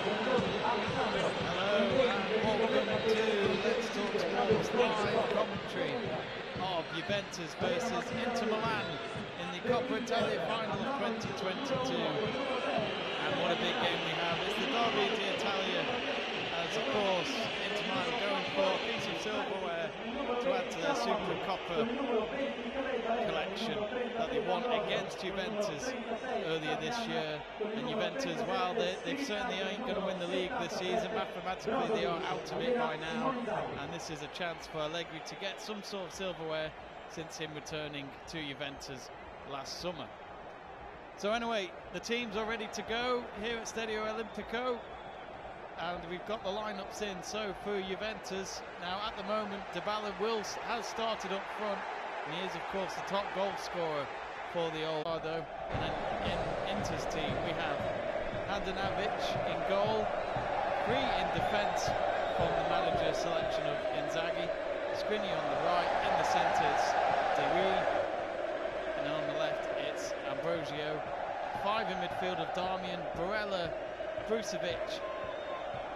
welcome to Let's Talk Sports live commentary of Juventus versus Inter Milan in the Coppa Italia Final of 2022. And what a big game we have. It's the Derby d'Italia, as of course Inter Milan going for a piece of silverware to add to their Super Coppa collection that they won against Juventus earlier this year. And Juventus, well, they certainly ain't going to win the league this season. Mathematically they are out of it by now, and this is a chance for Allegri to get some sort of silverware since him returning to Juventus last summer. So anyway, the teams are ready to go here at Stadio Olimpico, and we've got the lineups in. So for Juventus, now at the moment Dybala has started up front, and he is of course the top goal scorer for the old Ardo. And then in Inter's team we have Handanovic in goal, three in defence from the manager selection of Inzaghi, Skriniar on the right, in the centre it's Davies, and then on the left it's Ambrosio, five in midfield of Darmian, Barella, Brucevic,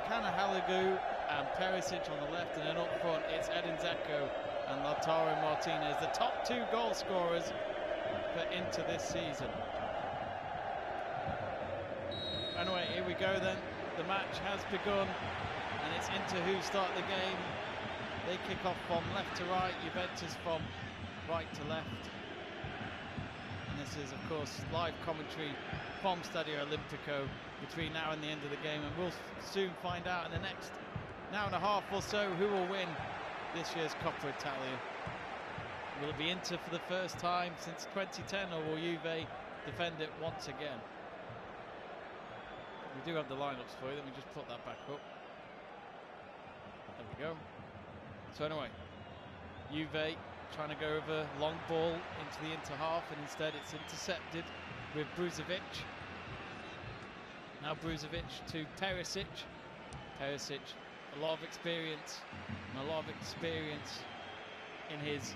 Canahalagu and Perisic on the left, and then up front it's Edin Dzeko and Lautaro Martinez, the top two goal scorers for Inter this season. Anyway, here we go then. The match has begun, and it's Inter who start the game. They kick off from left to right, Juventus from right to left. And this is, of course, live commentary from Stadio Olimpico between now and the end of the game, and we'll soon find out in the next hour and a half or so who will win this year's Coppa Italia. Will it be Inter for the first time since 2010, or will Juve defend it once again? We do have the lineups for you. Let me just put that back up. There we go. So anyway, Juve trying to go over long ball into the Inter half, and instead it's intercepted with Brucevic. Now Brucevic to Perisic. Perisic, a lot of experience, and a lot of experience in his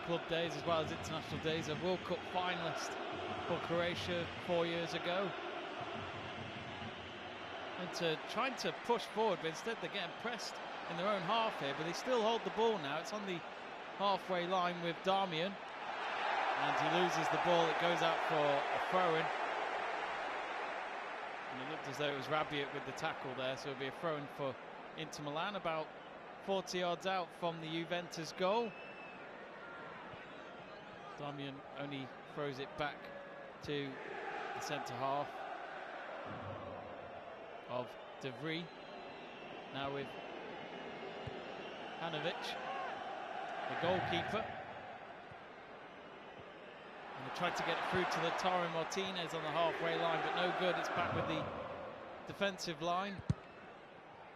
club days as well as international days. A World Cup finalist for Croatia 4 years ago. And trying to push forward, but instead they're getting pressed in their own half here, but they still hold the ball now. It's on the halfway line with Darmian, and he loses the ball. It goes out for a throw-in, and it looked as though it was Rabiot with the tackle there, so it'll be a throw-in for Inter Milan, about 40 yards out from the Juventus goal. Darmian only throws it back to the centre half of De Vries, now with Hanovic, the goalkeeper, and they tried to get it through to Lautaro Martinez on the halfway line, but no good. It's back with the defensive line.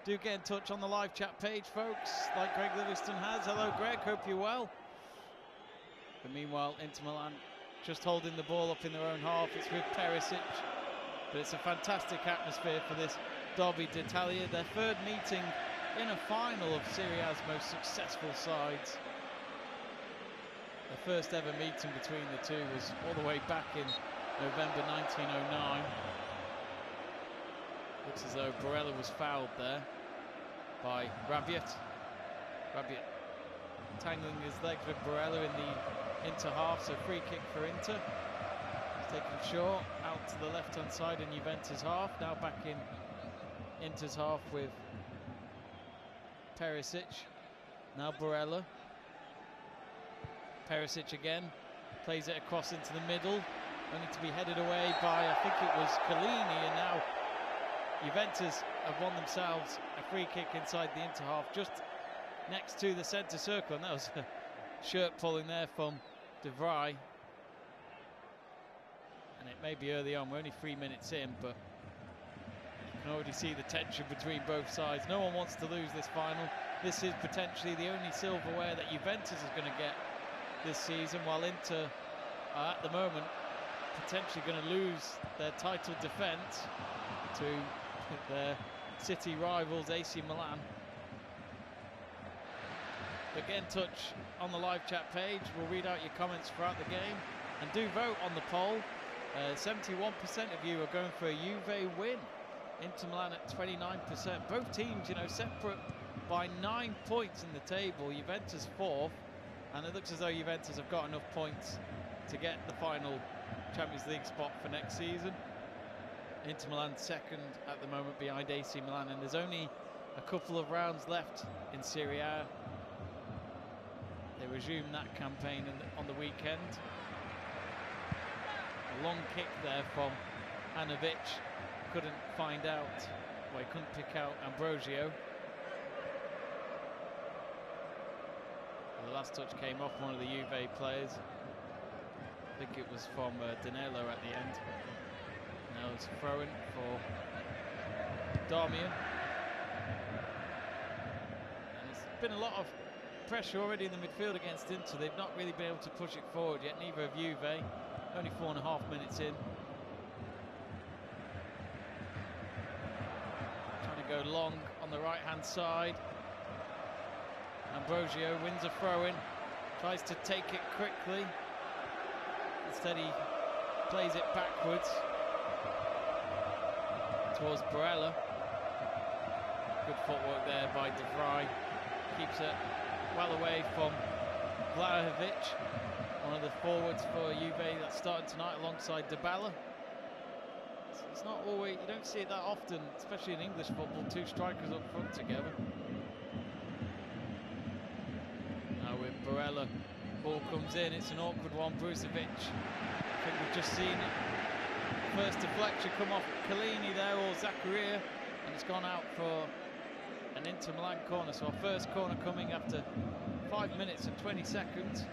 Do get in touch on the live chat page, folks, like Greg Livingston has. Hello Greg, hope you're well. But meanwhile, Inter Milan just holding the ball up in their own half. It's with Perisic. But it's a fantastic atmosphere for this Derby d'Italia, their third meeting in a final of Serie A's most successful sides. The first ever meeting between the two was all the way back in November 1909. Looks as though Barella was fouled there by Rabiot. Rabiot tangling his legs with Barella in the Inter half, so free kick for Inter. Taken short out to the left-hand side in Juventus half. Now back in Inter's half with Perisic. Now Barella. Perisic again. Plays it across into the middle. Only to be headed away by, I think it was Collini. And now Juventus have won themselves a free kick inside the Inter half, just next to the centre circle. And that was a shirt pulling there from De Vries. And it may be early on, we're only 3 minutes in, but you can already see the tension between both sides. No one wants to lose this final. This is potentially the only silverware that Juventus is going to get this season, while Inter are at the moment potentially going to lose their title defence to their city rivals AC Milan. But get in touch on the live chat page. We'll read out your comments throughout the game, and do vote on the poll. 71% of you are going for a Juve win Inter Milan at 29%. Both teams, you know, separate by 9 points in the table. Juventus 4th, and it looks as though Juventus have got enough points to get the final Champions League spot for next season. Inter Milan 2nd at the moment behind AC Milan, and there's only a couple of rounds left in Serie A. They resumed that campaign on the weekend. A long kick there from Ivanovic. Couldn't find out, well, he couldn't pick out Ambrosio. The last touch came off one of the Juve players. I think it was from Danilo at the end. Now it's throw-in for Darmian. And there's been a lot of pressure already in the midfield against Inter. They've not really been able to push it forward yet, neither have Juve. Only 4.5 minutes in. Trying to go long on the right-hand side. Ambrosio wins a throw-in, tries to take it quickly. Instead he plays it backwards towards Barella. Good footwork there by De Vrij. Keeps it well away from Vlahovic, one of the forwards for Juve that's starting tonight alongside Dybala. It's not always, you don't see it that often, especially in English football, two strikers up front together. Now with Barella, ball comes in, it's an awkward one. Brucevic, I think we've just seen it. First deflection come off Chiellini there, or Zakaria, and it's gone out for an Inter Milan corner. So our first corner coming after 5 minutes and 20 seconds.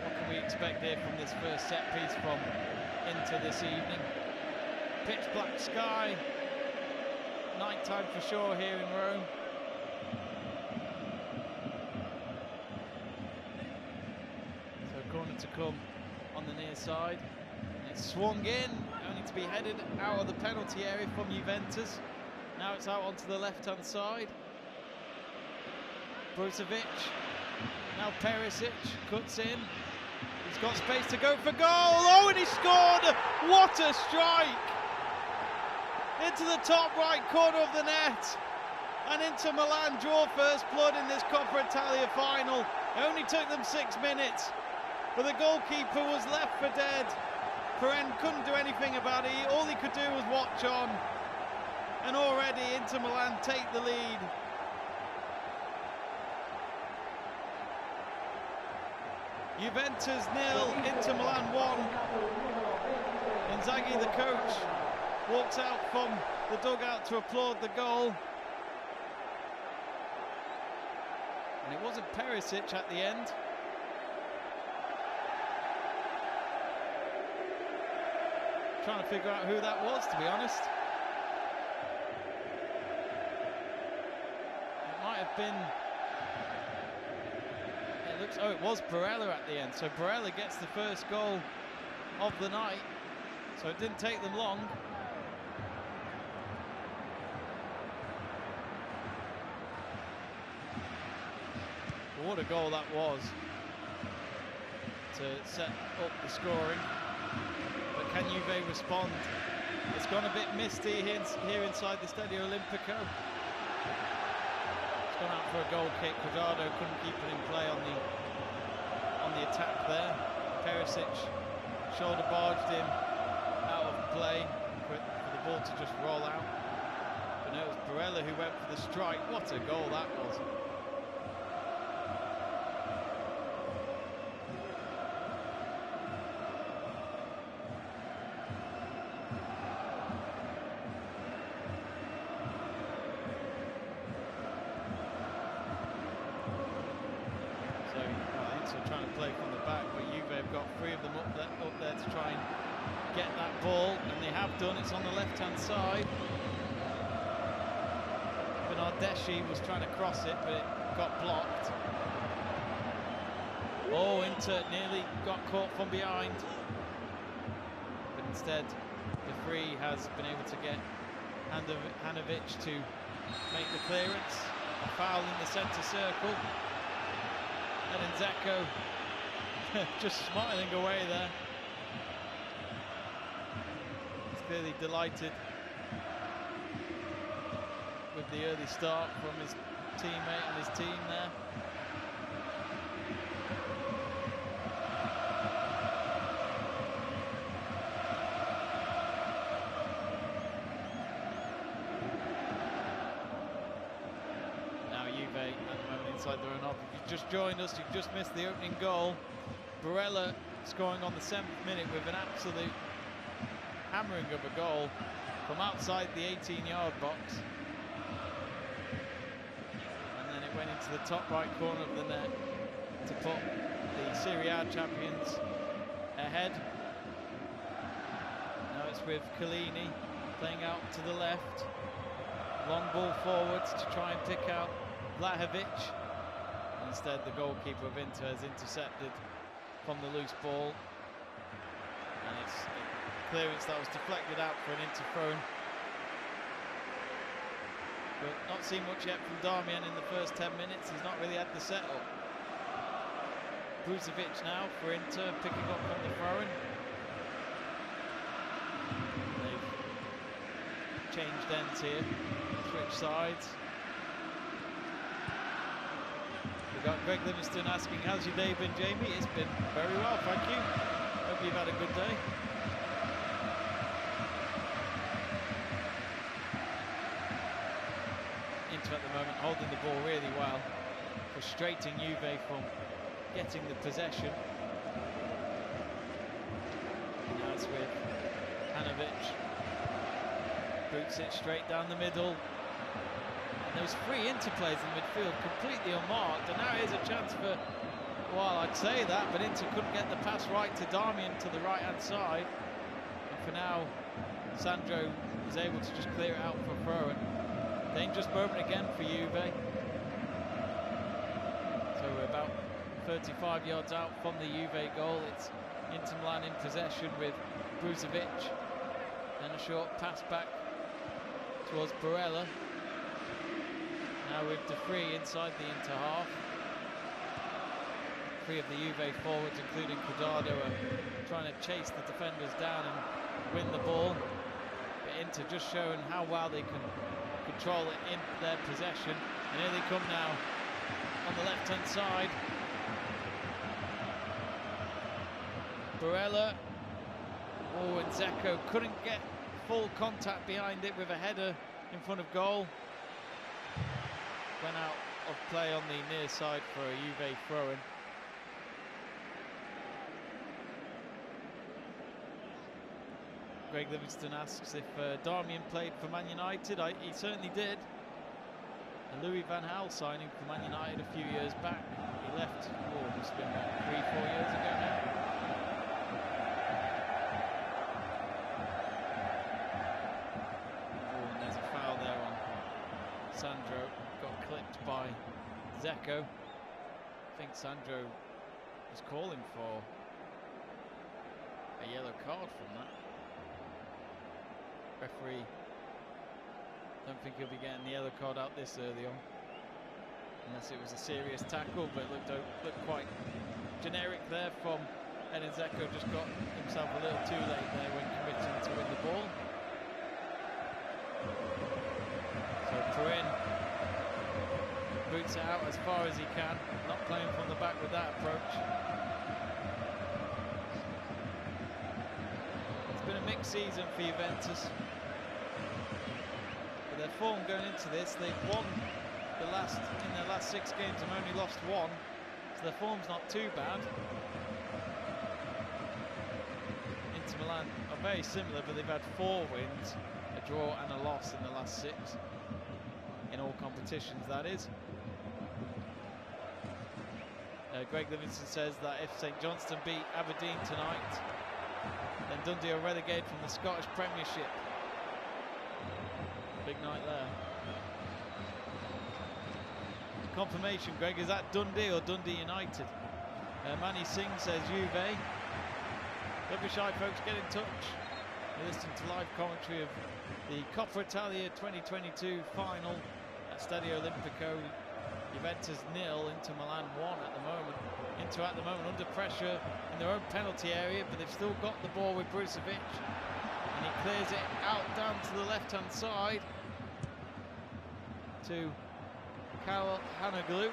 What can we expect here from this first set piece from Inter this evening? Pitch black sky, night time for sure here in Rome. So corner to come on the near side. And it's swung in, only to be headed out of the penalty area from Juventus. Now it's out onto the left-hand side. Brucevic, now Perisic cuts in. He's got space to go for goal. Oh, and he scored! What a strike! Into the top right corner of the net. And Inter Milan draw first blood in this Coppa Italia Final. It only took them 6 minutes, but the goalkeeper was left for dead. Perrin couldn't do anything about it. All he could do was watch on. And already Inter Milan take the lead. Juventus 0, Inter Milan 1. Inzaghi, the coach, walks out from the dugout to applaud the goal. And it wasn't Perisic at the end. Trying to figure out who that was, to be honest. It might have been... It looks... Oh, it was Barella at the end. So Barella gets the first goal of the night. So it didn't take them long. What a goal that was to set up the scoring. But can Juve respond? It's gone a bit misty here inside the Stadio Olimpico. It's gone out for a goal kick. Quadrado couldn't keep it in play on the attack there. Perisic shoulder barged him out of play for the ball to just roll out. But no, it was Barella who went for the strike. What a goal that was. Trying to play from the back, but Juve have got 3 of them up there to try and get that ball, and they have done. It's on the left-hand side. Bernardeschi was trying to cross it, but it got blocked. Oh, Inter nearly got caught from behind, but instead De Vrij has been able to get Ivanovic to make the clearance. A foul in the centre circle. And Dzeko just smiling away there. clearly delighted with the early start from his teammate and his team there. Now Juve at the moment inside their own half. If you've just joined us, you've just missed the opening goal. Barella scoring on the 7th minute with an absolute hammering of a goal from outside the 18-yard box. And then it went into the top right corner of the net to put the Serie A champions ahead. Now it's with Chiellini playing out to the left. Long ball forwards to try and pick out Vlahovic. Instead, the goalkeeper of Inter has intercepted from the loose ball. And it's a clearance that was deflected out for an Inter throw. But not seen much yet from Darmian in the first 10 minutes. He's not really had the set-up. Brucevic now for Inter, picking up from the throw-in. They've changed ends here, switch sides. We've got Greg Livingston asking, how's your day been, Jamie? It's been very well, thank you. Hope you've had a good day. Inter at the moment holding the ball really well, frustrating Juve from getting the possession. And now it's with Hanovic. Boots it straight down the middle. And there was 3 interplays in the midfield, completely unmarked. And now here's a chance for, well, I'd say that, but Inter couldn't get the pass right to Darmian to the right-hand side. And for now, Sandro is able to just clear it out for a throw. And dangerous moment again for Juve. So we're about 35 yards out from the Juve goal. It's Inter Milan in possession with Brucevic. Then a short pass back towards Barella. Now with De Vrij inside the Inter half. 3 of the Juve forwards, including Cuadrado, are trying to chase the defenders down and win the ball. But Inter just showing how well they can control it in their possession. And here they come now on the left-hand side. Barella. Oh, and Dzeko couldn't get full contact behind it with a header in front of goal. Went out of play on the near side for a Juve throw-in. Greg Livingston asks if Darmian played for Man United. He certainly did. A Louis van Gaal signing for Man United a few years back. He left, oh, must have been about 3-4 years ago now. Oh, and there's a foul there on Sandro. Got clipped by Dzeko. I think Sandro was calling for a yellow card from that. Referee, don't think he'll be getting the yellow card out this early on, unless it was a serious tackle, but it looked quite generic there from Edin Dzeko. Just got himself a little too late there when committing to win the ball. So Perin boots it out as far as he can, not playing from the back with that approach. It's been a mixed season for Juventus. But their form going into this, they've won in their last 6 games and only lost 1. So their form's not too bad. Inter Milan are very similar, but they've had 4 wins, a draw and a loss in the last 6. In all competitions, that is. Greg Livingston says that if St Johnstone beat Aberdeen tonight, then Dundee are relegated from the Scottish Premiership. Big night there. Confirmation, Greg, is that Dundee or Dundee United? Manny Singh says Juve. Don't be shy, folks, get in touch. You're listening to live commentary of the Coppa Italia 2022 final at Stadio Olimpico. Juventus 0, Inter Milan 1 at the moment. Inter at the moment under pressure in their own penalty area, but they've still got the ball with Brucevic. And he clears it out down to the left-hand side to Carol Hanaglu.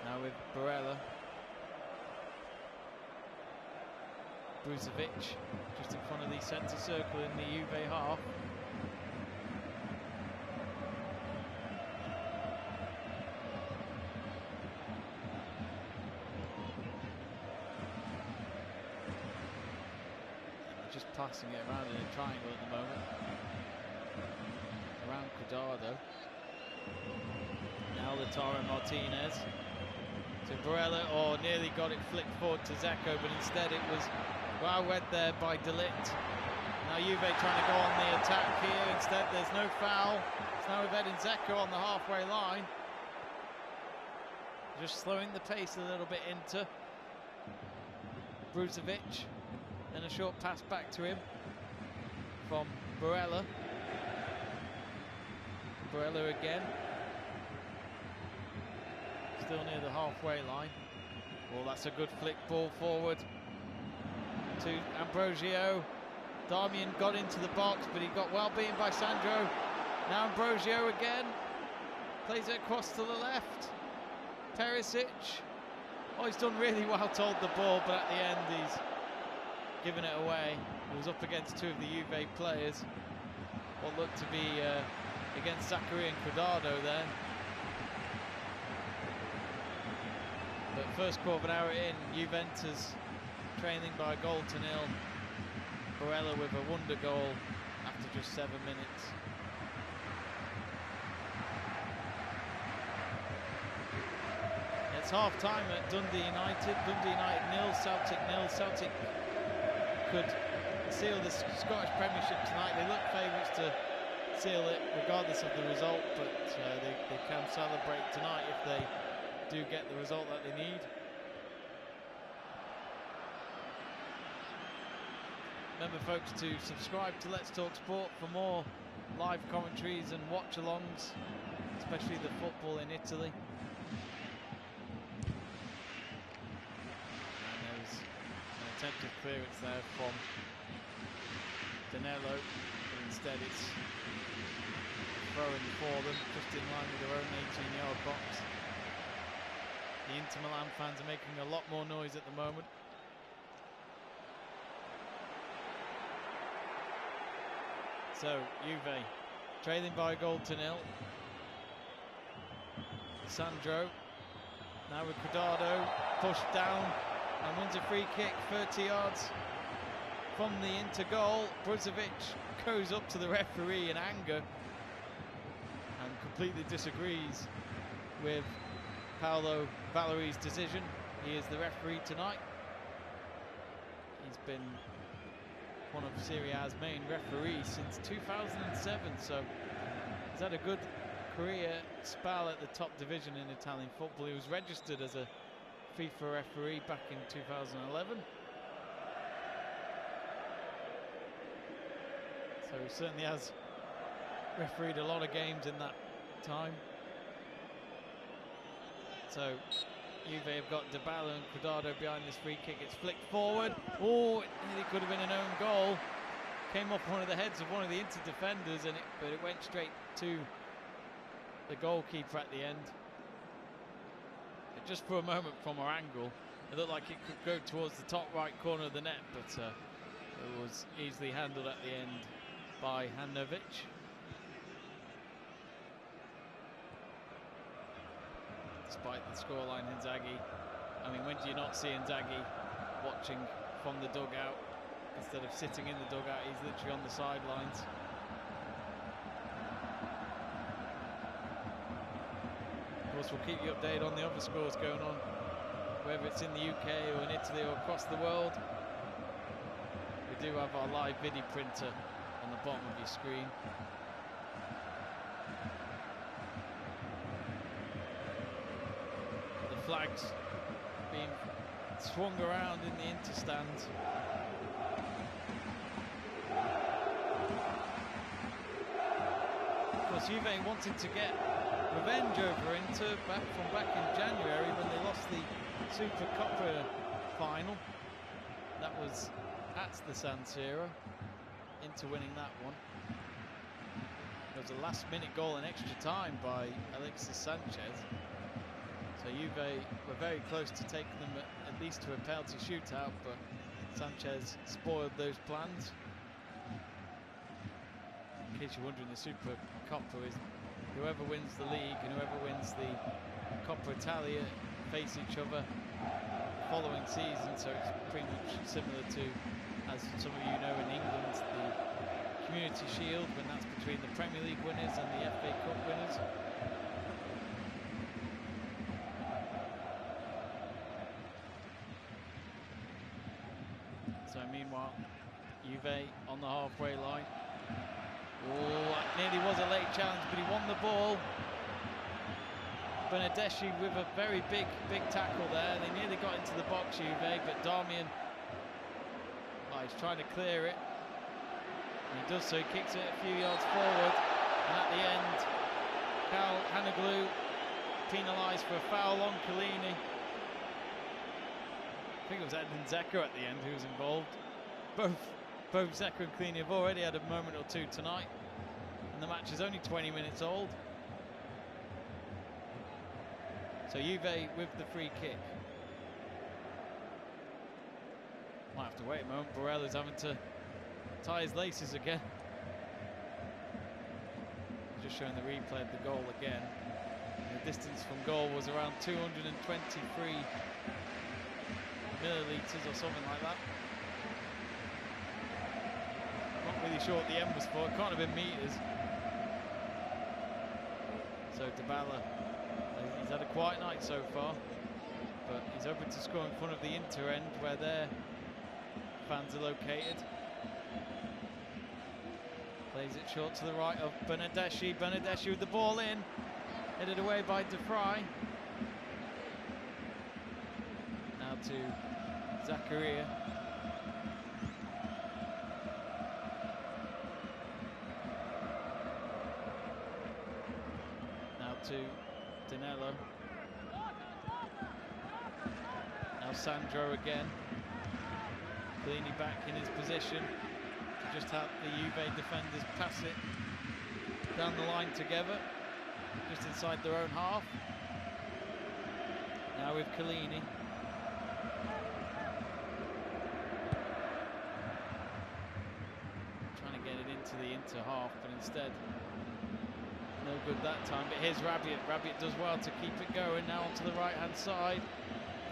Now with Barella. Brucevic just in front of the centre circle in the Juve half. Just passing it around in a triangle at the moment. Around Cuadrado. Now Lautaro Martinez. To Barella, or nearly got it flicked forward to Zacco, but instead it was well read there by De Ligt. Now Juve trying to go on the attack here. Instead there's no foul. It's now with Edin Zacco on the halfway line. Just slowing the pace a little bit into Brucevic. And a short pass back to him from Barella. Barella again. Still near the halfway line. Well, that's a good flick ball forward to Ambrosio. Darmian got into the box, but he got well beaten by Sandro. Now Ambrosio again. Plays it across to the left. Perisic. Oh, he's done really well to hold the ball, but at the end he's given it away. He was up against two of the Juve players. What looked to be against Zachary and Cuadrado there. But first quarter of an hour in, Juventus trailing by a goal to nil. Barella with a wonder goal after just 7 minutes. It's half time at Dundee United. Dundee United 0, Celtic 0. Celtic could seal the Scottish Premiership tonight. They look favourites to seal it regardless of the result, but they can celebrate tonight if they do get the result that they need. Remember folks to subscribe to Let's Talk Sport for more live commentaries and watch-alongs, especially the football in Italy. And there's an attempted clearance there from Danilo, but instead it's throwing for them, just in line with their own 18-yard box. The Inter Milan fans are making a lot more noise at the moment. So, Juve trailing by a goal to nil. Sandro, now with Cuadrado, pushed down and wins a free kick 30 yards from the Inter goal. Brucevic goes up to the referee in anger and completely disagrees with Paolo Valeri's decision. He is the referee tonight. He's been one of Serie A's main referees since 2007, so he's had a good career spell at the top division in Italian football. He was registered as a FIFA referee back in 2011. So he certainly has refereed a lot of games in that time. So Juve have got Dybala and Cuadrado behind this free kick. It's flicked forward. Oh, it nearly could have been an own goal. Came off one of the heads of one of the Inter defenders, but it went straight to the goalkeeper at the end. Just for a moment from our angle, it looked like it could go towards the top right corner of the net, but it was easily handled at the end by Handanovic. Despite the scoreline, Inzaghi, I mean, when do you not see Inzaghi watching from the dugout instead of sitting in the dugout? He's literally on the sidelines. Of course, we'll keep you updated on the other scores going on, whether it's in the UK or in Italy or across the world. We do have our live video printer on the bottom of your screen. Flags being swung around in the Inter stands. Of course, Juve wanted to get revenge over Inter back in January when they lost the Super Coppa Final. That was at the San Siro. Inter winning that one. There was a last-minute goal in extra time by Alexis Sanchez. So Juve were very close to taking them at least to a penalty shootout, but Sanchez spoiled those plans. In case you're wondering, the Super Coppa is whoever wins the league and whoever wins the Coppa Italia face each other the following season, so it's pretty much similar to, as some of you know, in England, the Community Shield, when that's between the Premier League winners and the FA Cup winners. So meanwhile, Juve on the halfway line. Oh, that nearly was a late challenge, but he won the ball. Bernardeschi with a very big tackle there. They nearly got into the box, Juve, but Darmian, he's trying to clear it. And he does so, he kicks it a few yards forward. And at the end, Cal Hanoglu penalised for a foul on Chiellini. I think it was Edin Dzeko at the end who was involved. Both Dzeko and Chiellini have already had a moment or two tonight. And the match is only 20 minutes old. So Juve with the free kick. Might have to wait a moment. Barella's having to tie his laces again. Just showing the replay of the goal again. And the distance from goal was around 223 millilitres or something like that. Not really sure what the M was for. It can't have been metres. So Dybala, he's had a quiet night so far, but he's hoping to score in front of the Inter end where their fans are located. Plays it short to the right of Bernardeschi. Bernardeschi with the ball in, headed away by De Vrij. Now to Zakaria. Now to Danilo. Now Sandro again. Chiellini back in his position to just have the Juve defenders pass it down the line together, just inside their own half. Now with Chiellini. Trying to get it into the Inter half, but instead no good that time. But here's Rabiot. Rabiot does well to keep it going. Now onto the right-hand side.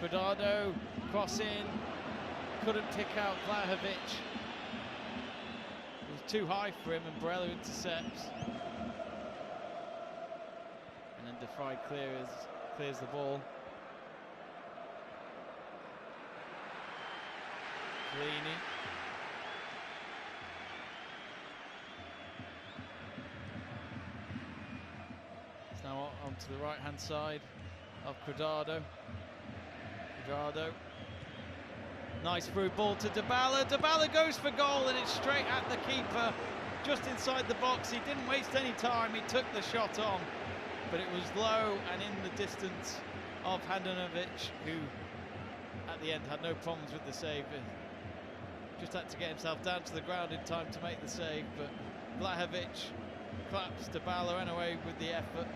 Cuadrado, cross in. Couldn't pick out Vlahovic. It was too high for him, and Barella intercepts. And then De Vrij clears the ball. Chiellini. It's now onto the right-hand side of Cuadrado. Cuadrado. Nice through ball to Dybala. Dybala goes for goal, and it's straight at the keeper, just inside the box. He didn't waste any time. He took the shot on, but it was low and in the distance of Handanovic, who at the end had no problems with the save. Just had to get himself down to the ground in time to make the save, but Vlahovic claps Dybala anyway with the effort.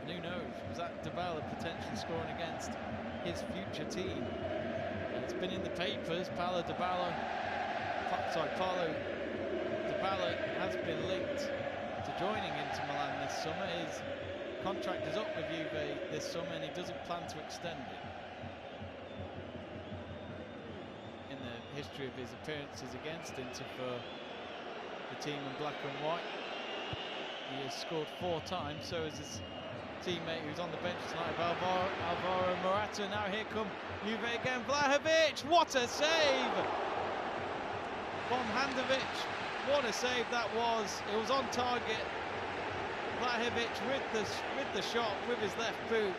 And who knows, was that Dybala potentially scoring against his future team? And it's been in the papers. Paulo Dybala has been linked to joining Inter Milan this summer. His contract is up with Juve this summer, and he doesn't plan to extend it. In the history of his appearances against Inter for the team in black and white, he has scored 4 times, so has his teammate who's on the bench tonight, Alvaro Morata. Now here come Juve again. Vlahovic, what a save from Handanovic. What a save that was. It was on target. Vlahovic with the shot with his left boot,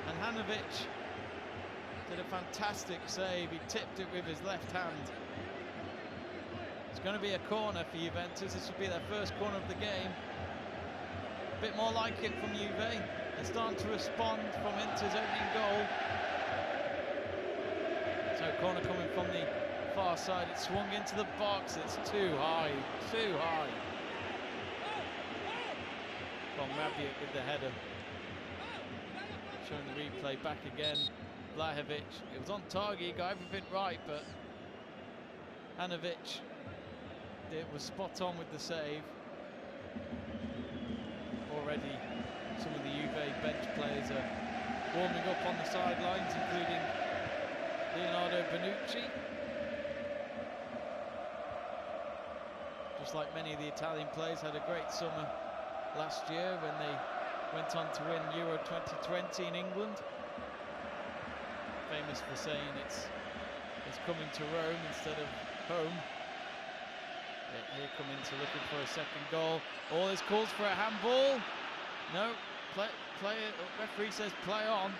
and Handanovic did a fantastic save. He tipped it with his left hand. It's going to be a corner for Juventus. This will be their first corner of the game. A bit more like it from Juve. They're starting to respond from Inter's opening goal. corner coming from the far side. It's swung into the box. It's too high, too high. From Rabiot with the header. Showing the replay back again. Vlahovic, it was on target, he got everything right, but Hanovic, it was spot on with the save. Already some of the Juve bench players are warming up on the sidelines, including Leonardo Bonucci. Just like many of the Italian players, had a great summer last year when they went on to win Euro 2020 in England. Famous for saying it's coming to Rome instead of home. Here come Inter looking for a second goal. All this calls for a handball. No, referee says play on.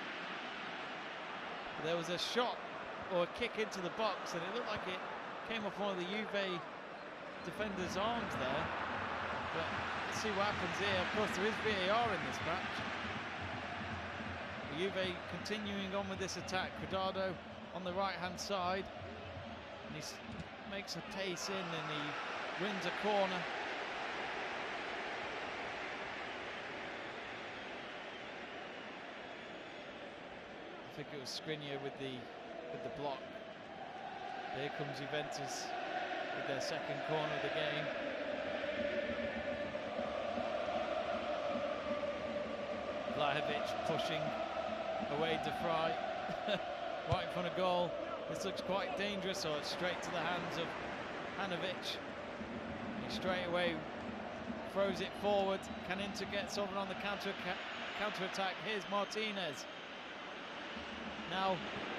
There was a shot or a kick into the box, and it looked like it came off one of the Juve defenders' arms there. But let's see what happens here. Of course, there is VAR in this match. Juve continuing on with this attack. Cuadrado on the right-hand side, and he makes a pace in, and he wins a corner. I think it was Skriniar with the block. Here comes Juventus with their second corner of the game. Vlahovic pushing away De Vrij, right in front of goal. This looks quite dangerous, so it's straight to the hands of Hanovic. He straight away throws it forward. Can Inter get something on the counter-attack? Here's Martinez. Now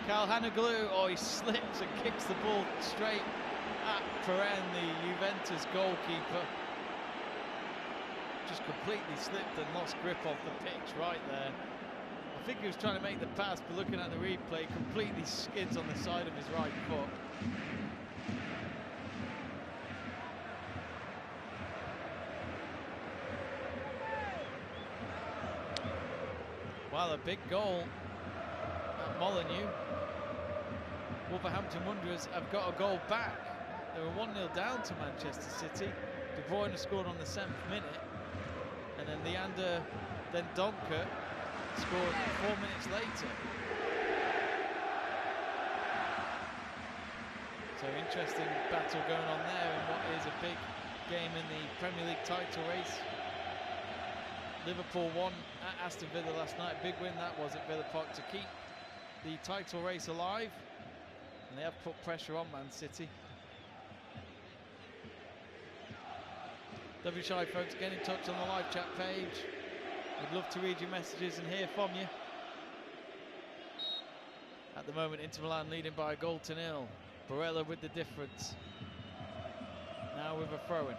Calhanoglu, oh, he slips and kicks the ball straight at Perrin, the Juventus goalkeeper. Just completely slipped and lost grip off the pitch right there. I think he was trying to make the pass, but looking at the replay, completely skids on the side of his right foot. Well, a big goal at Molineux. Wolverhampton Wanderers have got a goal back. They were 1-0 down to Manchester City. De Bruyne scored on the 7th minute. And then Leander, then Donker scored 4 minutes later. So interesting battle going on there in what is a big game in the Premier League title race. Liverpool won at Aston Villa last night. A big win that was at Villa Park to keep the title race alive. And they have put pressure on Man City. WShy folks, get in touch on the live chat page. We'd love to read your messages and hear from you. At the moment, Inter Milan leading by a goal to 0. Barella with the difference. Now with a throw-in.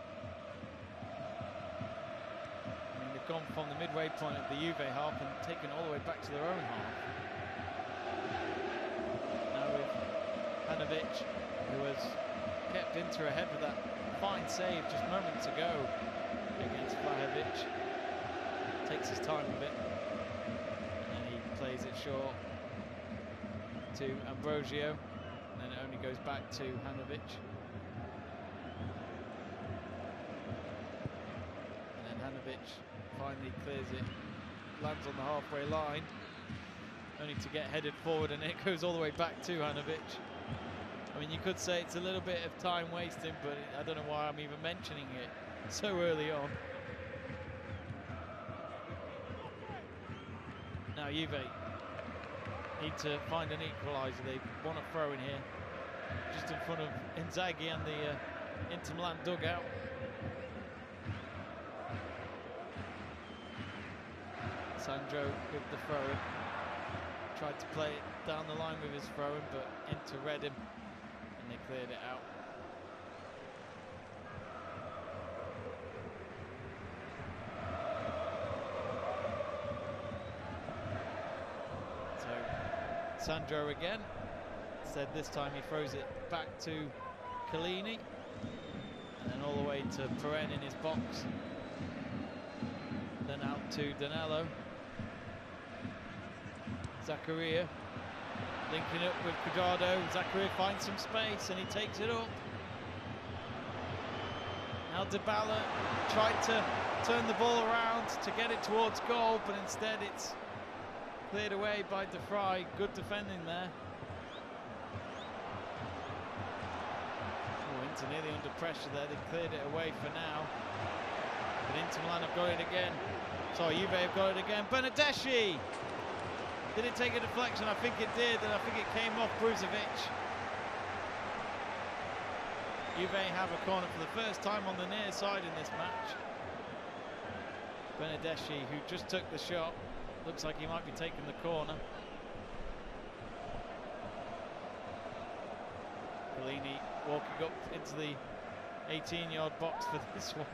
I mean, they've gone from the midway point of the Juve half and taken all the way back to their own half. Now with Hanovic, who has kept Inter ahead with that fine save just moments ago against Vlahovic. Takes his time with it, and then he plays it short to Ambrosio, and then it only goes back to Hanovic. And then Hanovic finally clears it, lands on the halfway line, only to get headed forward, and it goes all the way back to Hanovic. I mean, you could say it's a little bit of time wasting, but I don't know why I'm even mentioning it so early on. Now Juve need to find an equaliser. They want a throw in here, just in front of Inzaghi and the Inter Milan dugout. Sandro with the throw-in. Tried to play it down the line with his throw-in, but Inter read him and they cleared it out. Sandro again, said this time he throws it back to Chiellini and then all the way to Perrin in his box, then out to Danilo. Zakaria Linking up with Cuadrado. Zakaria finds some space and he takes it up. Now Dybala tried to turn the ball around to get it towards goal, but instead it's cleared away by De Vrij. Good defending there. Oh, Inter nearly under pressure there. They cleared it away for now. But Inter Milan have got it again. Sorry, Juve have got it again. Bernardeschi! Did it take a deflection? I think it did, and I think it came off Bruzovic. Juve have a corner for the first time on the near side in this match. Bernardeschi, who just took the shot, looks like he might be taking the corner. Collini walking up into the 18-yard box for this one.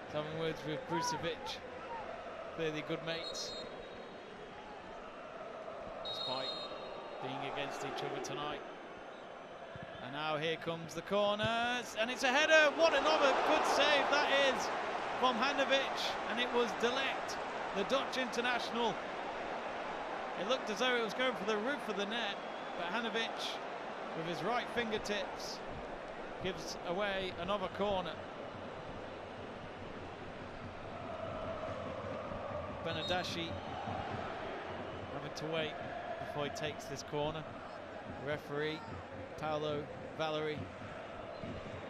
He's having words with Bruzovic. Clearly good mates, despite being against each other tonight. And now here comes the corners, and it's a header. What another good save that is from Hanovic, and it was De Ligt, the Dutch international. It looked as though it was going for the roof of the net, but Hanovic, with his right fingertips, gives away another corner. Bernardeschi having to wait before he takes this corner. The referee, Paolo Valeri,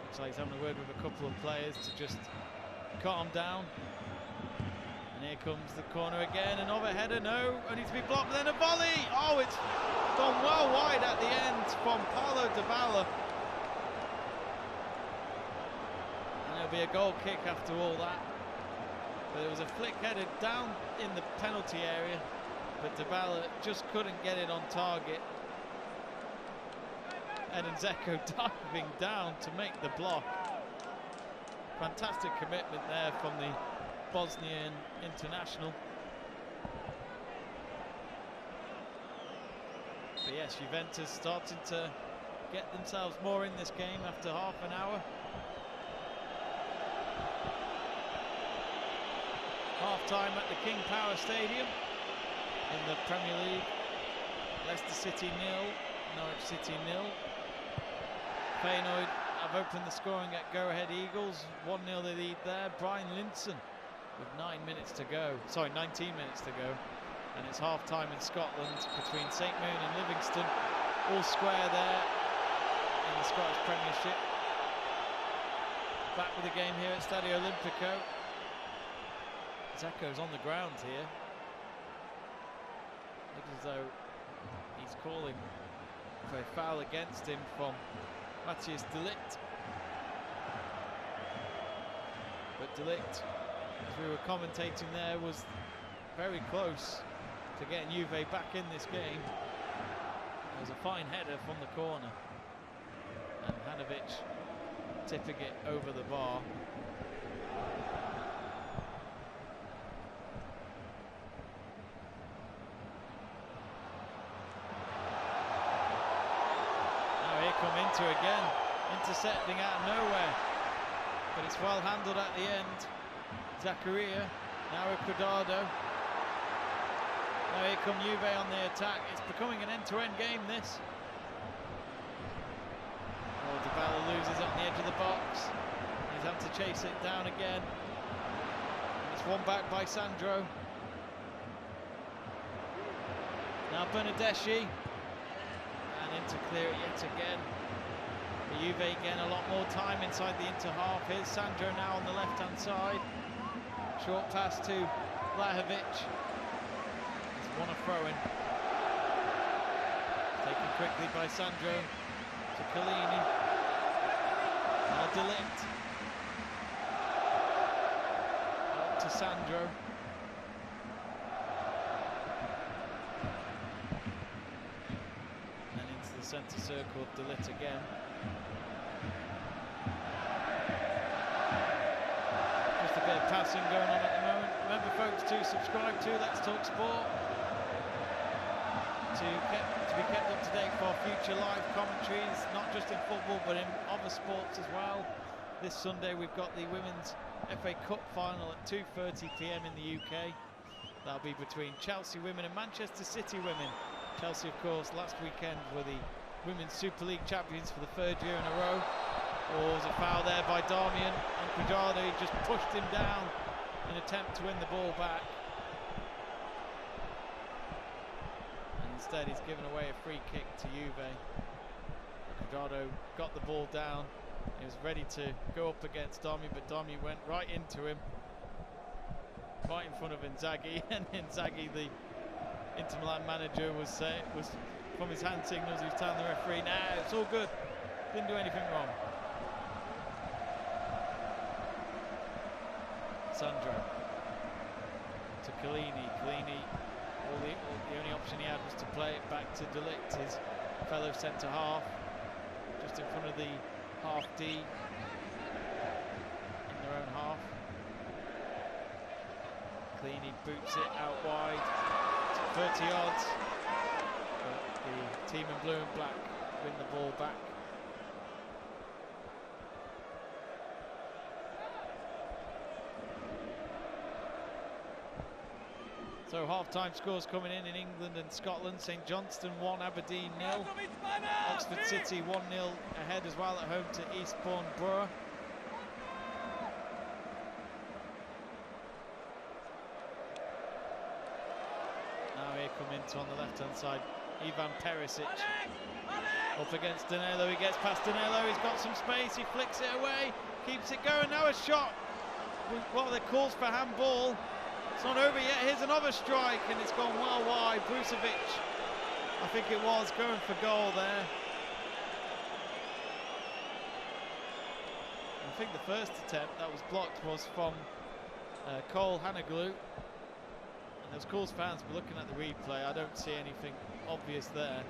looks like he's having a word with a couple of players to just calm down. And here comes the corner again, another header, no, only to be blocked, then a volley! Oh, it's gone well wide at the end from Paulo Dybala. And it'll be a goal kick after all that. But it was a flick headed down in the penalty area, but Dybala just couldn't get it on target. Edin Dzeko diving down to make the block. Fantastic commitment there from the Bosnian international. But yes, Juventus starting to get themselves more in this game after half an hour. Half-time at the King Power Stadium in the Premier League. Leicester City 0, Norwich City 0. Feyenoord have opened the scoring at Go Ahead Eagles. 1-0 they lead there. Brian Linson with 19 minutes to go. And it's half-time in Scotland between St Mirren and Livingston. All square there in the Scottish Premiership. Back with the game here at Stadio Olimpico. Dzeko's on the ground here. Looks as though he's calling for a foul against him from Matthias De Ligt. But De Ligt, as we were commentating there, was very close to getting Juve back in this game. It was a fine header from the corner, and Hanovic tipping it over the bar. Come Inter again, intercepting out of nowhere, but it's well handled at the end. Zakaria, now with Cuadrado. Now here come Juve on the attack. It's becoming an end-to-end game, this. Oh, Dybala loses on the edge of the box. He's having to chase it down again. And it's won back by Sandro. Now Bernardeschi. To clear it yet again. The Juve again a lot more time inside the Inter half. Here's Sandro now on the left-hand side. Short pass to Vlahovic. He's won a throw-in. Taken quickly by Sandro to Collini. Now De Ligt. Up to Sandro. Centre circle of De Ligt again. Just a bit of passing going on at the moment. Remember, folks, to subscribe to Let's Talk Sport to be kept up to date for future live commentaries, not just in football but in other sports as well. This Sunday we've got the Women's FA Cup final at 2:30 PM in the UK. That'll be between Chelsea women and Manchester City women Chelsea, of course, last weekend were the Women's Super League champions for the 3rd year in a row. Or was a foul there by Darmian, and Cuadrado just pushed him down in an attempt to win the ball back. And instead he's given away a free kick to Juve. Cuadrado got the ball down. He was ready to go up against Darmian, but Darmian went right into him, right in front of Inzaghi. And Inzaghi, the Inter Milan manager, was from his hand signals, he was telling the referee, nah, it's all good, didn't do anything wrong. Sandro to Chiellini. Chiellini, the only option he had was to play it back to De Ligt, his fellow centre half, just in front of the half D in their own half. Chiellini boots it out wide to 30 yards, but the team in blue and black win the ball back. So half-time scores coming in England and Scotland. St Johnstone 1, Aberdeen 0. Oxford City 1-0 ahead as well at home to Eastbourne Borough. Now here come into on the left-hand side, Ivan Perisic. Up against Danilo, he gets past Danilo, he's got some space, he flicks it away, keeps it going, now a shot. Well, they calls for handball. It's not over yet. Here's another strike, and it's gone well wide. Brucevic, I think it was, going for goal there. I think the first attempt that was blocked was from Cole Hanaglu. And those calls fans were looking at the replay. I don't see anything obvious there.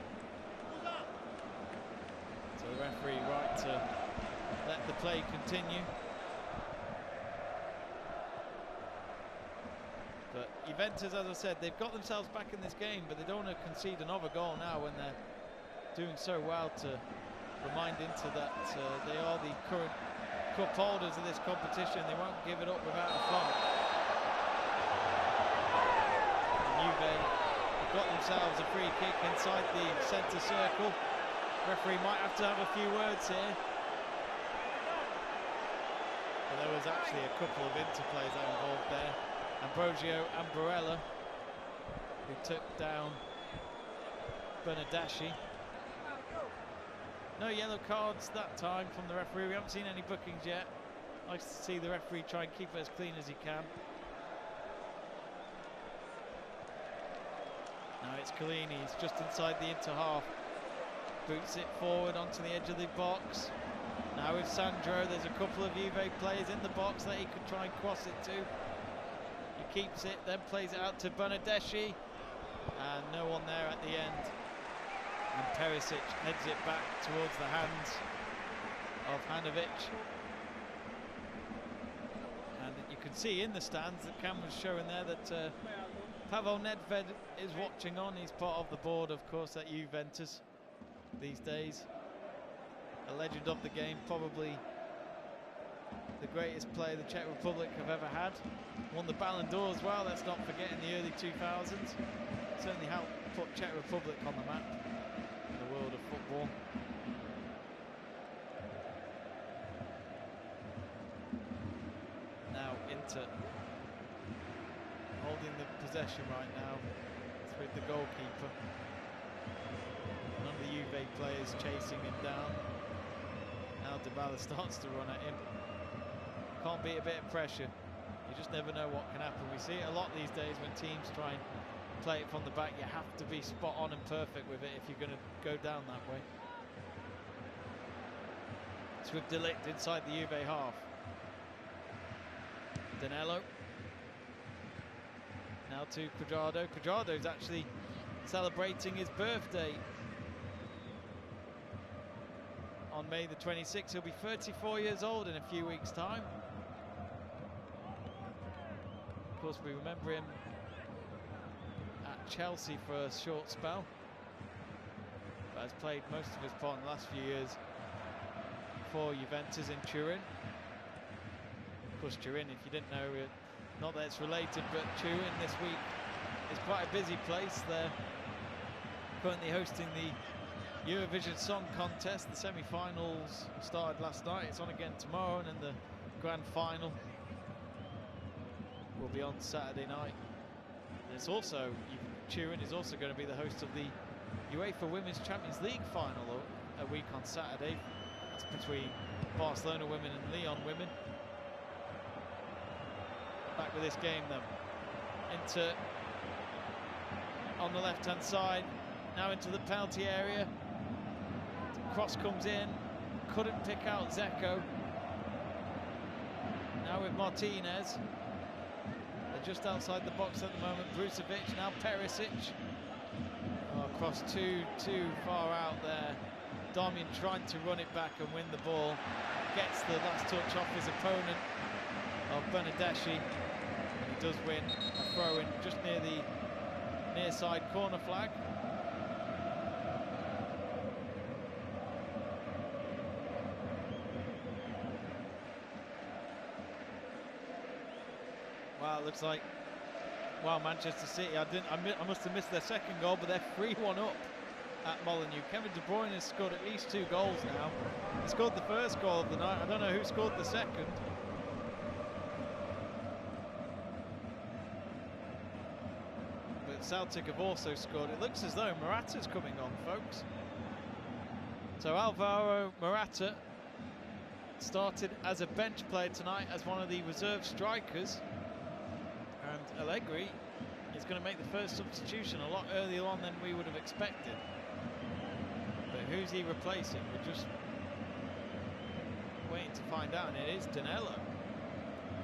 So the referee right to let the play continue. But Juventus, as I said, they've got themselves back in this game, but they don't want to concede another goal now when they're doing so well, to remind Inter that they are the current cup holders of this competition. They won't give it up without a fight. And Juve have got themselves a free kick inside the centre circle. Referee might have to have a few words here. But there was actually a couple of interplays that involved there. Ambrosio and Barella, who took down Bernardeschi. No yellow cards that time from the referee. We haven't seen any bookings yet. Nice to see the referee try and keep it as clean as he can. Now it's Chiellini, he's just inside the Inter half. Boots it forward onto the edge of the box. Now with Sandro, there's a couple of Juve players in the box that he could try and cross it to. He keeps it, then plays it out to Bernardeschi, and no one there at the end. And Perisic heads it back towards the hands of Hanovic. And you can see in the stands, the camera's showing there, that Pavel Nedved is watching on. He's part of the board, of course, at Juventus these days. A legend of the game, probably the greatest player the Czech Republic have ever had. Won the Ballon d'Or as well, let's not forget, in the early 2000s. Certainly helped put Czech Republic on the map in the world of football. Now Inter holding the possession right now. It's with the goalkeeper. None of the Juve players chasing him down. Now Dybala starts to run at him. Can't beat a bit of pressure. You just never know what can happen. We see it a lot these days when teams try and play it from the back. You have to be spot on and perfect with it if you're going to go down that way. It's with De Ligt inside the Juve half. Danilo. Now to Cuadrado. Cuadrado's actually celebrating his birthday on May the 26th. He'll be 34 years old in a few weeks' time. Of course, we remember him at Chelsea for a short spell, but has played most of his part in the last few years for Juventus in Turin. Of course, Turin, if you didn't know, not that it's related, but Turin this week is quite a busy place. They're currently hosting the Eurovision Song Contest. The semi-finals started last night. It's on again tomorrow, and then the grand final will be on Saturday night. And it's also, Turin is also going to be the host of the UEFA Women's Champions League final a week on Saturday. That's between Barcelona women and Lyon women. Back with this game then. Inter on the left-hand side, now into the penalty area. Cross comes in, couldn't pick out Zeko. Now with Martinez. They're just outside the box at the moment. Brucevic, now Perisic. Oh, cross too far out there. Darmian trying to run it back and win the ball. Gets the last touch off his opponent of Bernardeschi. And he does win a throw-in just near the near side corner flag. Wow, it looks like, wow, Manchester City, I must have missed their second goal, but they're 3-1 up at Molineux. Kevin De Bruyne has scored at least 2 goals now. He scored the first goal of the night. I don't know who scored the second. But Celtic have also scored. It looks as though Morata's coming on, folks. So Alvaro Morata started as a bench player tonight as one of the reserve strikers. And Allegri is going to make the first substitution a lot earlier on than we would have expected. But who's he replacing? We're just waiting to find out, and it is Danilo.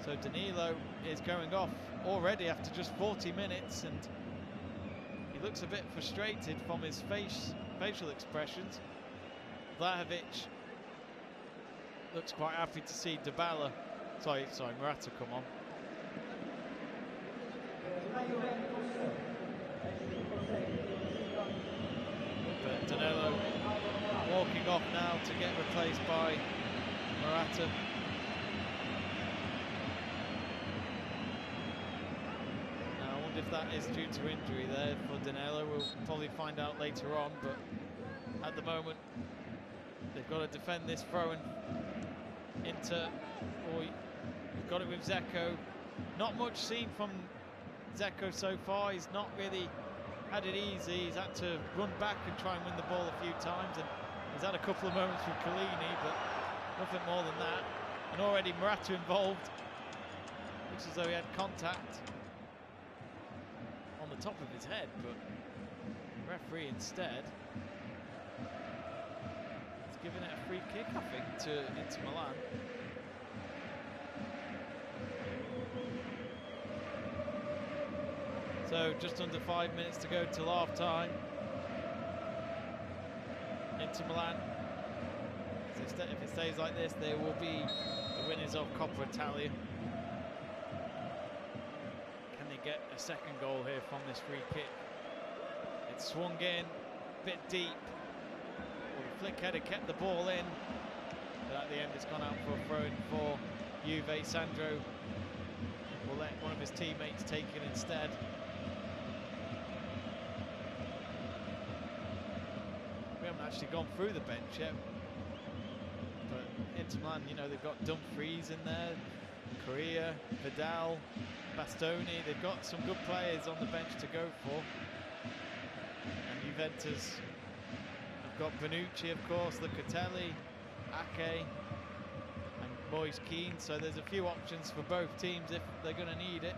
So Danilo is going off already after just 40 minutes, and he looks a bit frustrated from his facial expressions. Vlahovic looks quite happy to see Morata come on. But Danilo walking off now to get replaced by Morata. Now I wonder if that is due to injury there for Danilo. We'll probably find out later on, but at the moment they've got to defend this throw, and Inter, we've got it with Zeko. Not much seen from Zeko so far. He's not really had it easy. He's had to run back and try and win the ball a few times, and he's had a couple of moments with Chiellini, but nothing more than that. And already Morata involved. Looks as though he had contact on the top of his head, but the referee instead is giving it a free kick, I think, to Inter Milan. So just under 5 minutes to go till half time. Inter Milan, if it stays like this, they will be the winners of Coppa Italia. Can they get a second goal here from this free kick? It's swung in, a bit deep. Well, the flick header kept the ball in, but at the end it's gone out for a throw-in for Juve. Sandro will let one of his teammates take it instead. We haven't actually gone through the bench yet, but Inter Milan, you know, they've got Dumfries in there, Correa, Vidal, Bastoni. They've got some good players on the bench to go for. And Juventus have got Bonucci, of course, Locatelli, Ake, and Moise Kean. So there's a few options for both teams if they're going to need it.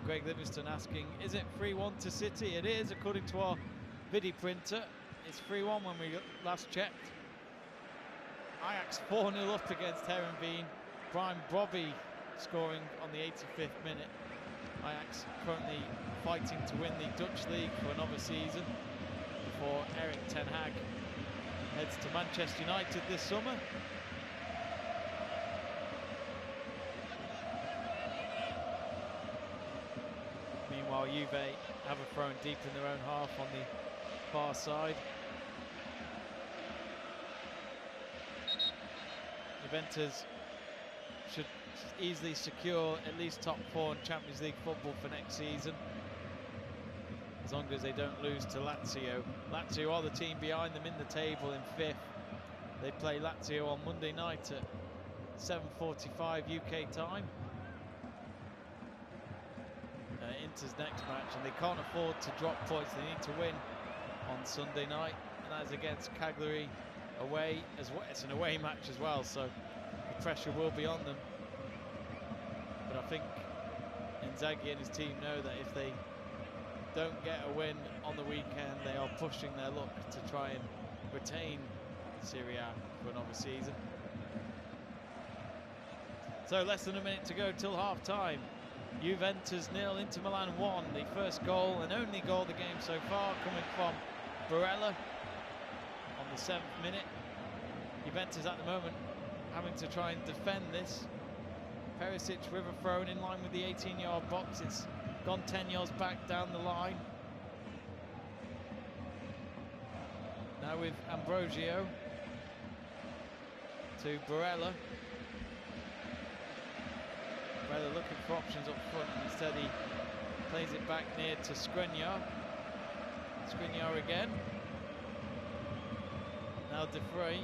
Greg Livingston asking, is it 3-1 to City? It is, according to our Vidi printer. It's 3-1 when we last checked. Ajax 4-0 up against Heerenveen. Brian Brobby scoring on the 85th minute. Ajax currently fighting to win the Dutch League for another season before Erik ten Hag heads to Manchester United this summer. Meanwhile, Juve have a throw-in deep in their own half on the far side. Juventus should easily secure at least top 4 in Champions League football for next season. as long as they don't lose to Lazio. Lazio are the team behind them in the table in 5th. They play Lazio on Monday night at 7:45 UK time. Inter's next match, and they can't afford to drop points. They need to win on Sunday night, and that is against Cagliari away as well. It's an away match as well, so the pressure will be on them. But I think Inzaghi and his team know that if they don't get a win on the weekend, they are pushing their luck to try and retain Serie A for another season. So less than a minute to go till half-time. Juventus 0, Inter Milan 1. The first goal and only goal of the game so far coming from Barella on the 7th minute. Juventus at the moment having to try and defend this. Perisic river thrown in line with the 18-yard box. It's gone 10 yards back down the line. Now with Ambrosio to Barella. Barella looking for options up front, and instead he plays it back near to Skriniar. Skriniar again. Now De Vrij.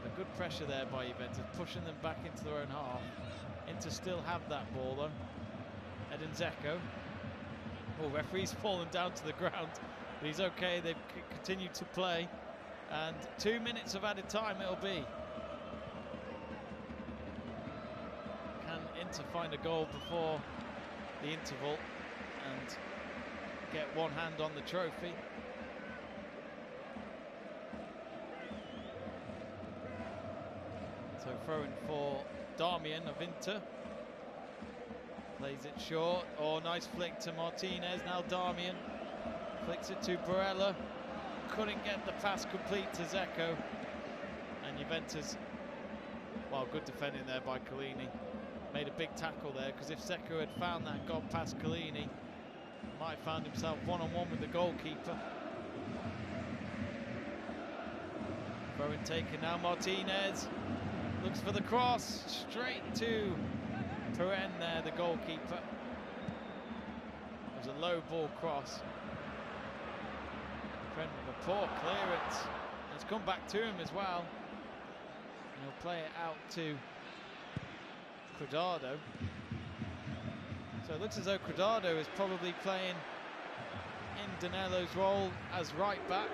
A good pressure there by Juventus, pushing them back into their own half. Inter still have that ball though. Edin Dzeko. Oh, referee's fallen down to the ground, but he's okay. They've continued to play, and 2 minutes of added time it'll be. Can Inter find a goal before the interval and get one hand on the trophy? So throwing for Darmian of Inter. Plays it short. Oh, nice flick to Martinez. Now Darmian flicks it to Barella. Couldn't get the pass complete to Dzeko. And Juventus, well, good defending there by Chiellini. Made a big tackle there, because if Dzeko had found that and gone past Chiellini, he might have found himself one-on-one with the goalkeeper. Throw-in taken now, Martinez. Looks for the cross, straight to Perrin there, the goalkeeper. It was a low ball cross. Perrin with a poor clearance. And it's come back to him as well. And he'll play it out to Cuadrado. So it looks as though Cuadrado is probably playing in Danelo's role as right back.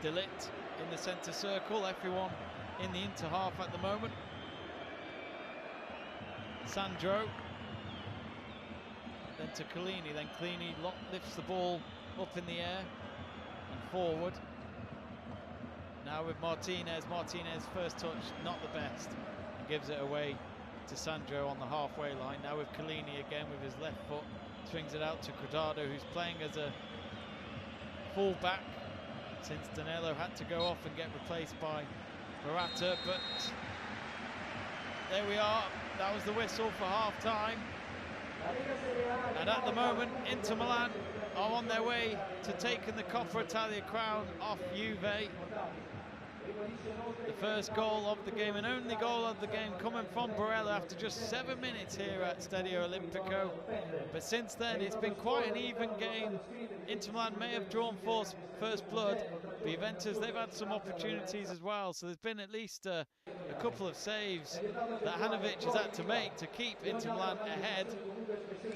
De Ligt in the centre circle, everyone in the Inter half at the moment. Sandro, then to Chiellini, then Chiellini lifts the ball up in the air and forward. Now with Martinez, first touch, not the best. He gives it away to Sandro on the halfway line. Now with Chiellini again with his left foot, swings it out to Cuadrado, who's playing as a full-back, since Danilo had to go off and get replaced by Morata. But there we are, that was the whistle for half-time. And at the moment, Inter Milan are on their way to taking the Coppa Italia crown off Juve. The first goal of the game and only goal of the game coming from Barella after just 7 minutes here at Stadio Olimpico. But since then, it's been quite an even game. Inter Milan may have drawn first blood, but Juventus, they've had some opportunities as well. So there's been at least a couple of saves that Hanovic has had to make to keep Inter Milan ahead.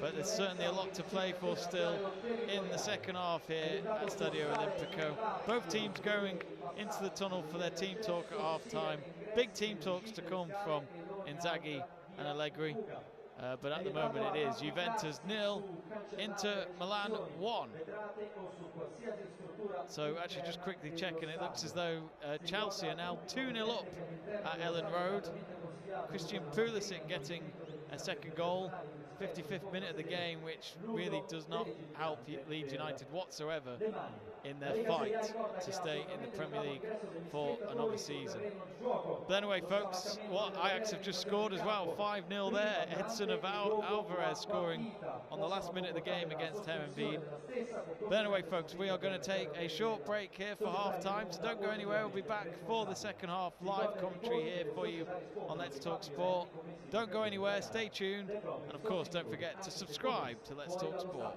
But there's certainly a lot to play for still in the second half here at Stadio Olimpico. Both teams going into the tunnel for their team talk at half-time. Big team talks to come from Inzaghi and Allegri. But at the moment it is Juventus 0, Inter Milan 1. So actually just quickly checking, it looks as though Chelsea are now 2-0 up at Ellen Road. Christian Pulisic getting a second goal, 55th minute of the game, which really does not help Leeds United whatsoever. in their fight to stay in the Premier League for another season. But anyway, folks, Ajax have just scored as well, 5-0 there. Edson Alvarez scoring on the last minute of the game against Heerenveen. But anyway, folks, we are going to take a short break here for half-time, so don't go anywhere. We'll be back for the second half, live commentary here for you on Let's Talk Sport. Don't go anywhere, stay tuned, and of course, don't forget to subscribe to Let's Talk Sport.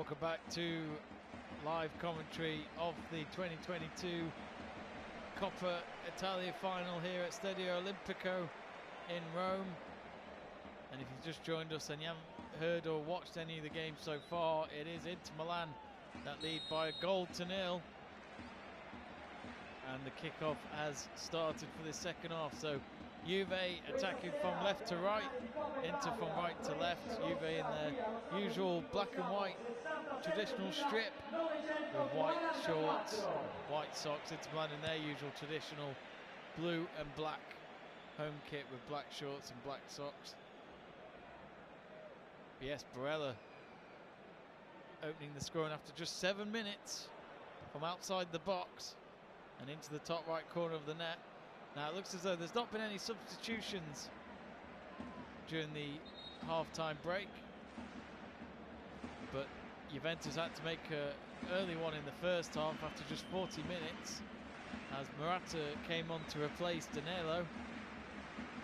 Welcome back to live commentary of the 2022 Coppa Italia Final here at Stadio Olimpico in Rome. And if you've just joined us and you haven't heard or watched any of the games so far, it is Inter Milan that lead by 1-0. And the kickoff has started for this second half. So Juve attacking from left to right, Inter from right to left. Juve in their usual black and white traditional strip with white shorts, white socks. Inter Milan in their usual traditional blue and black home kit with black shorts and black socks. Yes, Barella opening the scoring after just 7 minutes from outside the box and into the top right corner of the net. Now it looks as though there's not been any substitutions during the half-time break, but Juventus had to make an early one in the first half after just 40 minutes as Morata came on to replace Danilo.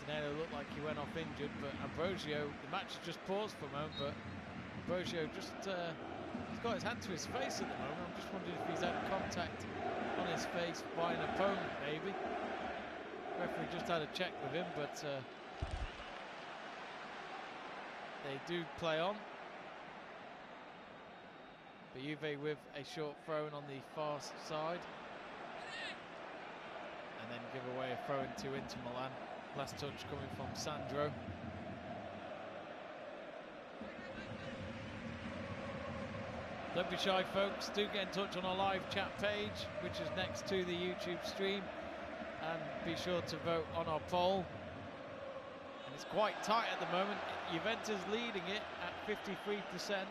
Danilo looked like he went off injured, but Ambrosio, the match has just paused for a moment, but Ambrosio just he's got his hand to his face at the moment. I'm just wondering if he's had contact on his face by an opponent maybe. The referee just had a check with him, but they do play on. But Juve with a short throw-in on the far side. And then give away a throw-in to Inter Milan. Last touch coming from Sandro. Don't be shy, folks. Do get in touch on our live chat page, which is next to the YouTube stream. And be sure to vote on our poll. And it's quite tight at the moment. Juventus leading it at 53%.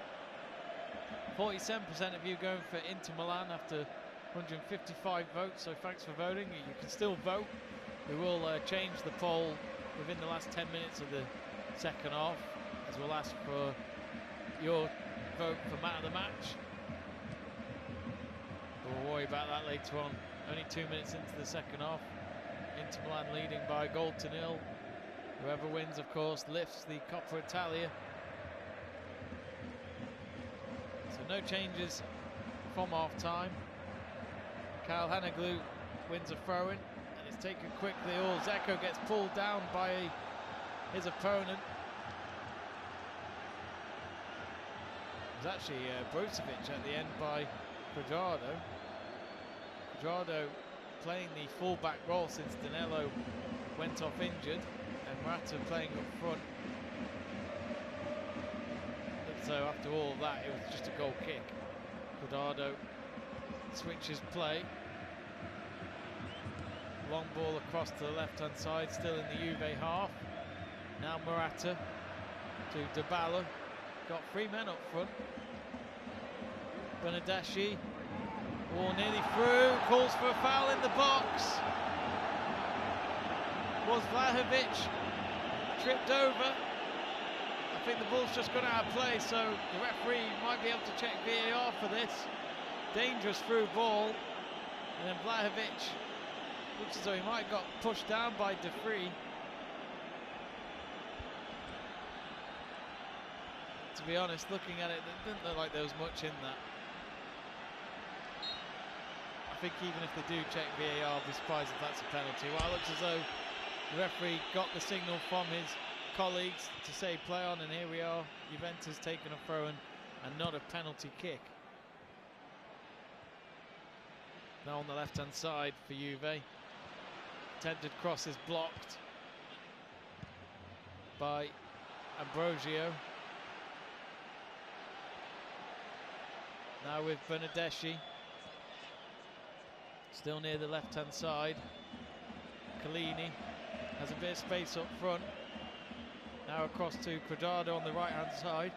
47% of you going for Inter Milan after 155 votes, so thanks for voting. You can still vote. We will change the poll within the last 10 minutes of the second half, as we'll ask for your vote for man of the match. But we'll worry about that later on. Only 2 minutes into the second half. Inter Milan leading by 1-0. Whoever wins, of course, lifts the Coppa Italia. So no changes from half-time. Kyle Haneglu wins a throw-in, and it's taken quickly. Oh, Zeko gets pulled down by his opponent. It was actually Brozovic at the end by Quadrado. Quadrado playing the full-back role since Danilo went off injured, and Morata playing up front. So after all of that, it was just a goal kick. Quadrado switches play. Long ball across to the left-hand side, still in the Juve half. Now Morata to Dybala. Got 3 men up front. Bernardeschi. Oh, nearly through. Calls for a foul in the box. Was Vlahovic tripped over? I think the ball's just gone out of play, so the referee might be able to check VAR for this. Dangerous through ball. And then Vlahovic looks as though he might have got pushed down by De Vrij. To be honest, looking at it, it didn't look like there was much in that. I think even if they do check VAR, I'll be surprised if that's a penalty. Well, it looks as though the referee got the signal from his colleagues to say play on, and here we are. Juventus taking a throw-in and not a penalty kick. Now on the left-hand side for Juve. Attempted cross is blocked by Ambrosio. Now with Bernardeschi. Still near the left-hand side. Collini has a bit of space up front. Now across to Quadrado on the right-hand side.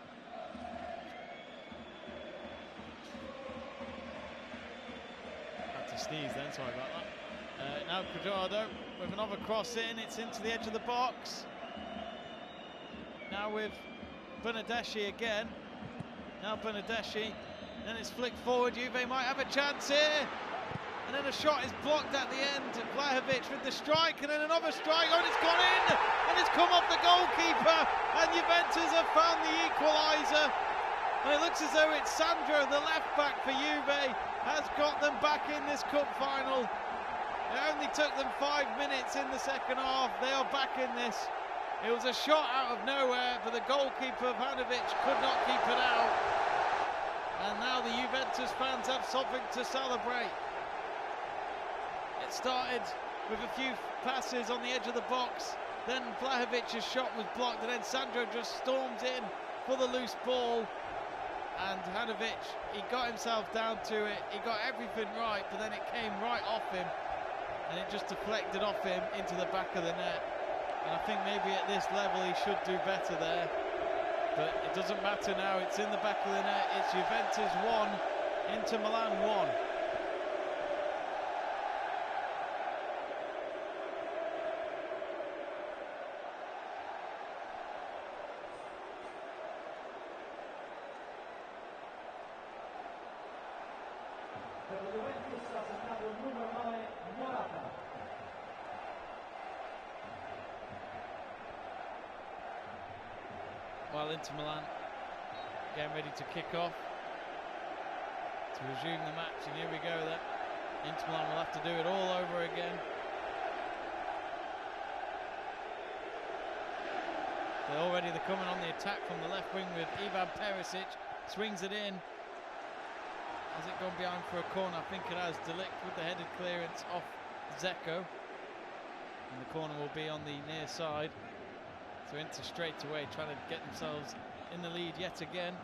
Had to sneeze then, sorry about that. Now Quadrado with another cross in, it's into the edge of the box. Now with Bernardeschi again. Now Bernardeschi, then it's flicked forward. Juve might have a chance here. And then a shot is blocked at the end. Vlahovic with the strike, and then another strike. Oh, and it's gone in, and it's come off the goalkeeper. And Juventus have found the equaliser. And it looks as though it's Sandro, the left back for Juve, has got them back in this cup final. It only took them 5 minutes in the second half. They are back in this. It was a shot out of nowhere, but the goalkeeper, Vanovic, could not keep it out. And now the Juventus fans have something to celebrate. It started with a few passes on the edge of the box. Then Vlahovic's shot was blocked, and then Sandro just storms in for the loose ball. And Hanovic, he got himself down to it. He got everything right, but then it came right off him. And it just deflected off him into the back of the net. And I think maybe at this level he should do better there. But it doesn't matter now. It's in the back of the net. It's Juventus 1, Inter Milan 1. Well, Inter Milan getting ready to kick off to resume the match, and here we go then. Inter Milan will have to do it all over again. They're coming on the attack from the left wing with Ivan Perisic, swings it in. Has it gone behind for a corner? I think it has. Delict with the headed clearance off Zeko. And the corner will be on the near side. So Inter straight away trying to get themselves in the lead yet again.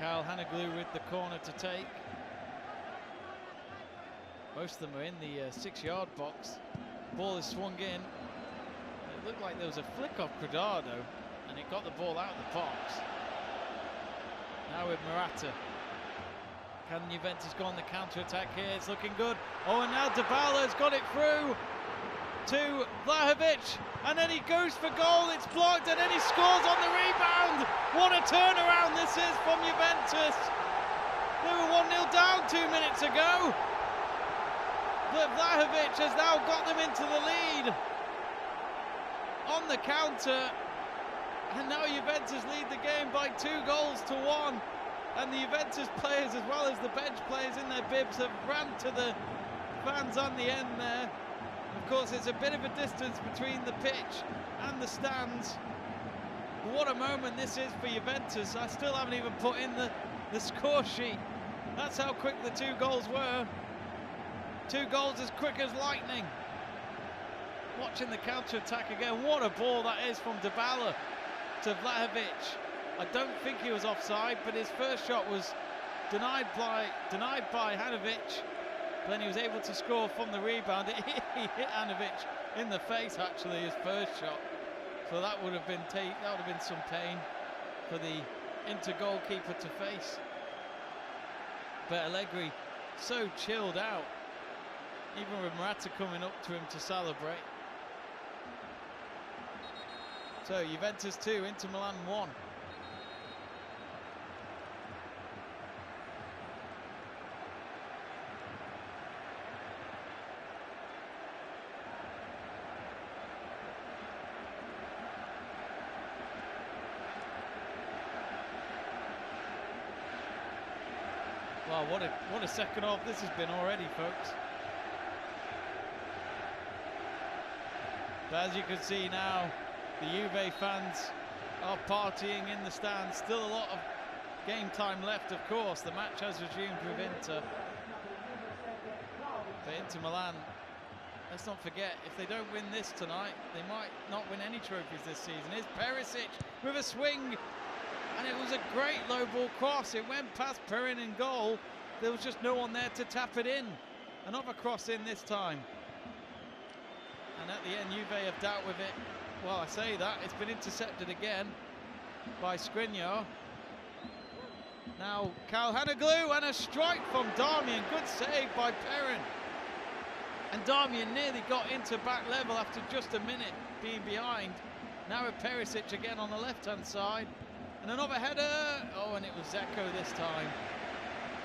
Karl Haneglu with the corner to take. Most of them are in the 6-yard box. Ball is swung in. It looked like there was a flick off Cuadrado, and it got the ball out of the box. Now with Morata. Can Juventus go on the counter-attack here? It's looking good. Oh, and now Dybala's got it through to Vlahovic, and then he goes for goal. It's blocked, and then he scores on the rebound. What a turnaround this is from Juventus. They were 1-0 down 2 minutes ago, but Vlahovic has now got them into the lead on the counter, and now Juventus lead the game by 2-1. And the Juventus players, as well as the bench players in their bibs, have ran to the fans on the end there. Of course, it's a bit of a distance between the pitch and the stands. What a moment this is for Juventus. I still haven't even put in the score sheet. That's how quick the 2 goals were. 2 goals as quick as lightning. Watching the counter-attack again. What a ball that is from Dybala to Vlahovic. I don't think he was offside, but his first shot was denied by Hanovic. Then he was able to score from the rebound. He hit Hanovic in the face, actually, his first shot. So that would have been some pain for the Inter goalkeeper to face. But Allegri so chilled out, even with Morata coming up to him to celebrate. So Juventus 2, Inter Milan 1. Wow, what a second half this has been already, folks. But as you can see now, the Juve fans are partying in the stands. Still a lot of game time left, of course. The match has resumed with Inter. But Inter Milan, let's not forget, if they don't win this tonight, they might not win any trophies this season. Here's Perisic with a swing. And it was a great low ball cross. It went past Perin in goal. There was just no one there to tap it in. Another cross in this time. And at the end, Juve have dealt with it. Well, I say that. It's been intercepted again by Skriniar. Now, Karl Haneglu, and a strike from Darmian. Good save by Perin. And Darmian nearly got into back level after just a minute being behind. Now with Perisic again on the left-hand side. And another header. Oh, and it was Zeko this time.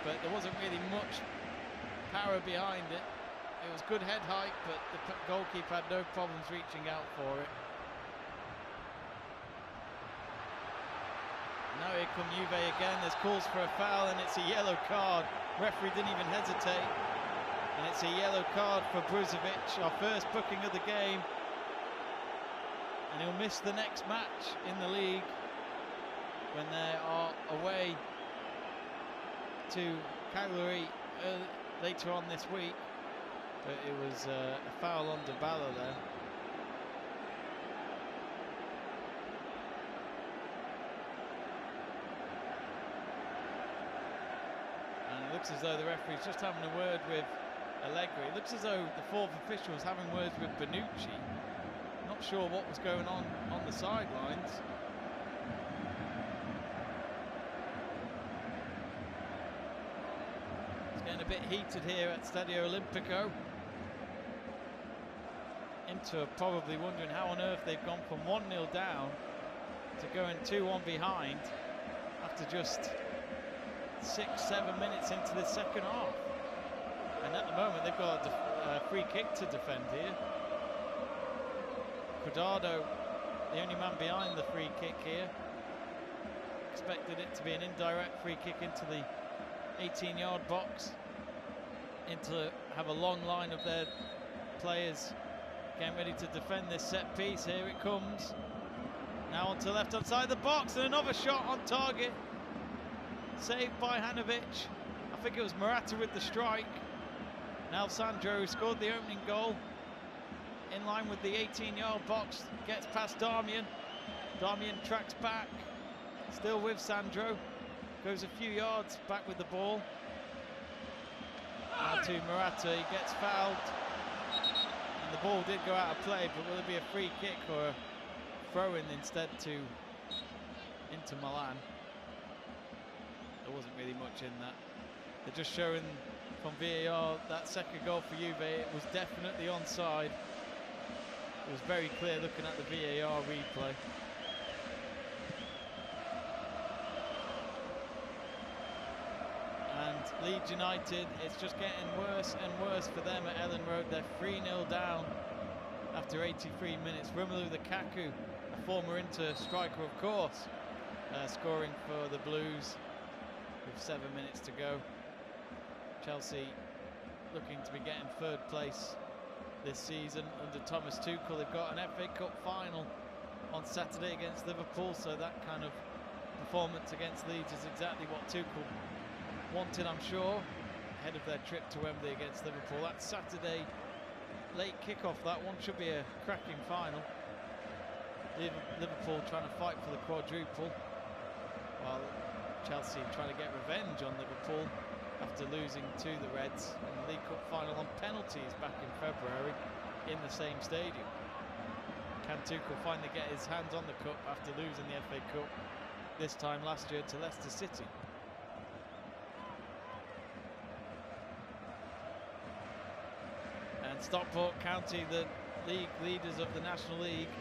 But there wasn't really much power behind it. It was good head height, but the goalkeeper had no problems reaching out for it. Now here come Juve again. There's calls for a foul and it's a yellow card. Referee didn't even hesitate. And it's a yellow card for Bruzovic, our first booking of the game. And he'll miss the next match in the league when they are away to Cagliari later on this week. But it was a foul on Dybala there. And it looks as though the referee's just having a word with Allegri. It looks as though the fourth official was having words with Bonucci. Not sure what was going on the sidelines. It's getting a bit heated here at Stadio Olimpico. Inter probably wondering how on earth they've gone from 1-0 down to going 2-1 behind after just 6-7 minutes into the second half. And at the moment they've got a free kick to defend here. Cuadrado, the only man behind the free kick here. Expected it to be an indirect free kick into the 18-yard box. Inter have a long line of their players getting ready to defend this set piece. Here it comes. Now onto the left-hand side of the box, and another shot on target. Saved by Hanovic. I think it was Morata with the strike. Now Sandro, who scored the opening goal, in line with the 18-yard box, gets past Darmian. Darmian tracks back, still with Sandro. Goes a few yards back with the ball. Now to Morata, he gets fouled. And the ball did go out of play, but will it be a free kick or a throw-in instead to Inter Milan? There wasn't really much in that. They're just showing from VAR that second goal for Juve, it was definitely onside. It was very clear looking at the VAR replay. And Leeds United, it's just getting worse and worse for them at Ellen Road. They're 3-0 down after 83 minutes. Romelu Lukaku, a former Inter striker of course, scoring for the Blues with 7 minutes to go. Chelsea looking to be getting third place this season under Thomas Tuchel. They've got an FA Cup final on Saturday against Liverpool, so that kind of performance against Leeds is exactly what Tuchel wanted, I'm sure, ahead of their trip to Wembley against Liverpool. That's Saturday, late kick-off. That one should be a cracking final. Liverpool trying to fight for the quadruple, while Chelsea trying to get revenge on Liverpool after losing to the Reds in the League Cup final on penalties back in February in the same stadium. Can Tuchel finally get his hands on the cup after losing the FA Cup this time last year to Leicester City? And Stockport County, the league leaders of the National League,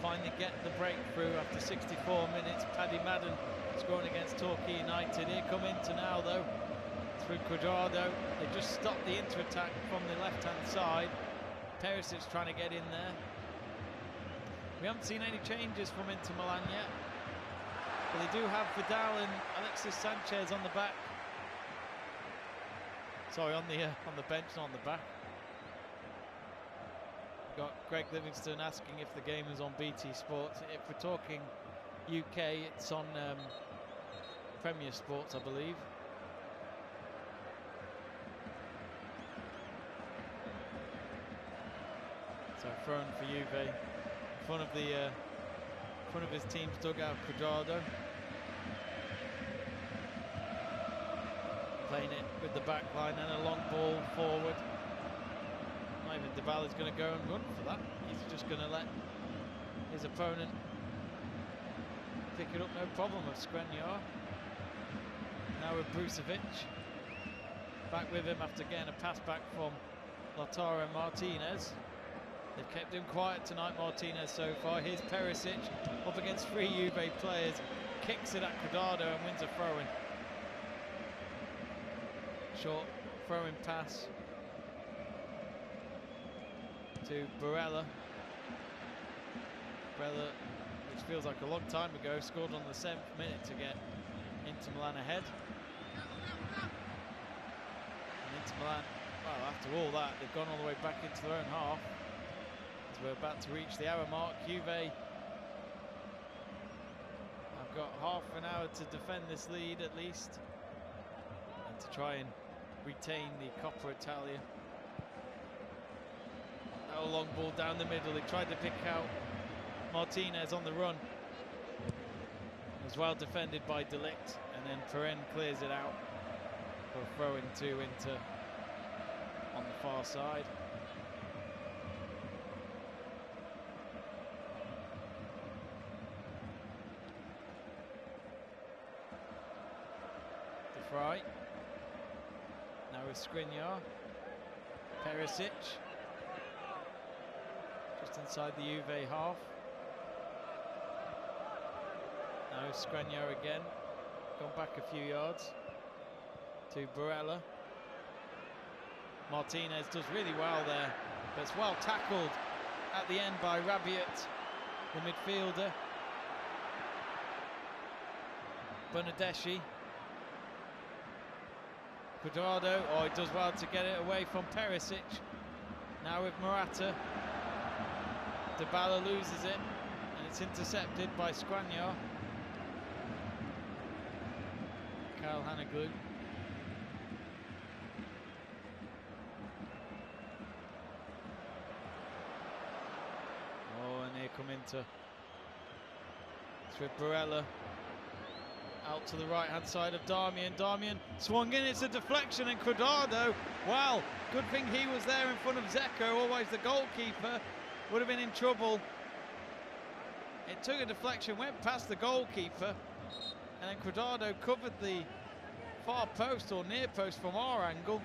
finally get the breakthrough after 64 minutes. Paddy Madden scoring against Torquay United. Here come Inter now though, through Cuadrado. They just stopped the Inter attack from the left-hand side. Perisic trying to get in there. We haven't seen any changes from Inter Milan yet, but they do have Vidal and Alexis Sanchez on the back. Sorry, on the bench, not on the back. We've got Greg Livingston asking if the game is on BT Sports. If we're talking UK, it's on Premier Sports, I believe. So thrown for Juve in front of his team's dugout. Cuadrado playing it with the back line and a long ball forward. Not even Dybala's going to go and run for that. He's just going to let his opponent pick it up, no problem, of Skriniar. Now with Bruzovic. Back with him after getting a pass back from Lautaro Martinez. They've kept him quiet tonight, Martinez, so far. Here's Perisic up against three Juve players. Kicks it at Cuadrado and wins a throw-in. Short throw-in pass to Barella. Barella which feels like a long time ago, scored on the 7th minute to get Inter Milan ahead. And Inter Milan, well, after all that, they've gone all the way back into their own half. As we're about to reach the hour mark, Juve have got half an hour to defend this lead at least, and to try and retain the Coppa Italia. That long ball down the middle, they tried to pick out Martinez on the run. It was well defended by De Ligt, and then Perrin clears it out for a throw-in to Inter on the far side. De Vrij. Now with Skriniar. Perisic. Just inside the Juve half. Now Skriniar again. Gone back a few yards to Barella. Martinez does really well there, but it's well tackled at the end by Rabiot, the midfielder. Bernardeschi. Cuadrado, oh, he does well to get it away from Perisic. Now with Morata. Dybala loses it, and it's intercepted by Skriniar. Kyle Haneglu. Oh, and here come Inter. It's with Barella. Out to the right-hand side of Darmian. Darmian swung in, it's a deflection, and Cuadrado, wow, good thing he was there in front of Dzeko, always the goalkeeper, would have been in trouble. It took a deflection, went past the goalkeeper, and then Cuadrado covered the far post or near post from our angle,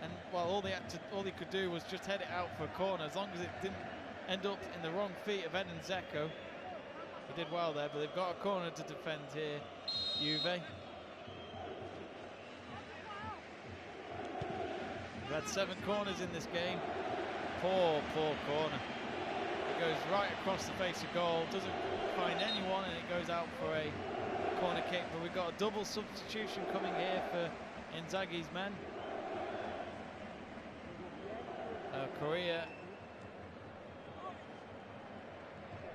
and well, all he could do was just head it out for a corner. As long as it didn't end up in the wrong feet of Edin Dzeko, he did well there. But they've got a corner to defend here, Juve. We've had 7 corners in this game. Poor corner. It goes right across the face of goal, doesn't find anyone, and it goes out for a corner kick. But we've got a double substitution coming here for Inzaghi's men. Correa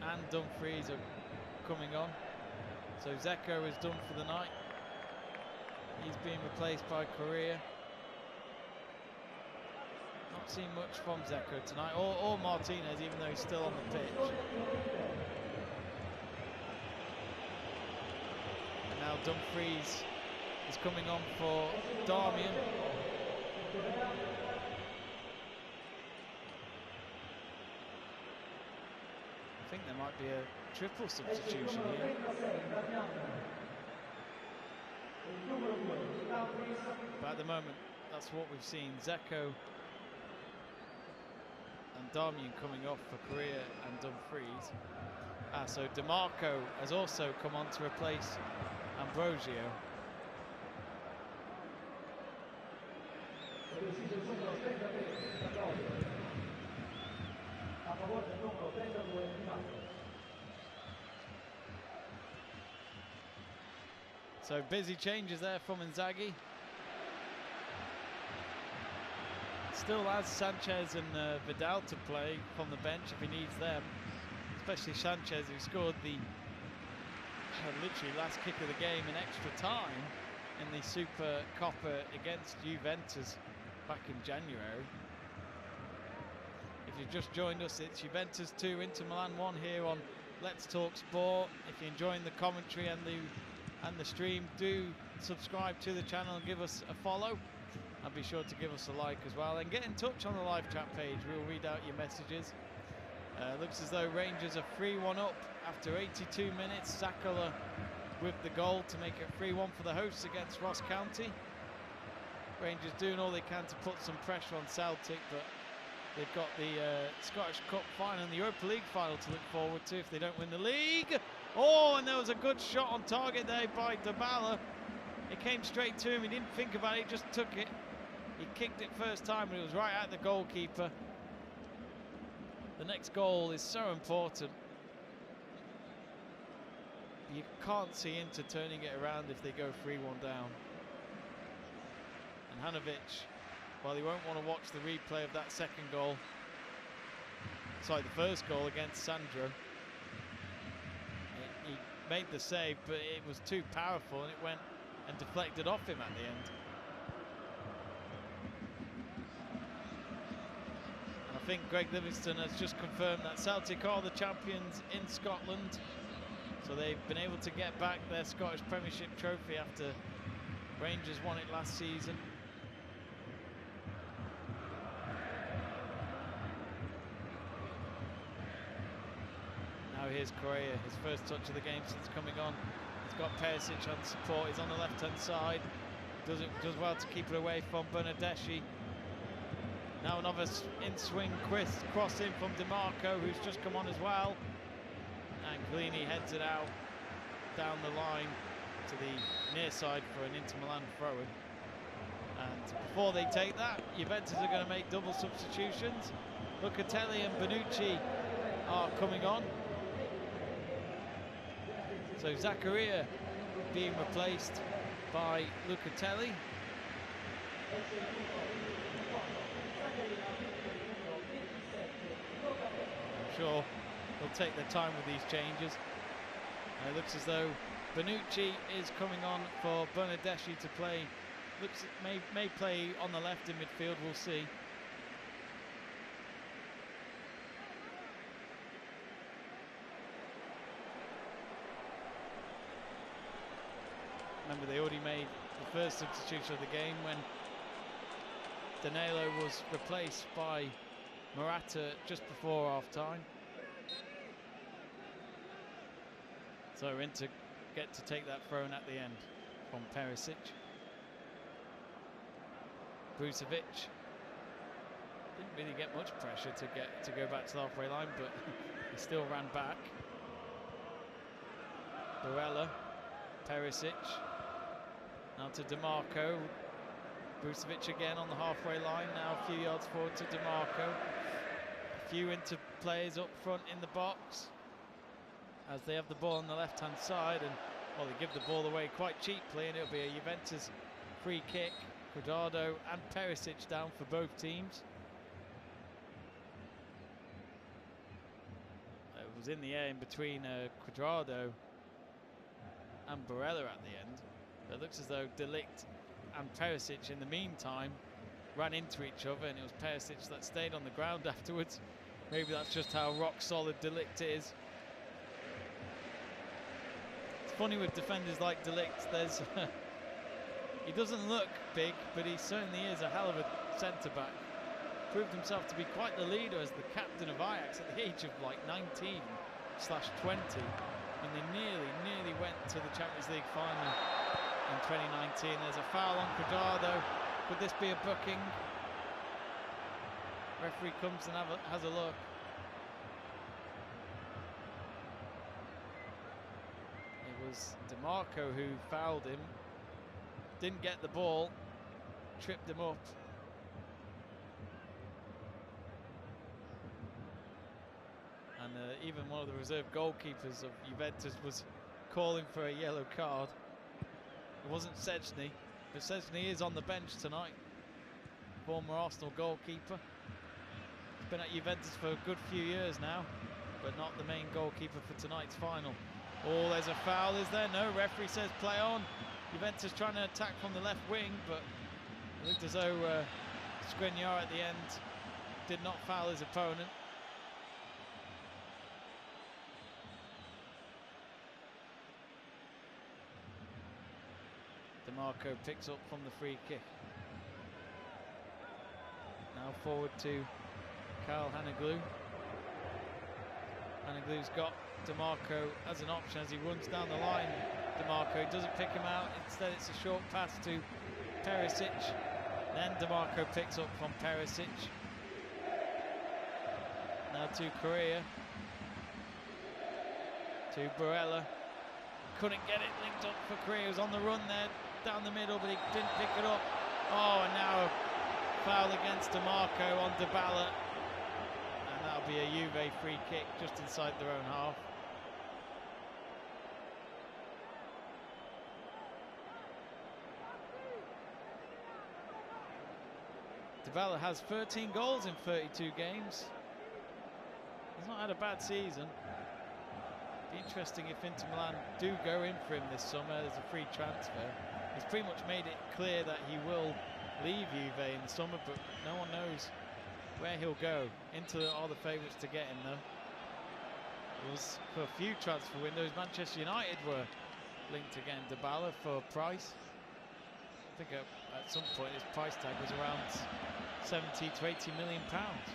and Dumfries are coming on. So Dzeko is done for the night. He's being replaced by Correa. Not seen much from Dzeko tonight, or Martinez, even though he's still on the pitch. And now Dumfries is coming on for Darmian. I think there might be a triple substitution here. But at the moment, that's what we've seen. Dzeko and Darmian coming off for Correa and Dumfries. So DeMarco has also come on to replace Ambrosio. So busy changes there from Inzaghi. Still has Sanchez and Vidal to play from the bench if he needs them. Especially Sanchez, who scored the literally last kick of the game in extra time in the Super Coppa against Juventus back in January. If you've just joined us, it's Juventus 2, Inter Milan 1 here on Let's Talk Sport. If you're enjoying the commentary and the stream, do subscribe to the channel and give us a follow. And be sure to give us a like as well. And get in touch on the live chat page. We'll read out your messages. Looks as though Rangers are 3-1 up after 82 minutes. Sakala with the goal to make it 3-1 for the hosts against Ross County. Rangers doing all they can to put some pressure on Celtic, but they've got the Scottish Cup final and the Europa League final to look forward to if they don't win the league. Oh, and there was a good shot on target there by Dybala. It came straight to him, he didn't think about it, he just took it. He kicked it first time, but it was right at the goalkeeper. The next goal is so important. You can't see Inter turning it around if they go 3-1 down. And Hanovic, while he won't want to watch the replay of that second goal, sorry, the first goal against Sandro, he made the save, but it was too powerful and it went and deflected off him at the end. And I think Greg Livingston has just confirmed that Celtic are the champions in Scotland. So they've been able to get back their Scottish Premiership trophy after Rangers won it last season. Now here's Correa, his first touch of the game since coming on. He's got Perisic on support, he's on the left-hand side. Does well to keep it away from Bernardeschi. Now another in-swing cross in from DiMarco, who's just come on as well. And Collini heads it out down the line to the near side for an Inter Milan throw-in. And before they take that, Juventus are going to make double substitutions. Locatelli and Bonucci are coming on. So Zakaria being replaced by Locatelli. I'm sure they'll take their time with these changes. It looks as though Bonucci is coming on for Bernardeschi to play. Looks may play on the left in midfield, we'll see. Remember, they already made the first substitution of the game when Danilo was replaced by Morata just before half-time. So Inter get to take that throw-in at the end from Perisic. Brucevic didn't really get much pressure to go back to the halfway line, but he still ran back. Barella, Perisic, now to DiMarco. Brucevic again on the halfway line, now a few yards forward to DiMarco. A few Inter players up front in the box as they have the ball on the left-hand side, and well, they give the ball away quite cheaply, and it'll be a Juventus free kick. Cuadrado and Perisic down for both teams. It was in the air in between Cuadrado and Barella at the end. But it looks as though De Ligt and Perisic in the meantime ran into each other, and it was Perisic that stayed on the ground afterwards. Maybe that's just how rock solid De Ligt is. It's funny with defenders like De Ligt, there's he doesn't look big, but he certainly is a hell of a centre-back. Proved himself to be quite the leader as the captain of Ajax at the age of like 19/20, when they nearly went to the Champions League final in 2019. There's a foul on Cuadrado. Could this be a booking? Referee comes and has a look. It was DiMarco who fouled him. Didn't get the ball, tripped him up. And even one of the reserve goalkeepers of Juventus was calling for a yellow card. It wasn't Szczęsny, but Szczęsny is on the bench tonight. Former Arsenal goalkeeper. He's been at Juventus for a good few years now, but not the main goalkeeper for tonight's final. Oh, there's a foul, is there? No, referee says play on. Juventus trying to attack from the left wing, but it looked as though Skriniar at the end did not foul his opponent. DiMarco picks up from the free kick. Now forward to Karl Haneglu. Haneglu's got DiMarco as an option as he runs down the line. DiMarco doesn't pick him out, instead it's a short pass to Perisic. Then DiMarco picks up from Perisic. Now to Correa. To Barella. Couldn't get it linked up for Correa, he was on the run there down the middle, but he didn't pick it up. Oh, and now a foul against DiMarco on Dybala. And that'll be a Juve free kick just inside their own half. Dybala has 13 goals in 32 games. He's not had a bad season. Be interesting if Inter Milan do go in for him this summer. There's a free transfer. He's pretty much made it clear that he will leave Juve in the summer, but no one knows where he'll go. Inter are the favourites to get him though. It was for a few transfer windows. Manchester United were linked to getting Dybala for a price. I think at some point his price tag was around 70 to 80 million pounds.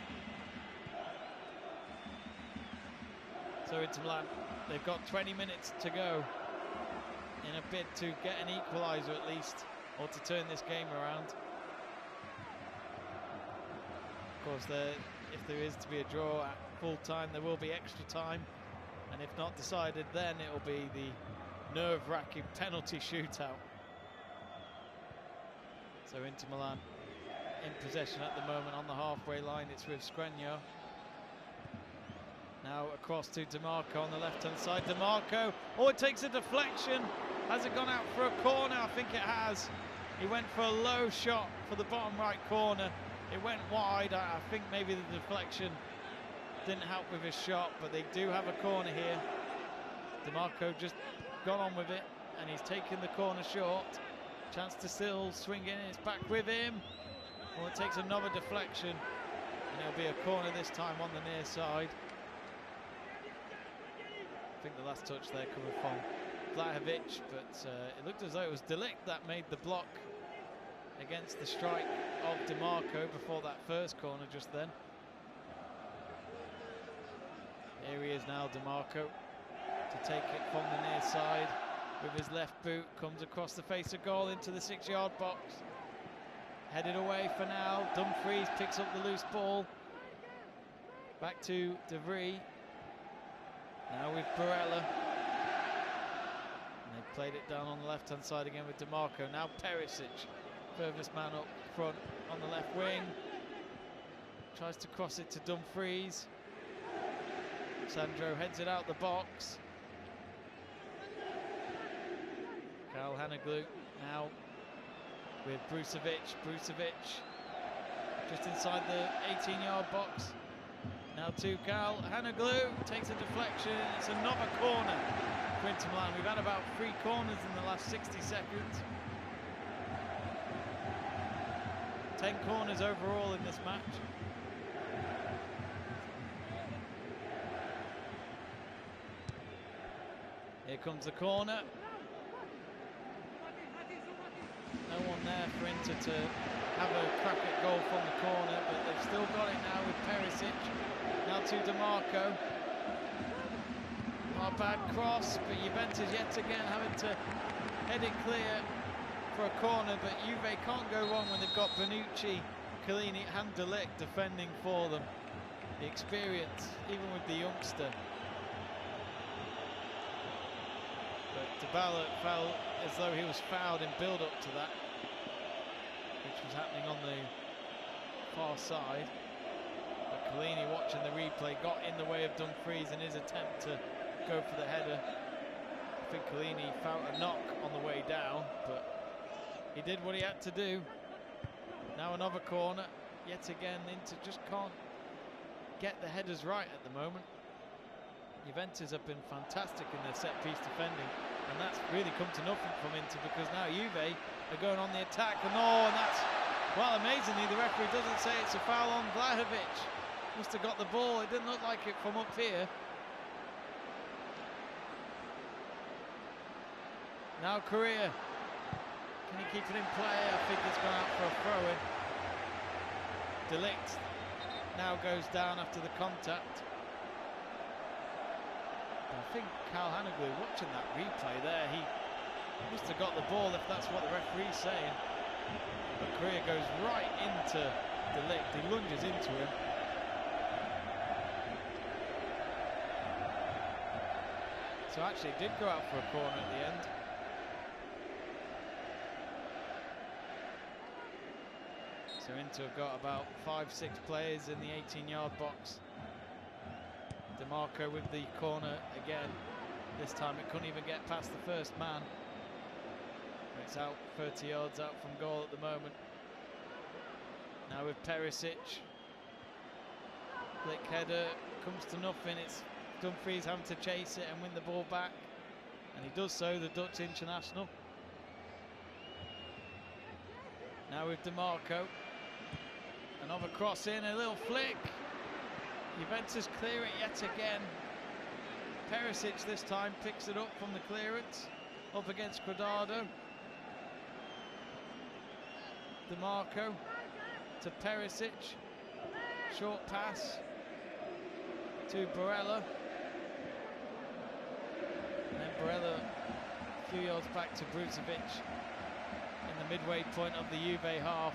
So Inter Milan, they've got 20 minutes to go in a bid to get an equaliser at least, or to turn this game around. Of course, if there is to be a draw at full time, there will be extra time, and if not decided, then it will be the nerve-wracking penalty shootout. So Inter Milan in possession at the moment on the halfway line. It's with Skriniar. Now across to DiMarco on the left-hand side. DiMarco, oh, it takes a deflection. Has it gone out for a corner? I think it has. He went for a low shot for the bottom right corner. It went wide. I think maybe the deflection didn't help with his shot, but they do have a corner here. DiMarco just got on with it, and he's taken the corner short. Chance to still swing in, it's back with him. Well, it takes another deflection, and it'll be a corner this time on the near side. I think the last touch there coming from Vlahovic, but it looked as though it was De Ligt that made the block against the strike of DiMarco before that first corner just then. Here he is now, DiMarco, to take it from the near side with his left boot, comes across the face of goal into the 6-yard box. Headed away for now. Dumfries picks up the loose ball. Back to De Vries. Now with Barella. And they played it down on the left-hand side again with DiMarco. Now Perisic, furthest man up front on the left wing. Tries to cross it to Dumfries. Sandro heads it out the box. Karl Haneglu now with Brucevic. Brucevic just inside the 18-yard box. Now to Karl Haneglu, takes a deflection. It's another corner for Inter Milan. We've had about 3 corners in the last 60 seconds. 10 corners overall in this match. Here comes the corner. No one there for Inter to have a crack at goal from the corner, but they've still got it now with Perisic. Now to DiMarco. Not a bad cross, but Juventus yet again having to head it clear for a corner, but Juve can't go wrong when they've got Bonucci, Chiellini and De Ligt defending for them. The experience, even with the youngster. But Dybala felt as though he was fouled in build-up to that, which was happening on the far side. But Chiellini, watching the replay, got in the way of Dumfries in his attempt to go for the header. I think Chiellini felt a knock on the way down, but he did what he had to do. Now another corner. Yet again, Inter just can't get the headers right at the moment. Juventus have been fantastic in their set-piece defending, and that's really come to nothing from Inter, because now Juve are going on the attack, and that's, well, amazingly, the referee doesn't say it's a foul on Vlahovic. Must have got the ball. It didn't look like it from up here. Now Correa. Can he keep it in play? I think it's gone out for a throw-in. De Ligt now goes down after the contact. I think Karl Haneglu, watching that replay there, he must have got the ball if that's what the referee's saying. But Correa goes right into De Ligt. He lunges into him. So actually it did go out for a corner at the end. So Inter have got about 5-6 players in the 18-yard box. DiMarco with the corner again. This time it couldn't even get past the first man. It's out 30 yards out from goal at the moment. Now with Perisic. Flick header comes to nothing. It's Dumfries having to chase it and win the ball back. And he does so, the Dutch international. Now with DeMarco. Another cross in, a little flick. Juventus clear it yet again. Perisic this time picks it up from the clearance. Up against Cuadrado. DeMarco to Perisic. Short pass to Barella. And then Barella a few yards back to Brucevic in the midway point of the Juve half.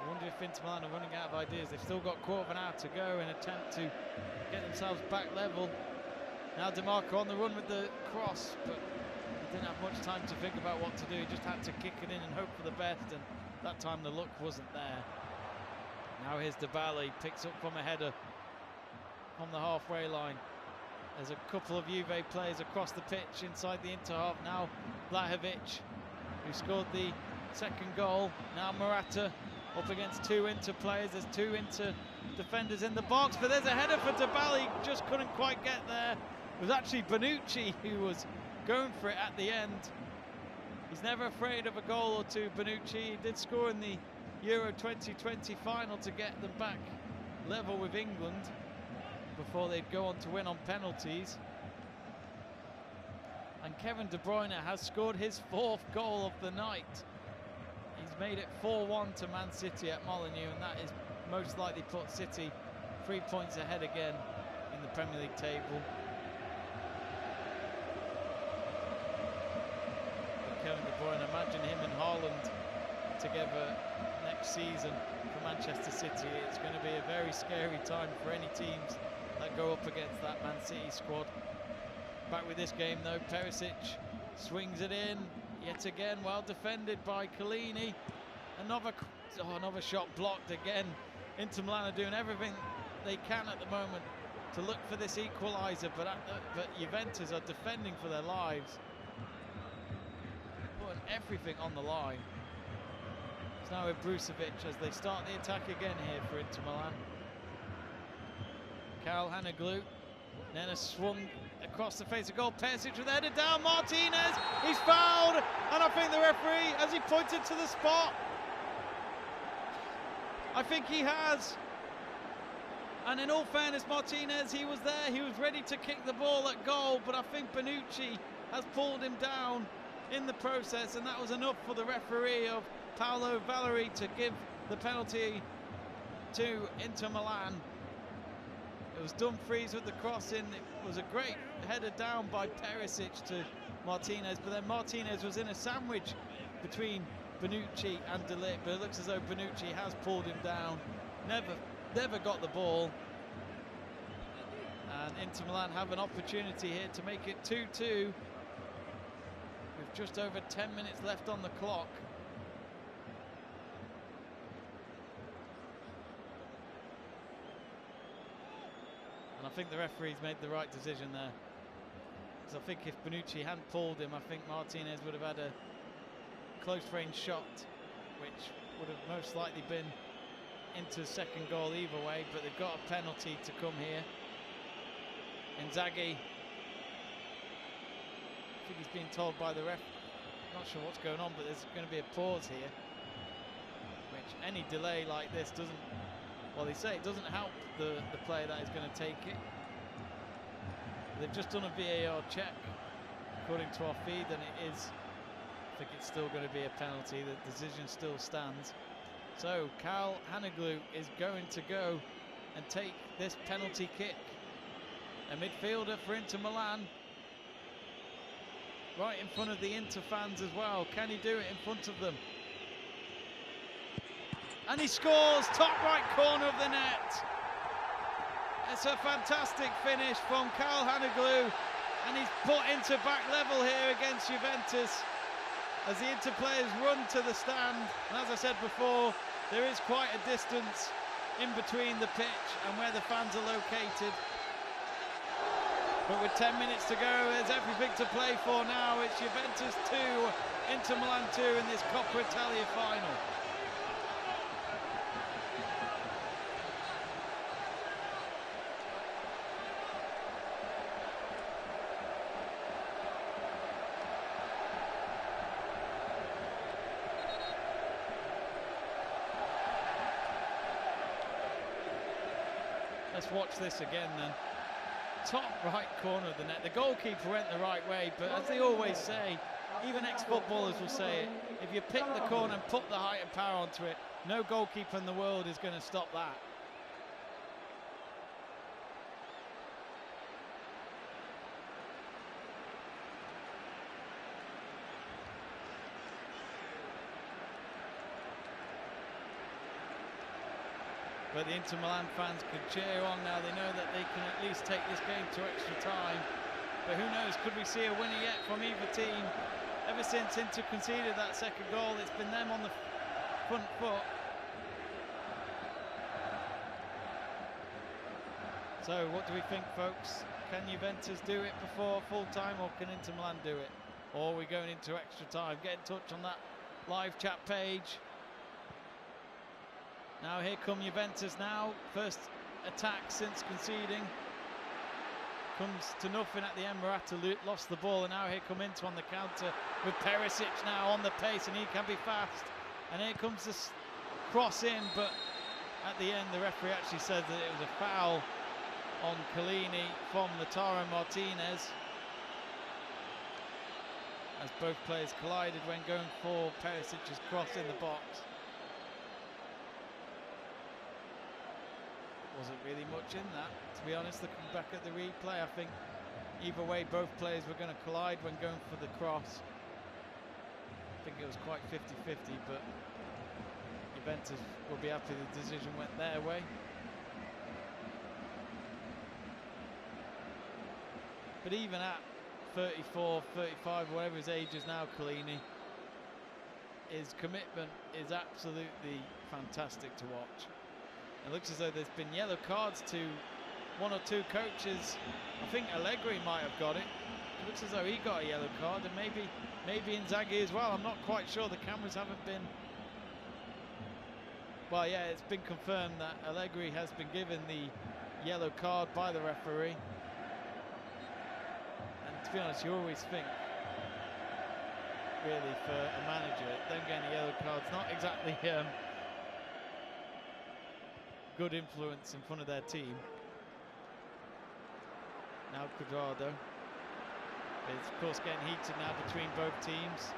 I wonder if Inter Milan are running out of ideas. They've still got a quarter of an hour to go in an attempt to get themselves back level. Now DeMarco on the run with the cross, but he didn't have much time to think about what to do. He just had to kick it in and hope for the best, and that time the luck wasn't there. Now here's Dybala, picks up from a header from the halfway line. There's a couple of Juve players across the pitch inside the Inter half. Now Vlahovic, who scored the second goal. Now Morata up against two Inter players. There's two Inter defenders in the box, but there's a header for Dybala. He just couldn't quite get there. It was actually Bonucci who was going for it at the end. He's never afraid of a goal or two, Bonucci. He did score in the Euro 2020 final to get them back level with England before they'd go on to win on penalties. And Kevin De Bruyne has scored his fourth goal of the night. He's made it 4-1 to Man City at Molineux, and that is most likely put City 3 points ahead again in the Premier League table. But Kevin De Bruyne, imagine him and Haaland together next season for Manchester City. It's going to be a very scary time for any teams that go up against that Man City squad. Back with this game though, Perisic swings it in yet again, well defended by Chiellini. Another shot blocked again. Inter Milan are doing everything they can at the moment to look for this equaliser, but Juventus are defending for their lives, putting everything on the line. It's now with Brucevic as they start the attack again here for Inter Milan. Calhanoglu, then a swung across the face of goal. Perisic with the header down. Martinez, he's fouled, and I think the referee, has he pointed to the spot? I think he has. And in all fairness, Martinez, he was there, he was ready to kick the ball at goal, but I think Bonucci has pulled him down in the process, and that was enough for the referee of Paolo Valeri to give the penalty to Inter Milan. It was Dumfries with the cross in. It was a great header down by Perisic to Martinez, but then Martinez was in a sandwich between Bonucci and De Ligt, but it looks as though Bonucci has pulled him down. Never got the ball. And Inter Milan have an opportunity here to make it 2-2 with just over 10 minutes left on the clock. And I think the referee's made the right decision there. Because I think if Bonucci hadn't pulled him, I think Martinez would have had a close-range shot, which would have most likely been into second goal either way, but they've got a penalty to come here. Inzaghi, I think he's being told by the ref, not sure what's going on, but there's going to be a pause here, which any delay like this doesn't, well, they say it doesn't help the player that is going to take it. They've just done a VAR check according to our feed, and it is, I think it's still going to be a penalty. The decision still stands. So Calhanoglu is going to go and take this penalty kick. A midfielder for Inter Milan, right in front of the Inter fans as well. Can he do it in front of them? And he scores, top right corner of the net. It's a fantastic finish from Calhanoglu, and he's put Inter back level here against Juventus as the Inter players run to the stand. And as I said before, there is quite a distance in between the pitch and where the fans are located. But with 10 minutes to go, there's everything to play for now. It's Juventus 2, Inter Milan 2 in this Coppa Italia final. Let's watch this again then. Top right corner of the net. The goalkeeper went the right way, but as they always say, even ex-footballers will say it, if you pick the corner and put the height and power onto it, no goalkeeper in the world is going to stop that. But the Inter Milan fans could cheer on now. They know that they can at least take this game to extra time. But who knows, could we see a winner yet from either team? Ever since Inter conceded that second goal, it's been them on the front foot. So what do we think, folks? Can Juventus do it before full time, or can Inter Milan do it? Or are we going into extra time? Get in touch on that live chat page. Now here come Juventus now. First attack since conceding. Comes to nothing at the end. Morata lost the ball, and now here come Inter on the counter with Perisic now on the pace, and he can be fast. And here comes this cross in, but at the end the referee actually said that it was a foul on Chiellini from Lautaro Martinez, as both players collided when going for Perisic's cross in the box. Wasn't really much in that, to be honest. Looking back at the replay, I think either way both players were going to collide when going for the cross. I think it was quite 50-50, but Juventus will be happy the decision went their way. But even at 34, 35, whatever his age is now, Chiellini, his commitment is absolutely fantastic to watch. It looks as though there's been yellow cards to one or two coaches. I think Allegri might have got it. It looks as though he got a yellow card, and maybe Inzaghi as well. I'm not quite sure. The cameras haven't been... Well, yeah, it's been confirmed that Allegri has been given the yellow card by the referee. And to be honest, you always think, really, for a manager, them getting a yellow card's not exactly good influence in front of their team. Now Cuadrado. It's of course getting heated now between both teams.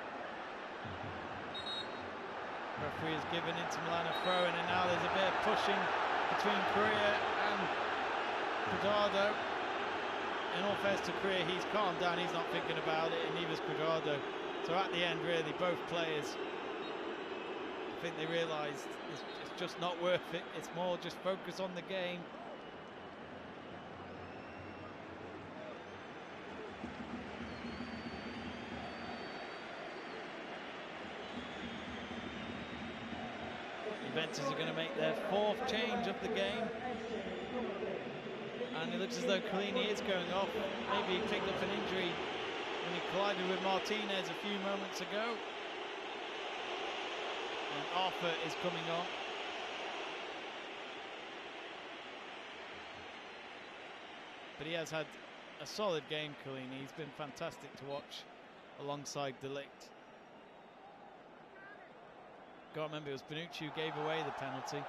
Referee has given Inter Milan a throw in, and now there's a bit of pushing between Correa and Cuadrado. In all fairness to Correa, he's calmed down, he's not thinking about it, and neither's Cuadrado. So at the end, really, both players, I think they realised it's just not worth it. It's more just focus on the game. Juventus are going to make their fourth change of the game. And it looks as though Chiellini is going off. Maybe he picked up an injury when he collided with Martinez a few moments ago. And Arthur is coming on. But he has had a solid game, Chiellini. He's been fantastic to watch alongside De Ligt. Got to remember, it was Bonucci who gave away the penalty.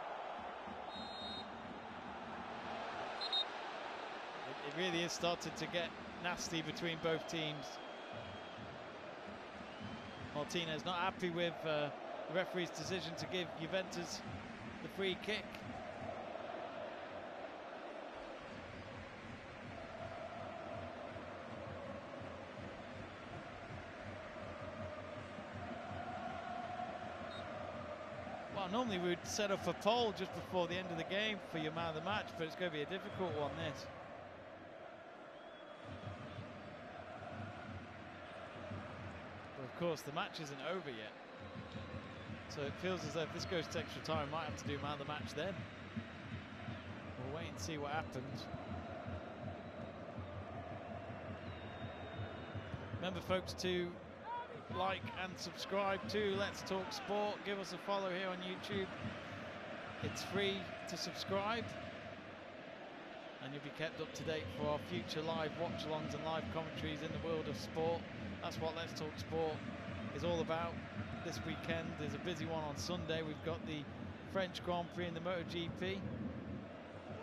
It really has started to get nasty between both teams. Martinez not happy with the referee's decision to give Juventus the free kick. Well, normally we'd set up a poll just before the end of the game for your man of the match, but it's going to be a difficult one, this. But of course, the match isn't over yet. So it feels as though if this goes to extra time, we might have to do man of the match then. We'll wait and see what happens. Remember, folks, to like and subscribe to Let's Talk Sport. Give us a follow here on YouTube. It's free to subscribe, and you'll be kept up to date for our future live watch-alongs and live commentaries in the world of sport. That's what Let's Talk Sport is all about. This weekend there's a busy one on Sunday. We've got the French Grand Prix and the MotoGP.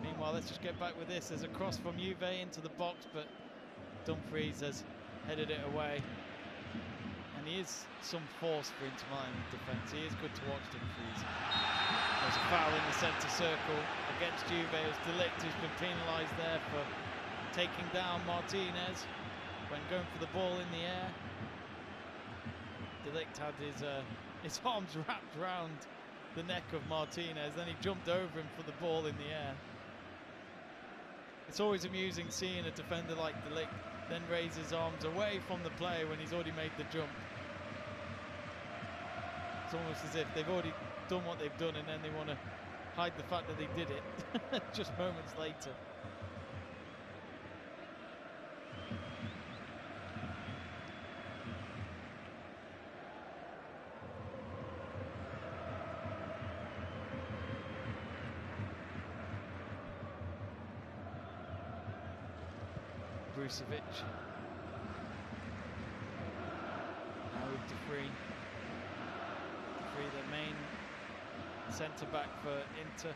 Meanwhile, let's just get back with this. There's a cross from Juve into the box, but Dumfries has headed it away. And he is some force for Inter Milan defence. He is good to watch, Dumfries. There's a foul in the centre circle against Juve. It was De Ligt who's been penalised there for taking down Martinez when going for the ball in the air. De Ligt had his arms wrapped around the neck of Martinez, then he jumped over him for the ball in the air. It's always amusing seeing a defender like De Ligt then raise his arms away from the player when he's already made the jump. It's almost as if they've already done what they've done and then they want to hide the fact that they did it just moments later. Brucevic. Now with Defree. Defree, the main centre-back for Inter.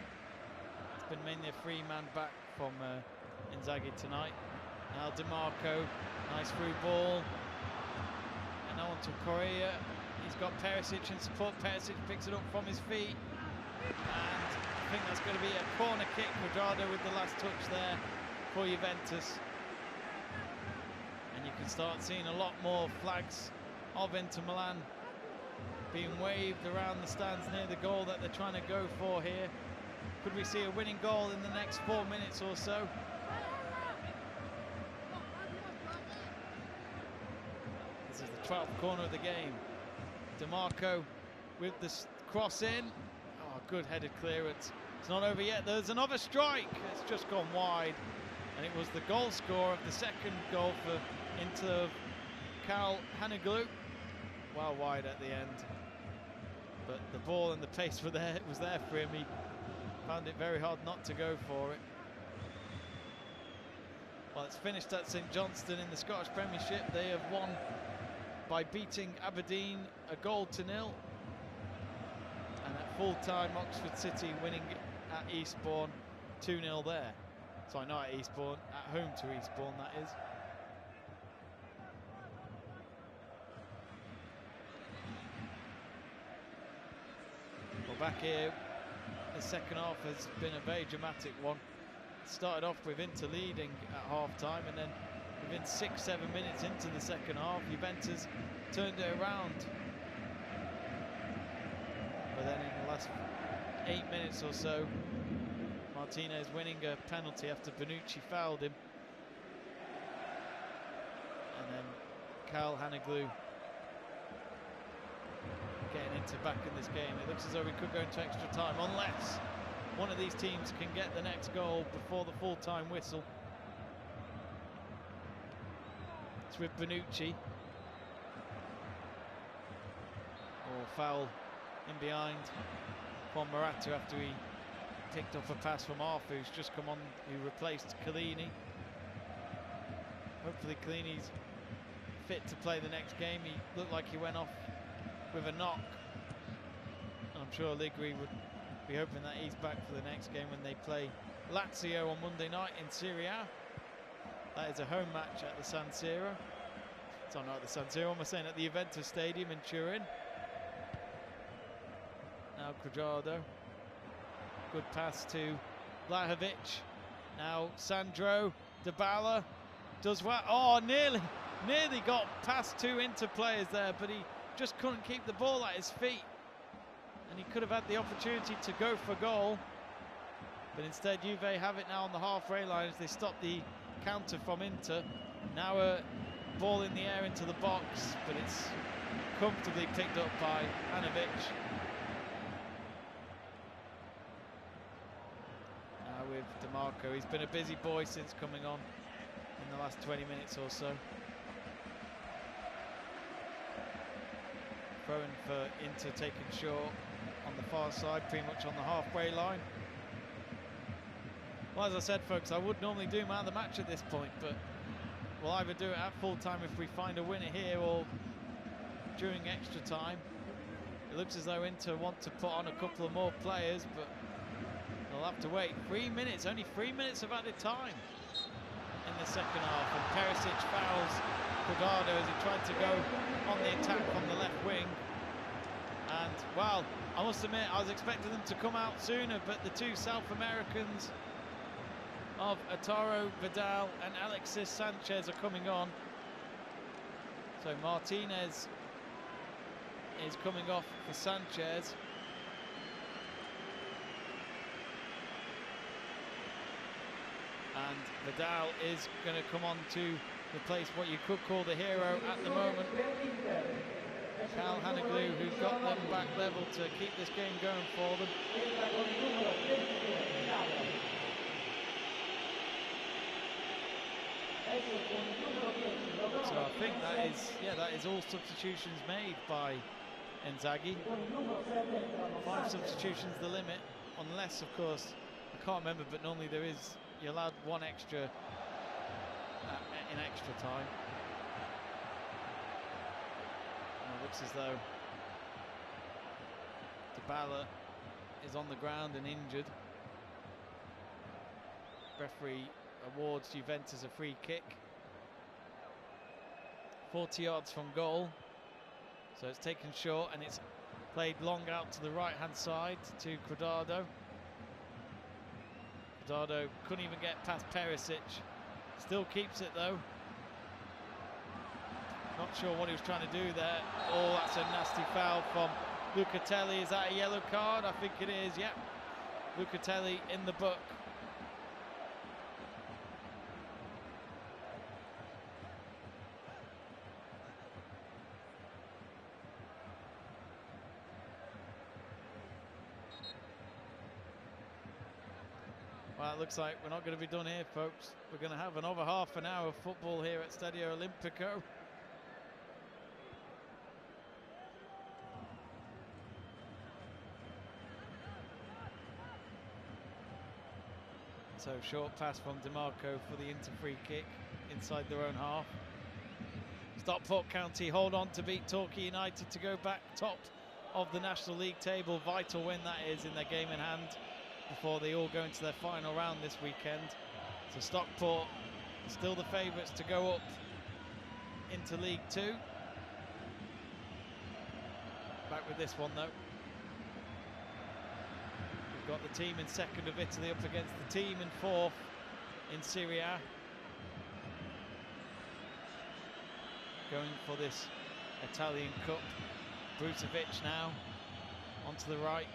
It's been mainly a free-man back from Inzaghi tonight. Now DiMarco, nice through ball. And now on to Correa. He's got Perisic in support. Perisic picks it up from his feet. And I think that's going to be a corner kick. Quadrado with the last touch there for Juventus. You can start seeing a lot more flags of Inter Milan being waved around the stands near the goal that they're trying to go for here. Could we see a winning goal in the next 4 minutes or so? This is the 12th corner of the game. DiMarco with the cross in. Oh, good headed clearance. It's not over yet. There's another strike. It's just gone wide. And it was the goal scorer of the second goal for Inter, Karl Haneglu. Well wide at the end. But the ball and the pace was there for him. He found it very hard not to go for it. Well, it's finished at St Johnstone in the Scottish Premiership. They have won by beating Aberdeen 1-0. And at full time, Oxford City winning at Eastbourne 2-0 there. Sorry, not at Eastbourne, at home to Eastbourne, that is. Well, back here, the second half has been a very dramatic one. It started off with Inter leading at half-time, and then within 6-7 minutes into the second half, Juventus turned it around. But then in the last 8 minutes or so, Martinez winning a penalty after Bonucci fouled him. And then Karl Haneglu getting Inter back in this game. It looks as though we could go into extra time unless one of these teams can get the next goal before the full-time whistle. It's with Bonucci. Or foul in behind from Morata after he picked up a pass from Arthur, who's just come on, who replaced Chiellini. Hopefully Chiellini's fit to play the next game. He looked like he went off with a knock. I'm sure Allegri would be hoping that he's back for the next game when they play Lazio on Monday night in Serie A. That is a home match at the San Siro. Sorry, not at the San Siro, what am I saying? At the Juventus Stadium in Turin. Now Quadrado. Good pass to Vlahovic. Now Sandro, Dybala does well. Oh, nearly got past two Inter players there, but he just couldn't keep the ball at his feet. And he could have had the opportunity to go for goal. But instead, Juve have it now on the halfway line as they stop the counter from Inter. Now a ball in the air into the box, but it's comfortably picked up by Hanovic. Now with DiMarco, he's been a busy boy since coming on in the last 20 minutes or so. Throwing for Inter, taking short on the far side, pretty much on the halfway line. Well, as I said, folks, I would normally do man of the match at this point, but we'll either do it at full time if we find a winner here or during extra time. It looks as though Inter want to put on a couple of more players, but they'll have to wait. 3 minutes, only 3 minutes of added time in the second half, and Perisic fouls Cuadrado as he tried to go on the attack from the left wing. And, well, I must admit, I was expecting them to come out sooner, but the two South Americans of Arturo Vidal and Alexis Sanchez are coming on. So Martinez is coming off for Sanchez. And Vidal is going to come on to replace what you could call the hero at the moment, Cal Hanaglu, who got them back level to keep this game going for them. So I think that is all substitutions made by Inzaghi. 5 substitutions the limit, unless of course, I can't remember, but normally there is, you're allowed 1 extra in extra time. And it looks as though Dybala is on the ground and injured. Referee awards Juventus a free kick. 40 yards from goal. So it's taken short and it's played long out to the right hand side to Cuadrado. Cuadrado couldn't even get past Perisic. Still keeps it though. Not sure what he was trying to do there. Oh, that's a nasty foul from Lucatelli. Is that a yellow card? I think it is, yep. Lucatelli in the book. Well, it looks like we're not going to be done here, folks. We're going to have another half an hour of football here at Stadio Olimpico. So short pass from DiMarco for the Inter free kick inside their own half. Stockport County hold on to beat Torquay United to go back top of the National League table. Vital win that is in their game in hand before they all go into their final round this weekend. So Stockport still the favourites to go up into League 2. Back with this one though. We've got the team in second of Italy up against the team in fourth in Serie A. Going for this Italian Cup. Brucevic now onto the right.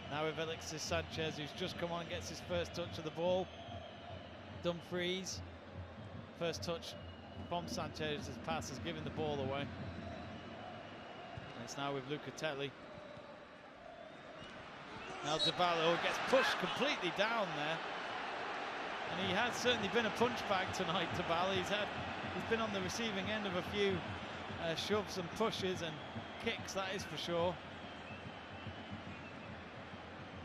Now with Alexis Sanchez, who's just come on and gets his first touch of the ball. Dumfries. First touch from Sanchez's pass has given the ball away. And it's now with Lucatelli. Now Dybala gets pushed completely down there. And he has certainly been a punch bag tonight, Dybala. He's been on the receiving end of a few shoves and pushes and kicks, that is for sure.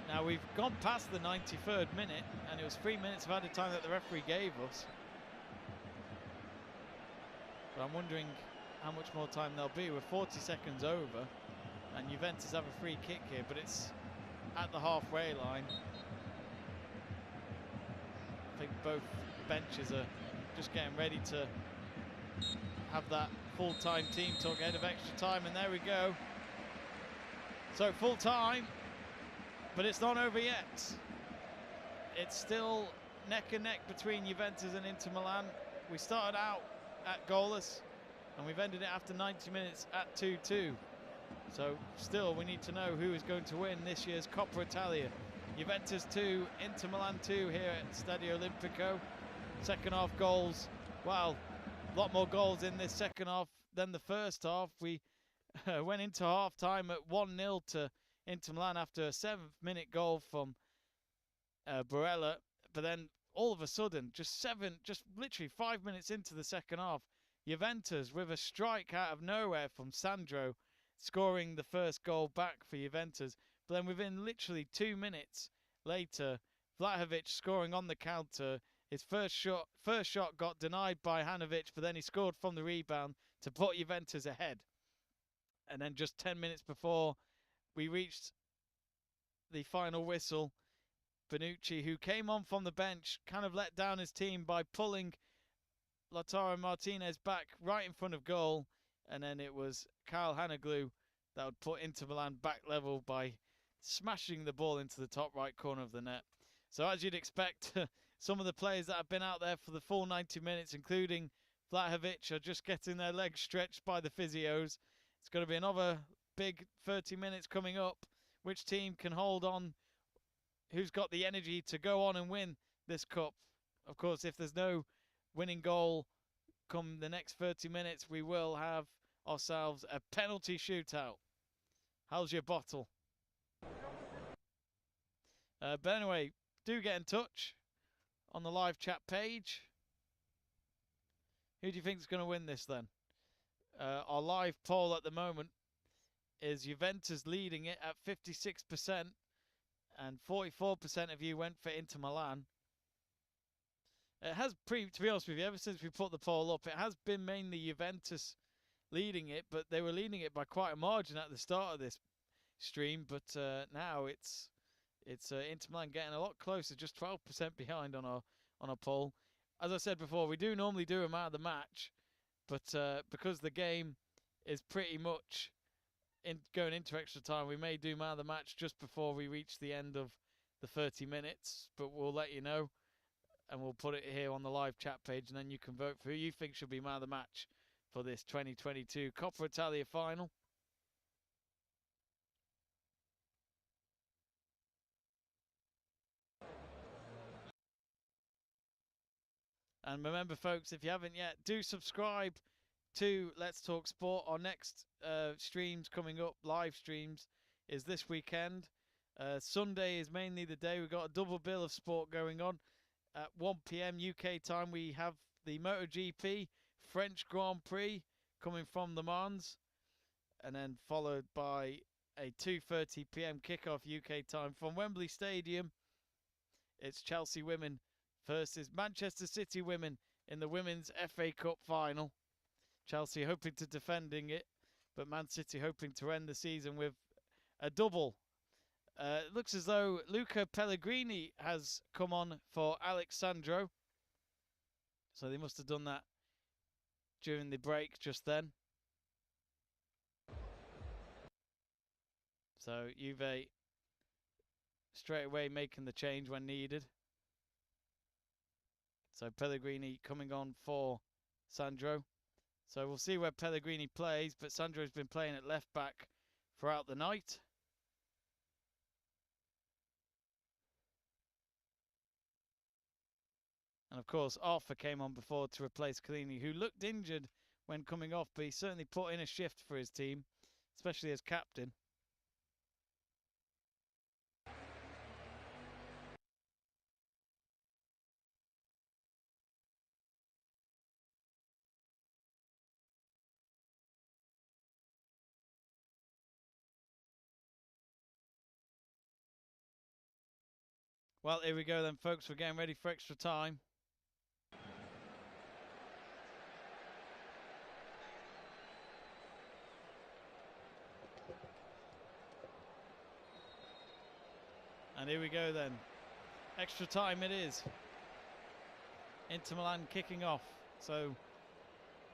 Now we've gone past the 93rd minute and it was 3 minutes of added time that the referee gave us. But I'm wondering how much more time there'll be. We're 40 seconds over and Juventus have a free kick here, but it's at the halfway line. I think both benches are just getting ready to have that full-time team talk ahead of extra time, and there we go. So full time, but it's not over yet. It's still neck and neck between Juventus and Inter Milan. We started out at goalless and we've ended it after 90 minutes at 2-2. So still we need to know who is going to win this year's Coppa Italia. Juventus 2, Inter Milan 2 here at Stadio Olimpico. Second half goals, wow, a lot more goals in this second half than the first half. We went into half time at 1-0 to Inter Milan after a 7th minute goal from Barella, but then all of a sudden, just literally 5 minutes into the second half, Juventus with a strike out of nowhere from Sandro scoring the first goal back for Juventus. But then within literally 2 minutes later, Vlahovic scoring on the counter. His first shot got denied by Hanovic, but then he scored from the rebound to put Juventus ahead. And then just 10 minutes before we reached the final whistle, Bonucci, who came on from the bench, kind of let down his team by pulling Lautaro Martinez back right in front of goal. And then it was Kyle Hanoglu that would put Inter Milan back level by smashing the ball into the top right corner of the net. So as you'd expect, some of the players that have been out there for the full 90 minutes, including Vlahovic, are just getting their legs stretched by the physios. It's going to be another big 30 minutes coming up. Which team can hold on? Who's got the energy to go on and win this cup? Of course, if there's no winning goal come the next 30 minutes, we will have ourselves a penalty shootout. How's your bottle? But anyway, do get in touch on the live chat page. Who do you think is going to win this then? Our live poll at the moment is Juventus leading it at 56%, and 44% of you went for Inter Milan. It has, to be honest with you, ever since we put the poll up, it has been mainly Juventus leading it, but they were leading it by quite a margin at the start of this stream. But now it's Inter Milan getting a lot closer, just 12% behind on our poll. As I said before, we do normally do a man of the match, but because the game is pretty much going into extra time, we may do man of the match just before we reach the end of the 30 minutes. But we'll let you know, and we'll put it here on the live chat page, and then you can vote for who you think should be man of the match for this 2022 Coppa Italia Final. And remember, folks, if you haven't yet, do subscribe to Let's Talk Sport. Our next streams coming up, live streams, is this weekend. Sunday is mainly the day. We've got a double bill of sport going on. At 1 PM UK time, we have the MotoGP French Grand Prix coming from Le Mans, and then followed by a 2:30 PM kickoff UK time from Wembley Stadium. It's Chelsea women versus Manchester City women in the Women's FA Cup final. Chelsea hoping to defending it, but Man City hoping to end the season with a double. It looks as though Luca Pellegrini has come on for Alexandro. So they must have done that during the break just then. So Juve straight away making the change when needed. So Pellegrini coming on for Sandro. So we'll see where Pellegrini plays, but Sandro's been playing at left back throughout the night. And of course, Arthur came on before to replace Collini, who looked injured when coming off, but he certainly put in a shift for his team, especially as captain. Well, here we go then, folks. We're getting ready for extra time. And here we go then. Extra time it is. Inter Milan kicking off. So,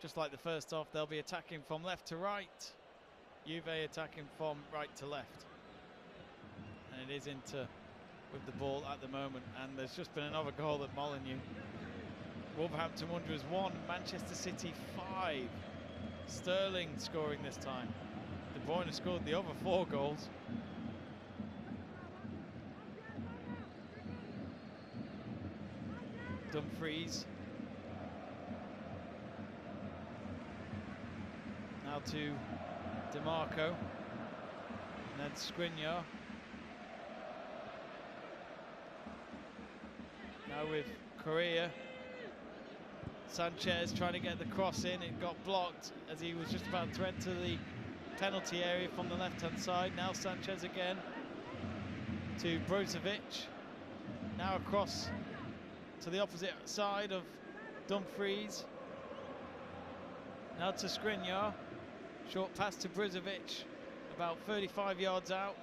just like the first half, they'll be attacking from left to right. Juve attacking from right to left. And it is Inter with the ball at the moment, and there's just been another goal at Molineux. Wolverhampton Wanderers 1, Manchester City 5. Sterling scoring this time. De Bruyne scored the other 4 goals. Dumfries. Now to DeMarco, and then Skriniar. Now with Correa. Sanchez trying to get the cross in. It got blocked as he was just about to enter the penalty area from the left-hand side. Now Sanchez again to Brozovic. Now across to the opposite side of Dumfries. Now to Skriniar. Short pass to Brozovic, about 35 yards out.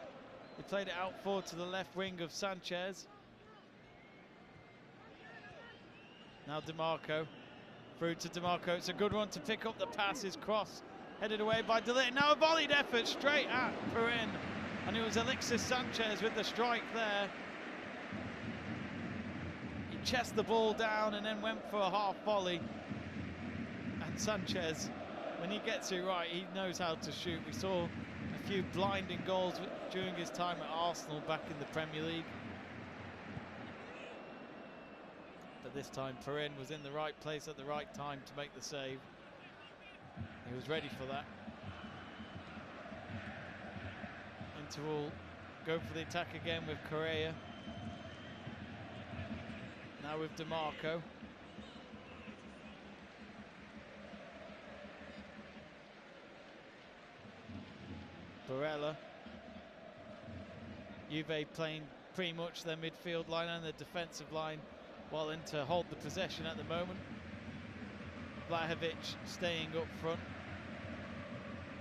He played it out forward to the left wing of Sanchez. Now DiMarco. Through to DiMarco. It's a good one to pick up the pass. His cross headed away by De Ligt. Now a volleyed effort straight at Perin. And it was Alexis Sanchez with the strike there. He chested the ball down and then went for a half volley. And Sanchez, when he gets it right, he knows how to shoot. We saw a few blinding goals during his time at Arsenal back in the Premier League. But this time Perin was in the right place at the right time to make the save. He was ready for that. Inter will go for the attack again with Correa. Now with DiMarco. Barella. Juve playing pretty much their midfield line and the defensive line, while Inter hold the possession at the moment. Vlahovic staying up front.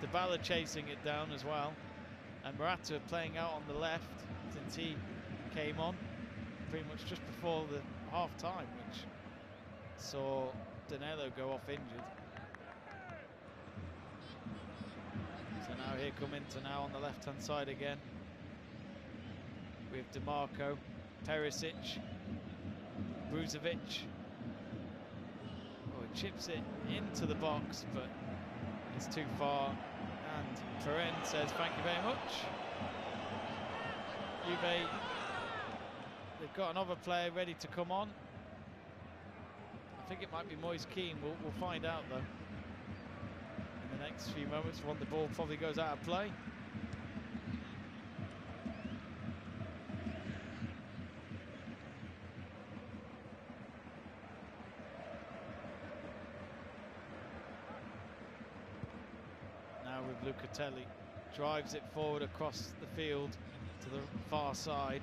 Dybala chasing it down as well. And Morata playing out on the left since he came on pretty much just before the half-time, which saw Danilo go off injured. So now here come Inter now on the left-hand side again. With DiMarco, Perisic, Brozovic. Oh, he chips it into the box, but it's too far. And Perin says thank you very much. Juve, they've got another player ready to come on. I think it might be Moise Kean. We'll find out though in the next few moments when the ball probably goes out of play. Lucatelli drives it forward across the field to the far side.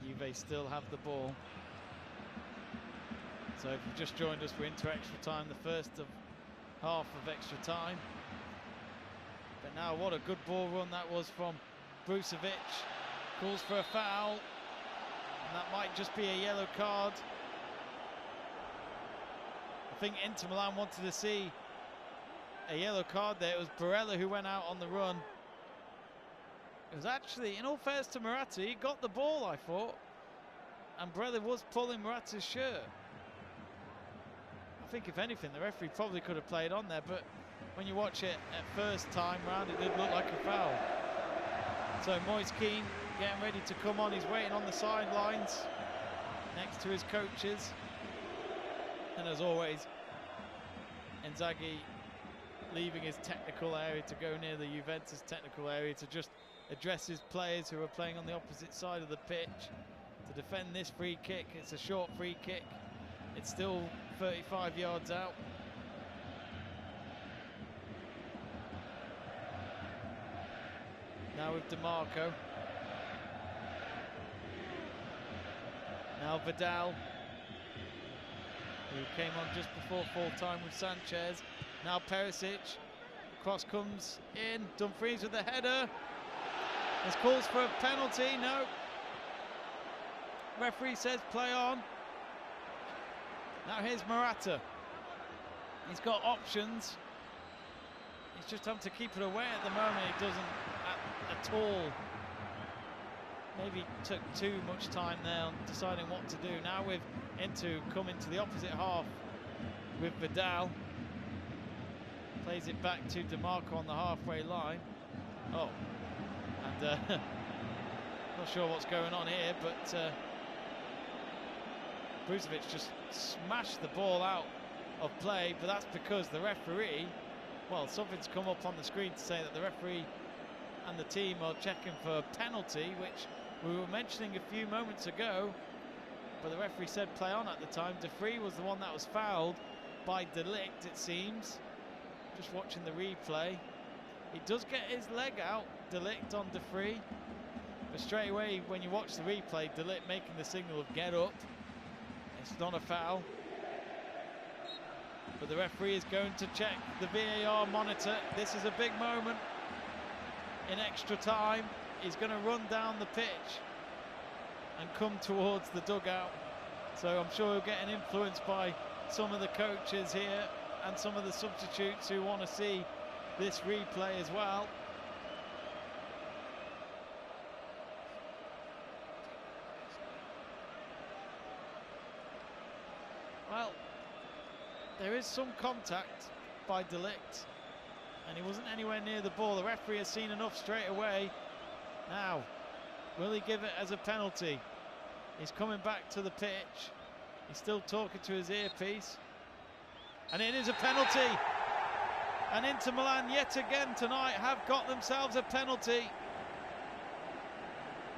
Juve still have the ball. So if you've just joined us, we're into extra time, the first of half of extra time. But now what a good ball run that was from Brozovic. Calls for a foul. And that might just be a yellow card. I think Inter Milan wanted to see a yellow card there. It was Barella who went out on the run. It was actually, in all fairness to Morata, he got the ball, I thought. And Barella was pulling Morata's shirt. I think if anything, the referee probably could have played on there, but when you watch it at first time round, it did look like a foul. So Moise Kean getting ready to come on. He's waiting on the sidelines next to his coaches. And as always, Inzaghi leaving his technical area to go near the Juventus technical area to just address his players who are playing on the opposite side of the pitch to defend this free kick. It's a short free kick. It's still 35 yards out. Now with DiMarco. Now Vidal, who came on just before full time with Sanchez. Now Perisic. Cross comes in. Dumfries with the header. This calls for a penalty. No. Referee says play on. Now here's Morata. He's got options. He's just having to keep it away at the moment. He doesn't at all. Maybe took too much time there on deciding what to do. Now with Inter coming to the opposite half with Vidal. Plays it back to DiMarco on the halfway line. Oh, and not sure what's going on here, but Brozovic just smashed the ball out of play, but that's because the referee, well, something's come up on the screen to say that the referee and the team are checking for a penalty, which we were mentioning a few moments ago. but the referee said play on at the time. De Vrij was the one that was fouled by De Ligt, it seems. Just watching the replay. He does get his leg out, De Ligt on De Vrij. But straight away, when you watch the replay, De Ligt making the signal of get up. It's not a foul. But the referee is going to check the VAR monitor. This is a big moment in extra time. He's going to run down the pitch and come towards the dugout. So I'm sure he'll get an influence by some of the coaches here and some of the substitutes who want to see this replay as well. Well, there is some contact by De Ligt, and he wasn't anywhere near the ball. The referee has seen enough straight away. Now, will he give it as a penalty? He's coming back to the pitch. He's still talking to his earpiece. And it is a penalty. And Inter Milan yet again tonight have got themselves a penalty.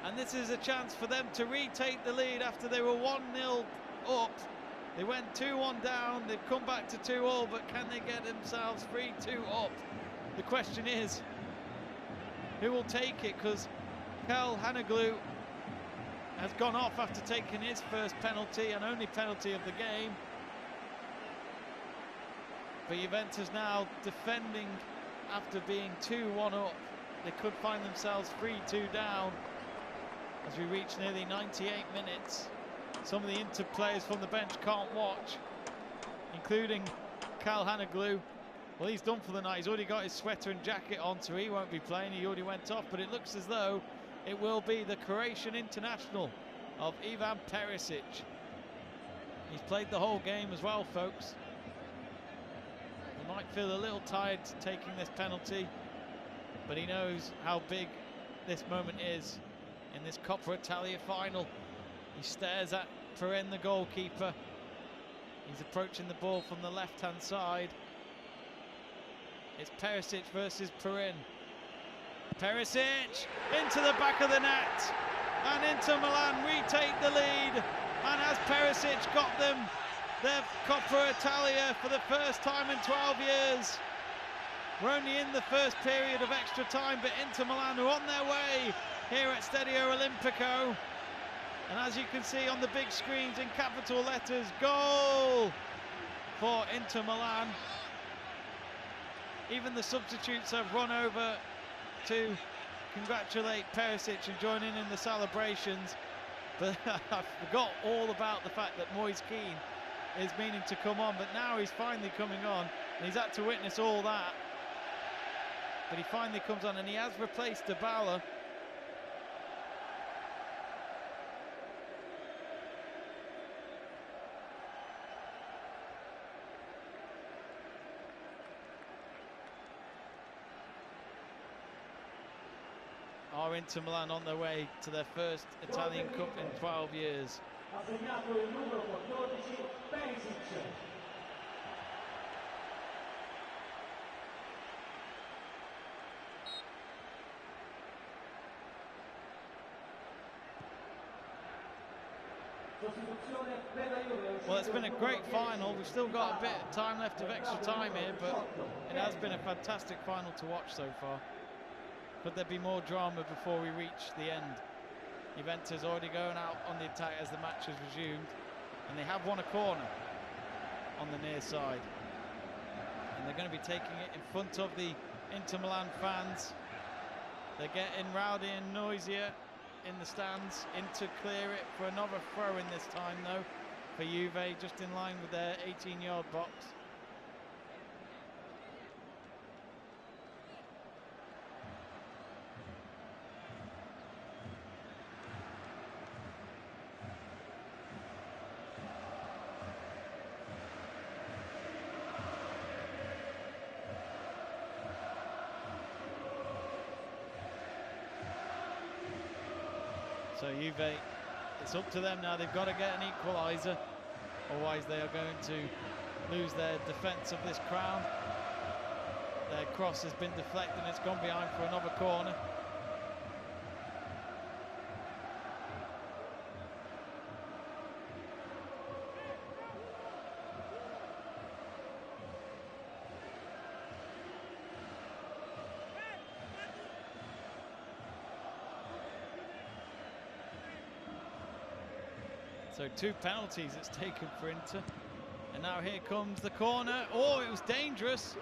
And this is a chance for them to retake the lead after they were 1-0 up. They went 2-1 down, they've come back to 2-2, but can they get themselves 3-2 up? The question is, who will take it? Because Calhanoglu has gone off after taking his first penalty and only penalty of the game. But Juventus now defending after being 2-1 up. They could find themselves 3-2 down as we reach nearly 98 minutes. Some of the Inter players from the bench can't watch, including Calhanoglu. Well, he's done for the night. He's already got his sweater and jacket on, so he won't be playing. He already went off, but it looks as though it will be the Croatian international of Ivan Perisic. He's played the whole game as well, folks. He might feel a little tired taking this penalty, but he knows how big this moment is in this Coppa Italia final. He stares at Perin, the goalkeeper. He's approaching the ball from the left-hand side. It's Perisic versus Perin. Perisic into the back of the net, and Inter Milan retake the lead. And has Perisic got them their Coppa Italia for the first time in 12 years? We're only in the first period of extra time, but Inter Milan are on their way here at Stadio Olimpico. And as you can see on the big screens in capital letters, goal for Inter Milan. Even the substitutes have run over to congratulate Perisic and join in the celebrations. But I forgot all about the fact that Moise Kean is meaning to come on, but now he's finally coming on, and he's had to witness all that. But he finally comes on, and he has replaced Dybala. Are Inter Milan on their way to their first Italian Cup in 12 years? Well, it's been a great final. We've still got a bit of time left of extra time here, but it has been a fantastic final to watch so far. Could there be more drama before we reach the end? Juventus already going out on the attack as the match has resumed, and they have won a corner on the near side, and they're going to be taking it in front of the Inter Milan fans. They're getting rowdy and noisier in the stands. Inter clear it for another throw in this time though for Juve, just in line with their 18-yard box. So Juve, it's up to them now. They've got to get an equaliser, otherwise they are going to lose their defence of this crown. Their cross has been deflected and it's gone behind for another corner. So 2 penalties it's taken for Inter. And now here comes the corner. Oh, it was dangerous.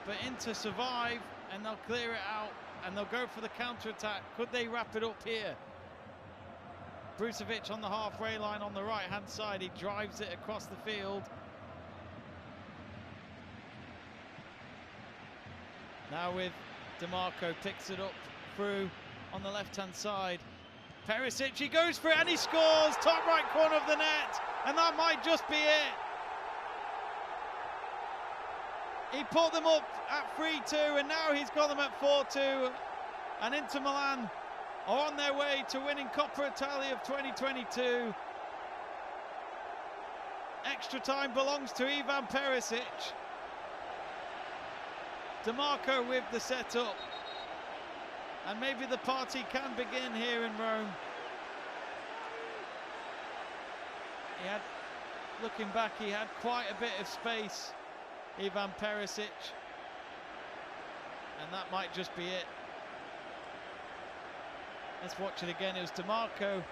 But Inter survive and they'll clear it out and they'll go for the counter-attack. Could they wrap it up here? Brucevic on the halfway line on the right-hand side. He drives it across the field. Now with DeMarco, picks it up through on the left-hand side. Perisic, he goes for it and he scores! Top right corner of the net, and that might just be it. He put them up at 3-2 and now he's got them at 4-2. And Inter Milan are on their way to winning Coppa Italia of 2022. Extra time belongs to Ivan Perisic. DeMarco with the setup. And maybe the party can begin here in Rome. Looking back, he had quite a bit of space, Ivan Perisic. And that might just be it. Let's watch it again. It was DeMarco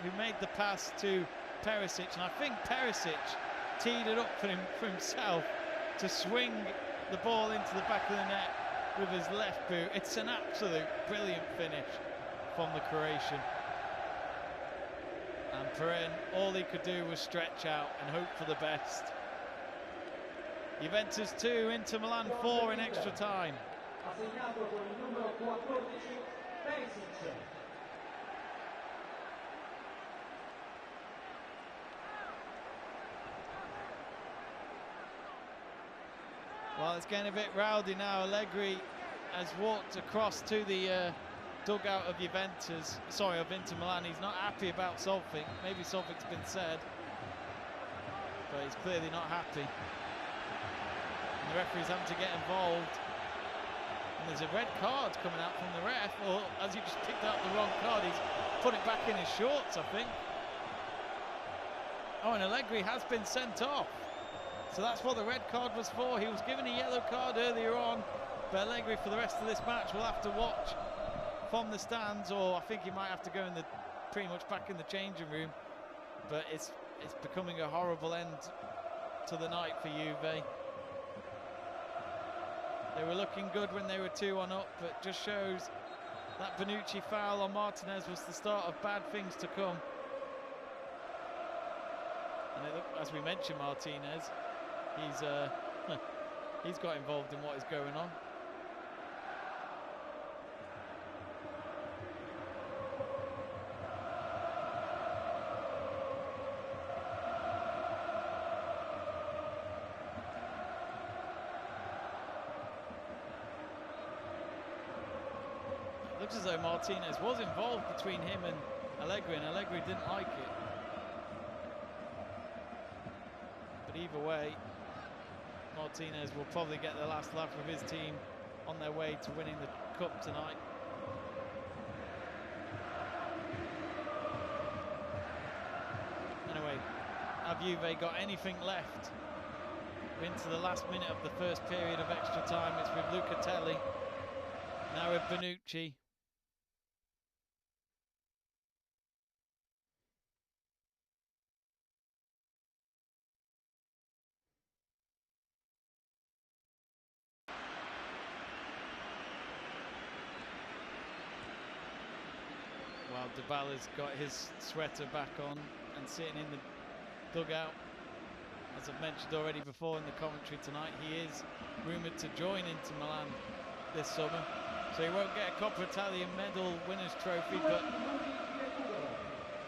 who made the pass to Perisic, and I think Perisic teed it up for himself to swing the ball into the back of the net with his left boot. It's an absolute brilliant finish from the Croatian. And Perin, all he could do was stretch out and hope for the best. Juventus 2, Inter Milan 4 in extra time. Well, it's getting a bit rowdy now. Allegri has walked across to the dugout of Juventus, sorry, of Inter Milan. He's not happy about something. Maybe something's been said, but he's clearly not happy. And the referee's having to get involved. And there's a red card coming out from the ref, or as he just picked out the wrong card, he's put it back in his shorts, I think. Oh, and Allegri has been sent off. So that's what the red card was for. He was given a yellow card earlier on, but Allegri for the rest of this match will have to watch from the stands, or I think he might have to go in the pretty much back in the changing room. But it's becoming a horrible end to the night for Juve. They were looking good when they were 2-1 up, but just shows that Bonucci foul on Martinez was the start of bad things to come. And as we mentioned, Martinez, he's got involved in what is going on. It looks as though Martinez was involved between him and Allegri didn't like it. But either way, Martinez will probably get the last laugh of his team on their way to winning the cup tonight. Anyway, have Juve got anything left? Into the last minute of the first period of extra time. It's with Lucatelli, now with Bonucci. While Dybala's got his sweater back on and sitting in the dugout. As I've mentioned already before in the commentary tonight, he is rumoured to join Inter Milan this summer. So he won't get a Coppa Italia medal winner's trophy, but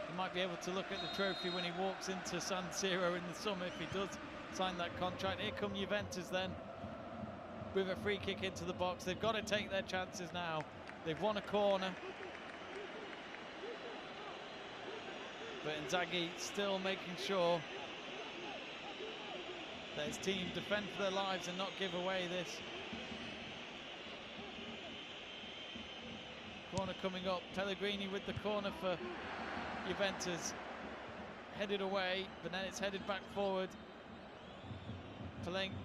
he might be able to look at the trophy when he walks into San Siro in the summer if he does sign that contract. Here come Juventus then with a free kick into the box. They've got to take their chances now. They've won a corner. But Inzaghi still making sure that his team defend for their lives and not give away this. Corner coming up, Pellegrini with the corner for Juventus. Headed away, but then it's headed back forward.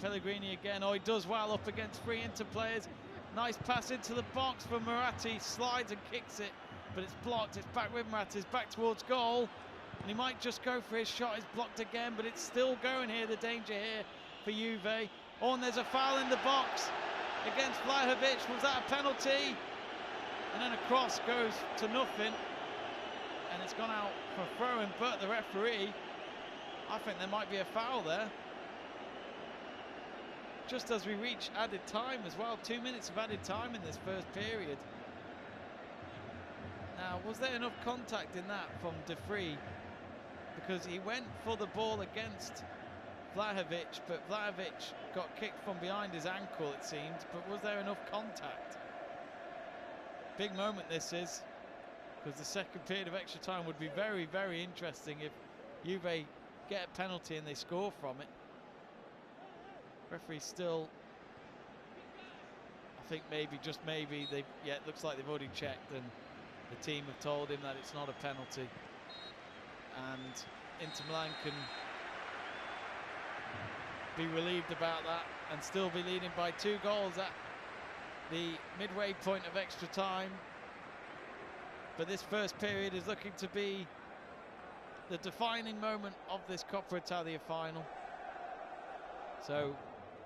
Pellegrini again, oh he does well up against three Inter players. Nice pass into the box for Moratti, slides and kicks it, but it's blocked. It's back with Moratti, it's back towards goal. And he might just go for his shot. It's blocked again, but it's still going here. The danger here for Juve. Oh, and there's a foul in the box against Vlahovic. Was that a penalty? And then a cross goes to nothing. And it's gone out for throwing, but the referee, I think there might be a foul there. Just as we reach added time as well. 2 minutes of added time in this first period. Now, was there enough contact in that from De Vrij? Because he went for the ball against Vlahovic, but Vlahovic got kicked from behind his ankle, it seemed. But was there enough contact? Big moment this is, because the second period of extra time would be very, very interesting if Juve get a penalty and they score from it. Referee still, I think maybe, just maybe, yeah, it looks like they've already checked and the team have told him that it's not a penalty. And Inter Milan can be relieved about that and still be leading by 2 goals at the midway point of extra time. But this first period is looking to be the defining moment of this Coppa Italia final. So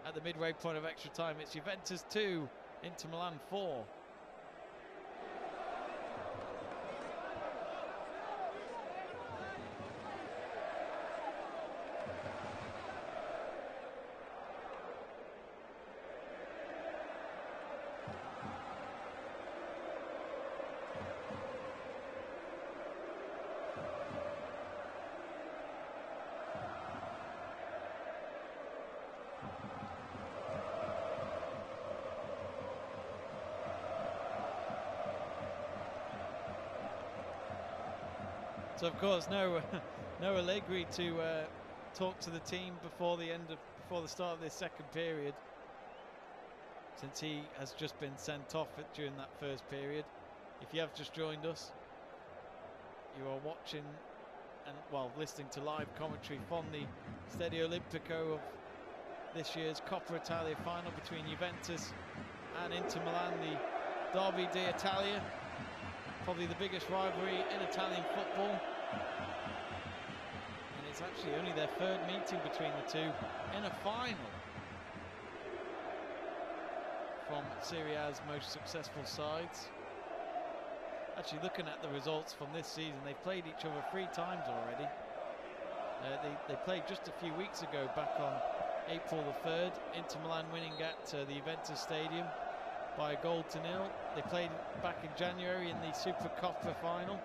at the midway point of extra time, it's Juventus 2, Inter Milan 4. So of course, no Allegri to talk to the team before the start of this second period, since he has just been sent off during that first period. If you have just joined us, you are watching and listening to live commentary from the Stadio Olimpico of this year's Coppa Italia final between Juventus and Inter Milan, the Derby d'Italia. Probably the biggest rivalry in Italian football, and it's actually only their third meeting between the two in a final from Serie A's most successful sides. Actually, looking at the results from this season, they've played each other 3 times already. They played just a few weeks ago, back on April the 3rd, Inter Milan winning at the Juventus Stadium by 1-0. They played back in January in the Super Coppa final.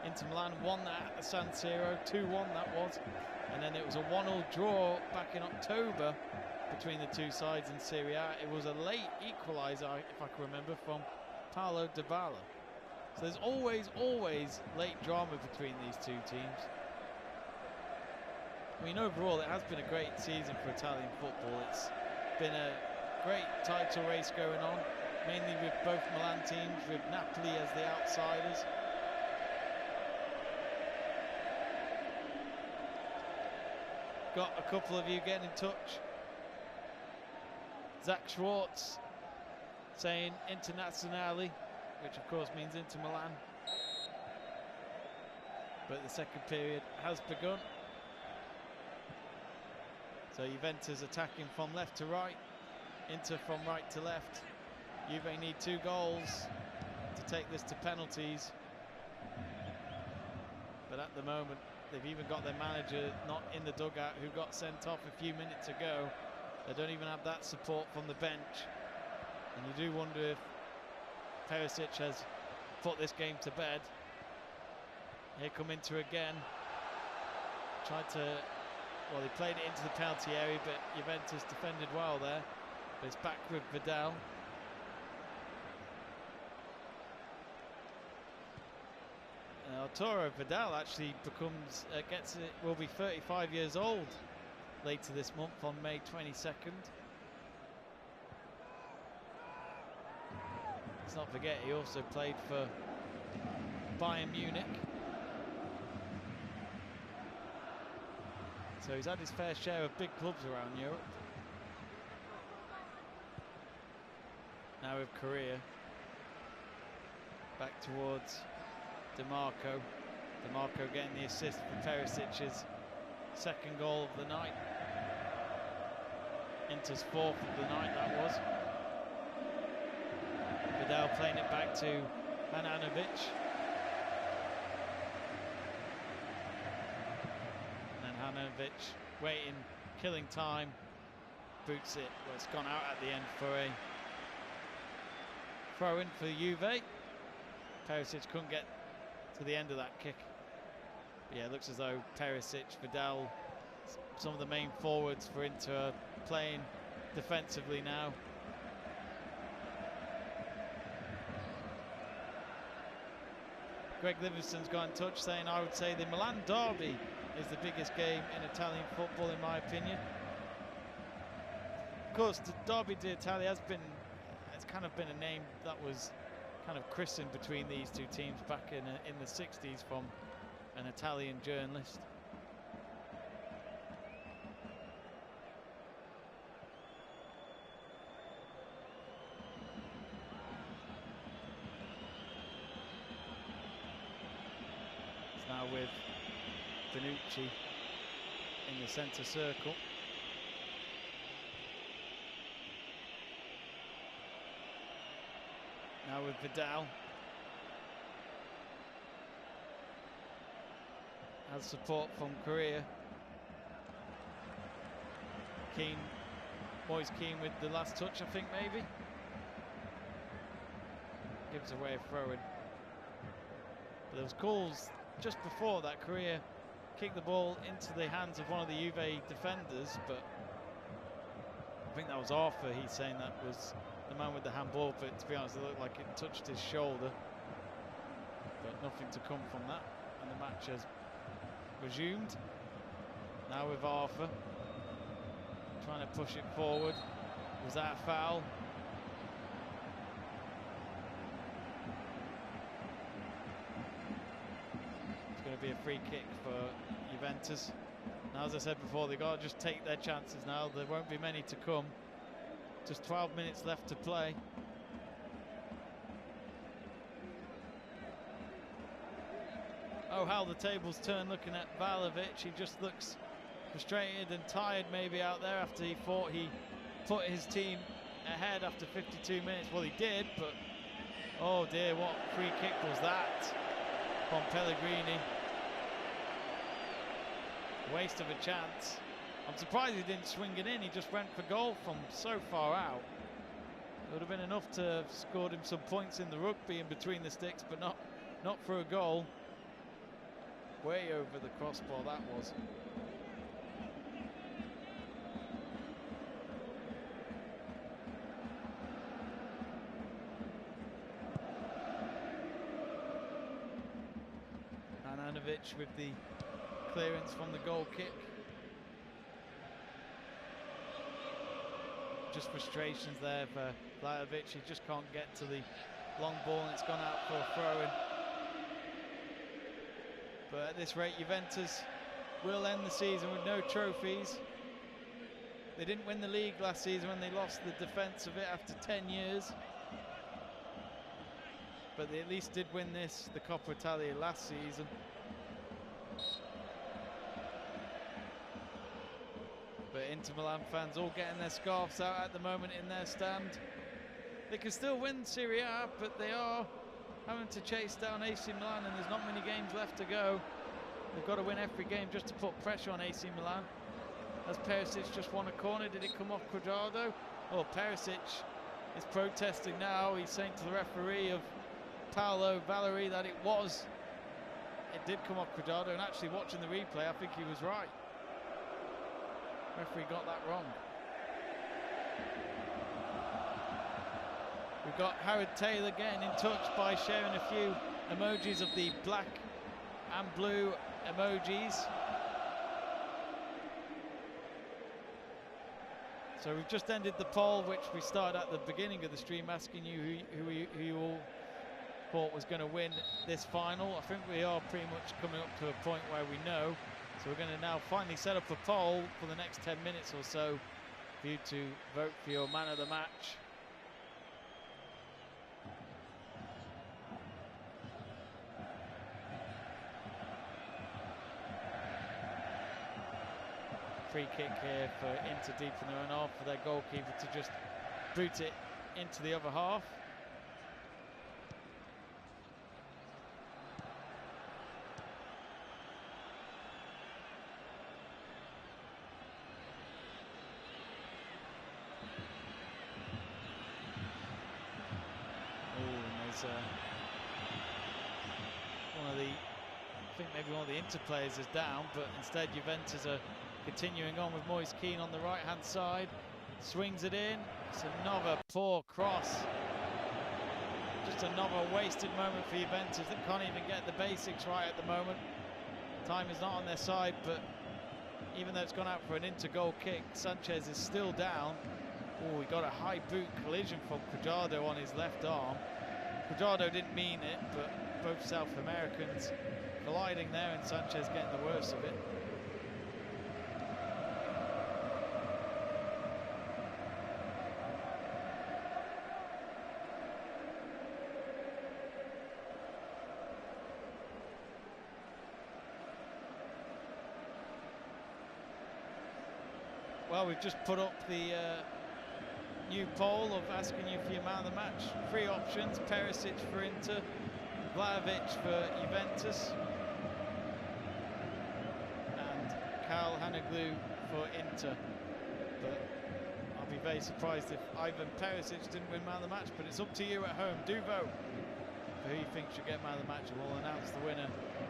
Inter Milan won that at the San Siro, 2-1 that was. And then it was a 1-1 draw back in October between the two sides in Serie A. It was a late equaliser, if I can remember, from Paulo Dybala. So there's always late drama between these two teams. I mean, overall, it has been a great season for Italian football. It's been a great title race going on, mainly with both Milan teams, with Napoli as the outsiders. Got a couple of you getting in touch. Zach Schwartz saying Internazionale, which of course means Inter Milan. But the second period has begun. So Juventus attacking from left to right, Inter from right to left. Juve need 2 goals to take this to penalties. But at the moment, they've even got their manager not in the dugout, who got sent off a few minutes ago. They don't even have that support from the bench. And you do wonder if Perisic has put this game to bed. Here come Inter again. Tried to, they played it into the penalty area, but Juventus defended well there. But it's back with Vidal. Arturo Vidal actually will be 35 years old later this month on May 22nd. Let's not forget he also played for Bayern Munich. So he's had his fair share of big clubs around Europe. Now with Korea. Back towards DeMarco. DeMarco getting the assist for Perisic's second goal of the night. Inter's fourth of the night, that was. Vidal playing it back to Handanovic. And then Handanovic waiting, killing time, boots it. Well, it's gone out at the end for a throw-in for Juve. Perisic couldn't get to the end of that kick. But yeah, it looks as though Perisic, Vidal, some of the main forwards for Inter are playing defensively now. Greg Livingston's got in touch saying, I would say the Milan derby is the biggest game in Italian football, in my opinion. Of course, the Derby d'Italia it's kind of been a name that was kind of christened between these two teams back in the 60s from an Italian journalist. It's now with Bonucci in the centre circle. Now with Vidal. Has support from Korea. Keane, Moise Keane with the last touch, I think, maybe. Gives away a throw-in. But there was calls just before that. Korea kicked the ball into the hands of one of the Juve defenders, but I think that was Arthur. He's saying that was the man with the handball, but to be honest, it looked like it touched his shoulder. But nothing to come from that, and the match has resumed. Now with Arthur trying to push it forward. Was that a foul? It's going to be a free kick for Juventus. Now, as I said before, they've got to just take their chances now. There won't be many to come. Just 12 minutes left to play. Oh, how the tables turn looking at Vlahovic. He just looks frustrated and tired maybe out there after he thought he put his team ahead after 52 minutes. Well, he did, but oh dear, what free kick was that from Pellegrini. Waste of a chance. I'm surprised he didn't swing it in. He just went for goal from so far out. It would have been enough to have scored him some points in the rugby in between the sticks, but not for a goal. Way over the crossbar that was. Handanovic with the clearance from the goal kick. Just frustrations there for Vlahovic. He just can't get to the long ball, and it's gone out for a throw-in. But at this rate, Juventus will end the season with no trophies. They didn't win the league last season when they lost the defence of it after 10 years. But they at least did win the Coppa Italia last season. But Inter Milan fans all getting their scarves out at the moment in their stand. They can still win Serie A, but they are having to chase down AC Milan, and there's not many games left to go. They've got to win every game just to put pressure on AC Milan. As Perisic just won a corner, did it come off Cuadrado? Oh, Perisic is protesting now. He's saying to the referee of Paolo Valeri that it did come off Cuadrado, and actually watching the replay, I think he was right. Referee got that wrong. We've got Howard Taylor getting in touch by sharing a few emojis of the black and blue emojis. So we've just ended the poll, which we started at the beginning of the stream, asking you who you all thought was going to win this final. I think we are pretty much coming up to a point where we know. So we're going to now finally set up a poll for the next 10 minutes or so for you to vote for your man of the match. Free kick here for Inter deep in their own half for their goalkeeper to just boot it into the other half. I think maybe one of the Inter players is down, but instead Juventus are continuing on with Moise Kean on the right-hand side. Swings it in. It's another poor cross. Just another wasted moment for Juventus that can't even get the basics right at the moment. Time is not on their side, but even though it's gone out for an Inter goal kick, Sanchez is still down. Oh, he got a high boot collision from Cuadrado on his left arm. Cuadrado didn't mean it, but both South Americans colliding there and Sanchez getting the worst of it. Well, we've just put up the new poll of asking you for your man of the match. 3 options: Perisic for Inter, Vlahovic for Juventus, and Karl Haneglu for Inter. But I'll be very surprised if Ivan Perisic didn't win man of the match, but it's up to you at home. Do vote for who you think should get man of the match, and we'll announce the winner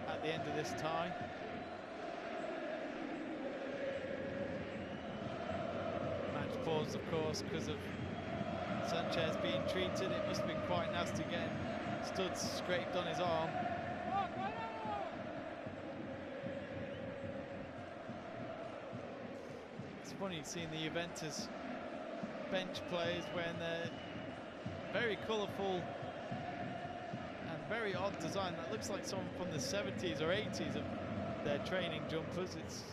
at the end of this tie. Paused, of course, because of Sanchez being treated. It must have been quite nasty getting studs scraped on his arm. It's funny seeing the Juventus bench players when they're very colourful and very odd design. That looks like someone from the 70s or 80s of their training jumpers. It's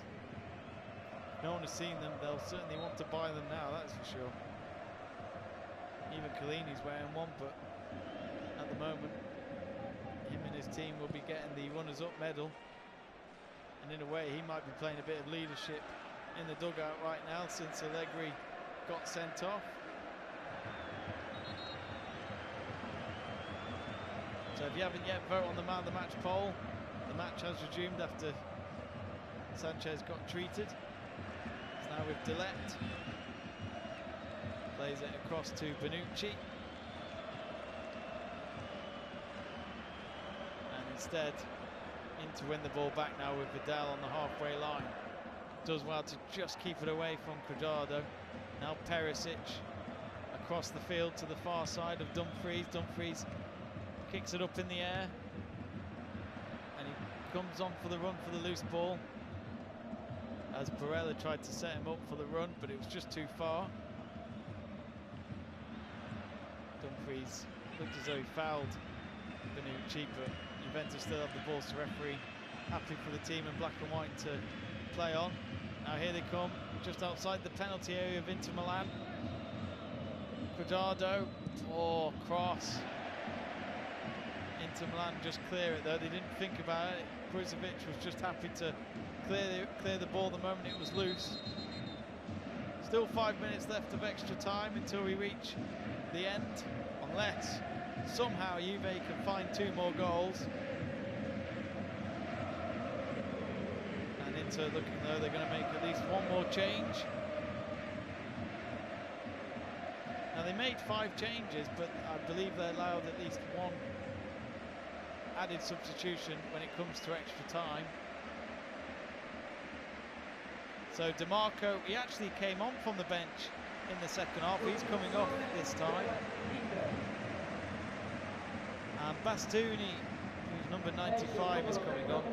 no one has seen them. They'll certainly want to buy them now, that's for sure. Even Chiellini's wearing one, but at the moment, him and his team will be getting the runners-up medal. And in a way, he might be playing a bit of leadership in the dugout right now since Allegri got sent off. So if you haven't yet voted on the man of the match poll, the match has resumed after Sanchez got treated. Now with Delette, plays it across to Bonucci, and instead Inter win the ball back now with Vidal on the halfway line. Does well to just keep it away from Cuadrado. Now Perisic across the field to the far side of Dumfries. Dumfries kicks it up in the air, and he comes on for the run for the loose ball, as Barella tried to set him up for the run, but it was just too far. Dumfries looked as though he fouled Bonucci, but Juventus still have the ball, so referee happy for the team in black and white to play on. Now here they come, just outside the penalty area of Inter Milan. Cuadrado, poor cross. Inter Milan just clear it though, they didn't think about it. Kruzovic was just happy to clear the ball the moment it was loose. Still 5 minutes left of extra time until we reach the end, unless somehow Juve can find 2 more goals. And Inter looking though they're going to make at least 1 more change. Now they made 5 changes, but I believe they allowed at least 1 added substitution when it comes to extra time. So DiMarco, he actually came on from the bench in the second half. He's coming off this time. And Bastoni, who's number 95, is coming on.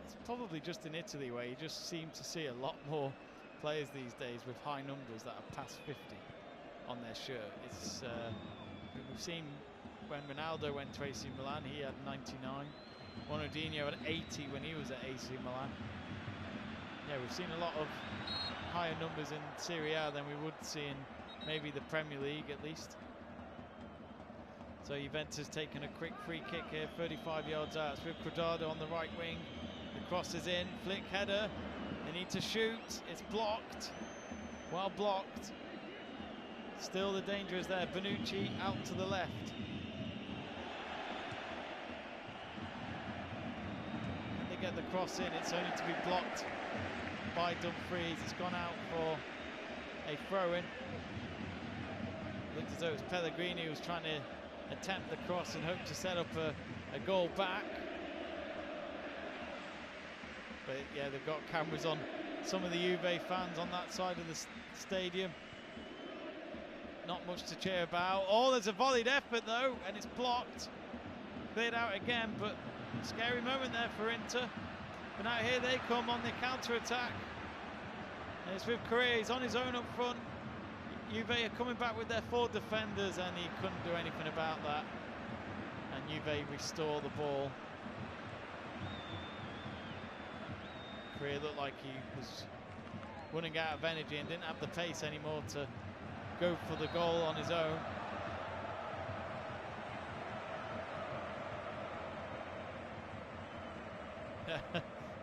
It's probably just in Italy where you just seem to see a lot more players these days with high numbers that are past 50 on their shirt. It's we've seen when Ronaldo went to AC Milan, he had 99. Ronaldinho had 80 when he was at AC Milan. Yeah, we've seen a lot of higher numbers in Serie A than we would see in maybe the Premier League at least. So Juventus taking a quick free kick here, 35 yards out. It's with Cuadrado on the right wing. The cross is in, flick header. They need to shoot, it's blocked. Well blocked. Still the danger is there. Bonucci out to the left. Can they get the cross in? It's only to be blocked by Dumfries. It's gone out for a throw-in. Looked as though it was Pellegrini who was trying to attempt the cross and hope to set up a goal back. But yeah, they've got cameras on some of the Juve fans on that side of the stadium. Not much to cheer about. Oh, there's a volleyed effort though, and it's blocked. Cleared out again, but scary moment there for Inter. But now here they come on the counter-attack. And it's with Correa, he's on his own up front. Juve are coming back with their 4 defenders, and he couldn't do anything about that. And Juve restore the ball. Correa looked like he was running out of energy and didn't have the pace anymore to go for the goal on his own.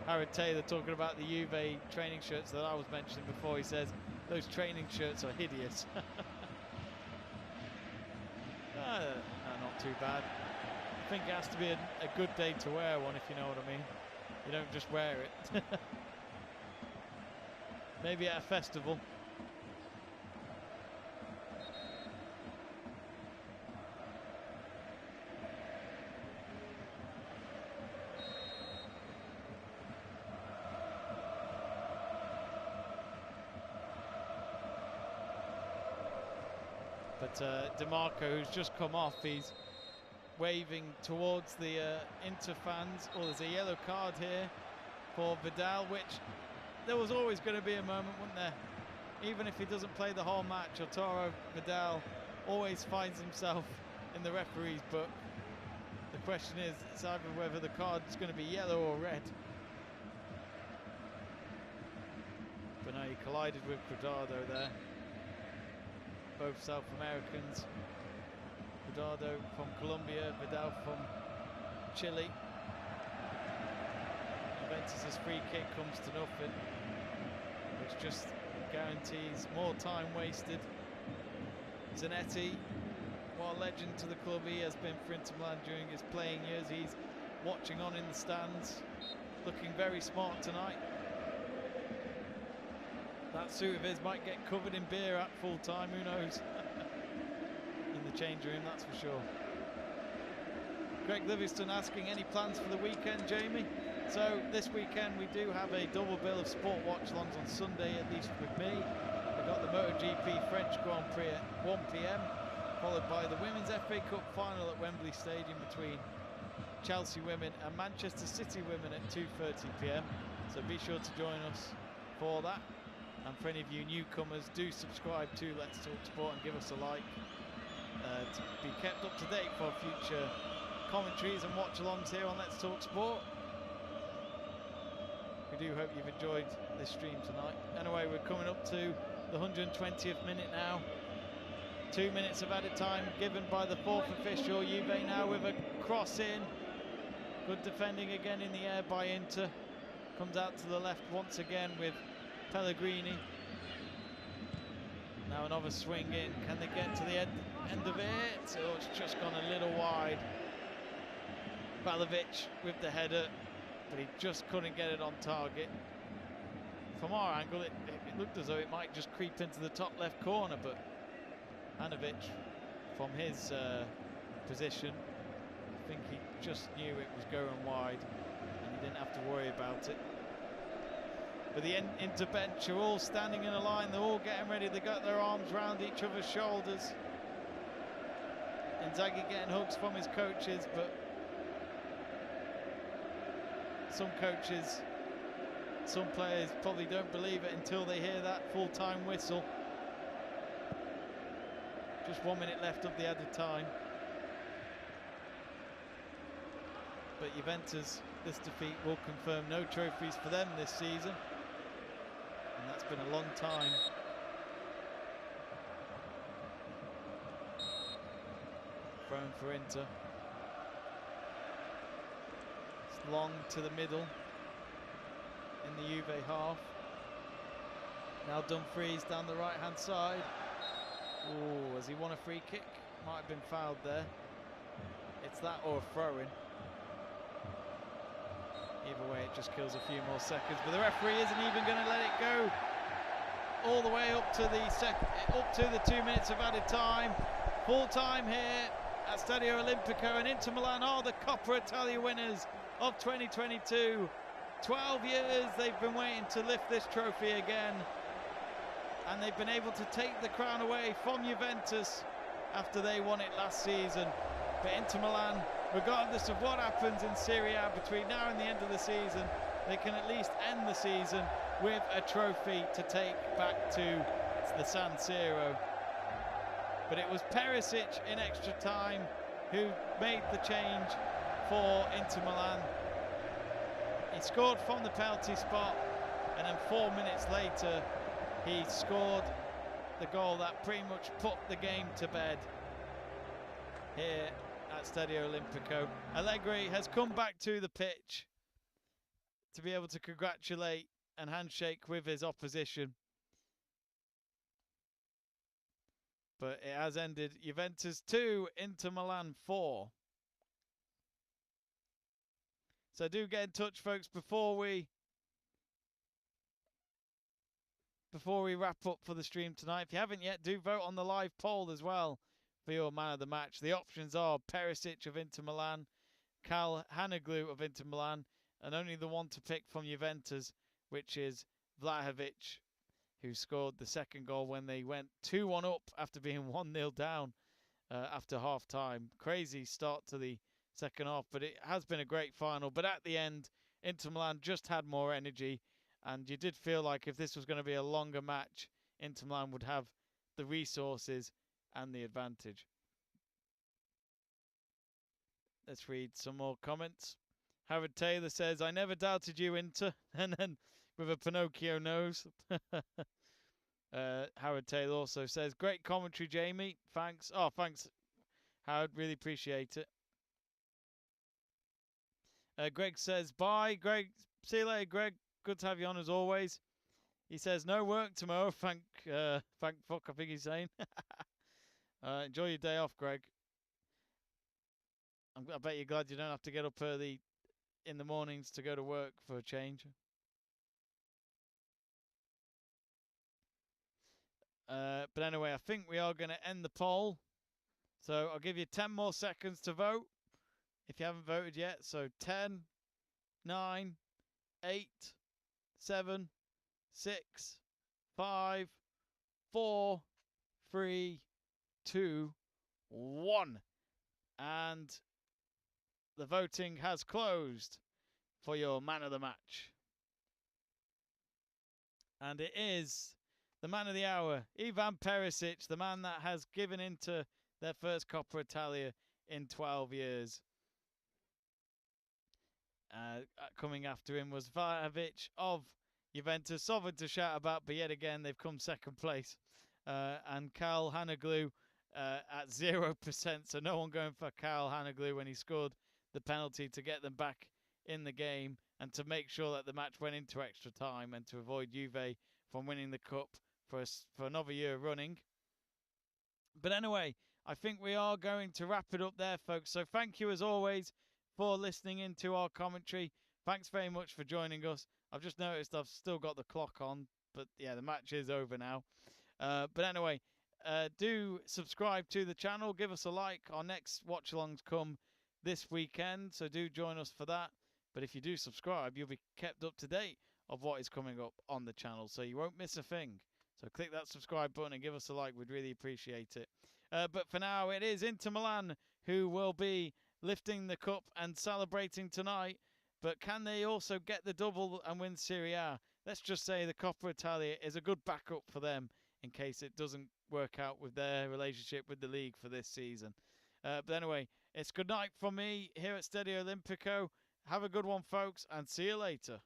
Howard Taylor talking about the Juve training shirts that I was mentioning before. He says those training shirts are hideous. No, not too bad. I think it has to be a good day to wear one, if you know what I mean. You don't just wear it. Maybe at a festival. But DeMarco, who's just come off, he's waving towards the Inter fans. Oh, there's a yellow card here for Vidal, which there was always going to be a moment, wasn't there? Even if he doesn't play the whole match, Arturo Vidal always finds himself in the referee's book. The question is, it's either whether the card is going to be yellow or red. But no, he collided with Cuadrado there. Both South Americans. Cuadrado from Colombia, Vidal from Chile. Juventus' free kick comes to nothing, which just guarantees more time wasted. Zanetti, what a legend to the club he has been for Inter Milan during his playing years. He's watching on in the stands, looking very smart tonight. That suit of his might get covered in beer at full time, who knows? In the change room, that's for sure. Greg Livingston asking, any plans for the weekend, Jamie? So this weekend we do have a double bill of sport watch-alongs on Sunday, at least with me. We've got the MotoGP French Grand Prix at 1 PM, followed by the Women's FA Cup final at Wembley Stadium between Chelsea women and Manchester City women at 2:30 PM. So be sure to join us for that. And for any of you newcomers, do subscribe to Let's Talk Sport and give us a like to be kept up to date for future commentaries and watch-alongs here on Let's Talk Sport. We do hope you've enjoyed this stream tonight. Anyway, we're coming up to the 120th minute now. 2 minutes of added time given by the 4th official. Juve now with a cross in. Good defending again in the air by Inter. Comes out to the left once again with Pellegrini. Now another swing in. Can they get to the end of it? Oh, it's just gone a little wide. Balovic with the header, but he just couldn't get it on target. From our angle, it looked as though it might just creep into the top left corner, but Hanovic, from his position, I think he just knew it was going wide, and he didn't have to worry about it. But the Inter bench are all standing in a line, they're all getting ready, they got their arms round each other's shoulders. Inzaghi getting hugs from his coaches, but some coaches, some players probably don't believe it until they hear that full-time whistle. Just 1 minute left of the added time. But Juventus, this defeat will confirm no trophies for them this season. And that's been a long time. thrown for Inter. It's long to the middle in the Juve half. Now Dumfries down the right-hand side. Oh, has he won a free kick? Might have been fouled there. It's that or a throw-in. Either way, it just kills a few more seconds. But the referee isn't even going to let it go all the way up to the 2 minutes of added time. Full time here at Stadio Olimpico, and Inter Milan are the Coppa Italia winners of 2022. 12 years they've been waiting to lift this trophy again, and they've been able to take the crown away from Juventus after they won it last season. But Inter Milan, regardless of what happens in Serie A between now and the end of the season, they can at least end the season with a trophy to take back to the San Siro. But it was Perisic in extra time who made the change for Inter Milan. He scored from the penalty spot, and then 4 minutes later he scored the goal that pretty much put the game to bed here at Stadio Olimpico. Allegri has come back to the pitch to be able to congratulate and handshake with his opposition. But it has ended Juventus 2, Inter Milan 4. So do get in touch, folks, before we wrap up for the stream tonight. If you haven't yet, do vote on the live poll as well for your man of the match. The options are Perisic of Inter Milan, Cal Hanoglu of Inter Milan, and only the one to pick from Juventus, which is Vlahovic, who scored the second goal when they went 2-1 up after being 1-0 down after half-time. Crazy start to the second half, but it has been a great final. But at the end, Inter Milan just had more energy, and you did feel like if this was going to be a longer match, Inter Milan would have the resources and the advantage. Let's read some more comments. Howard Taylor says, I never doubted you, Inter. And then with a Pinocchio nose. Howard Taylor also says, great commentary, Jamie. Thanks. Oh, thanks, Howard. Really appreciate it. Greg says, bye, Greg. See you later, Greg. Good to have you on as always. He says, no work tomorrow. Thank fuck, I think he's saying. Enjoy your day off, Greg. I bet you're glad you don't have to get up early in the mornings to go to work for a change. But anyway, I think we are going to end the poll. So I'll give you 10 more seconds to vote if you haven't voted yet. So 10, 9, 8, 7, 6, 5, 4, 3, 2, 1. And the voting has closed for your man of the match. And it is the man of the hour, Ivan Perisic, the man that has given Inter their first Coppa Italia in 12 years. Coming after him was Vlahovic of Juventus. Something to shout about, but yet again they've come second place. And Cal Hanoglu at 0%, so no one going for Cal Hanoglu when he scored the penalty to get them back in the game and to make sure that the match went into extra time and to avoid Juve from winning the cup for another year running. But anyway, I think we are going to wrap it up there, folks. So thank you as always for listening into our commentary. Thanks very much for joining us. I've just noticed I've still got the clock on, but yeah, the match is over now. But anyway, do subscribe to the channel. Give us a like. Our next watch-alongs come this weekend, so do join us for that. But if you do subscribe, you'll be kept up to date of what is coming up on the channel, so you won't miss a thing. So click that subscribe button and give us a like. We'd really appreciate it. But for now, it is Inter Milan who will be lifting the cup and celebrating tonight. But can they also get the double and win Serie A? Let's just say the Coppa Italia is a good backup for them in case it doesn't work out with their relationship with the league for this season. But anyway, it's good night from me here at Stadio Olimpico. Have a good one, folks, and see you later.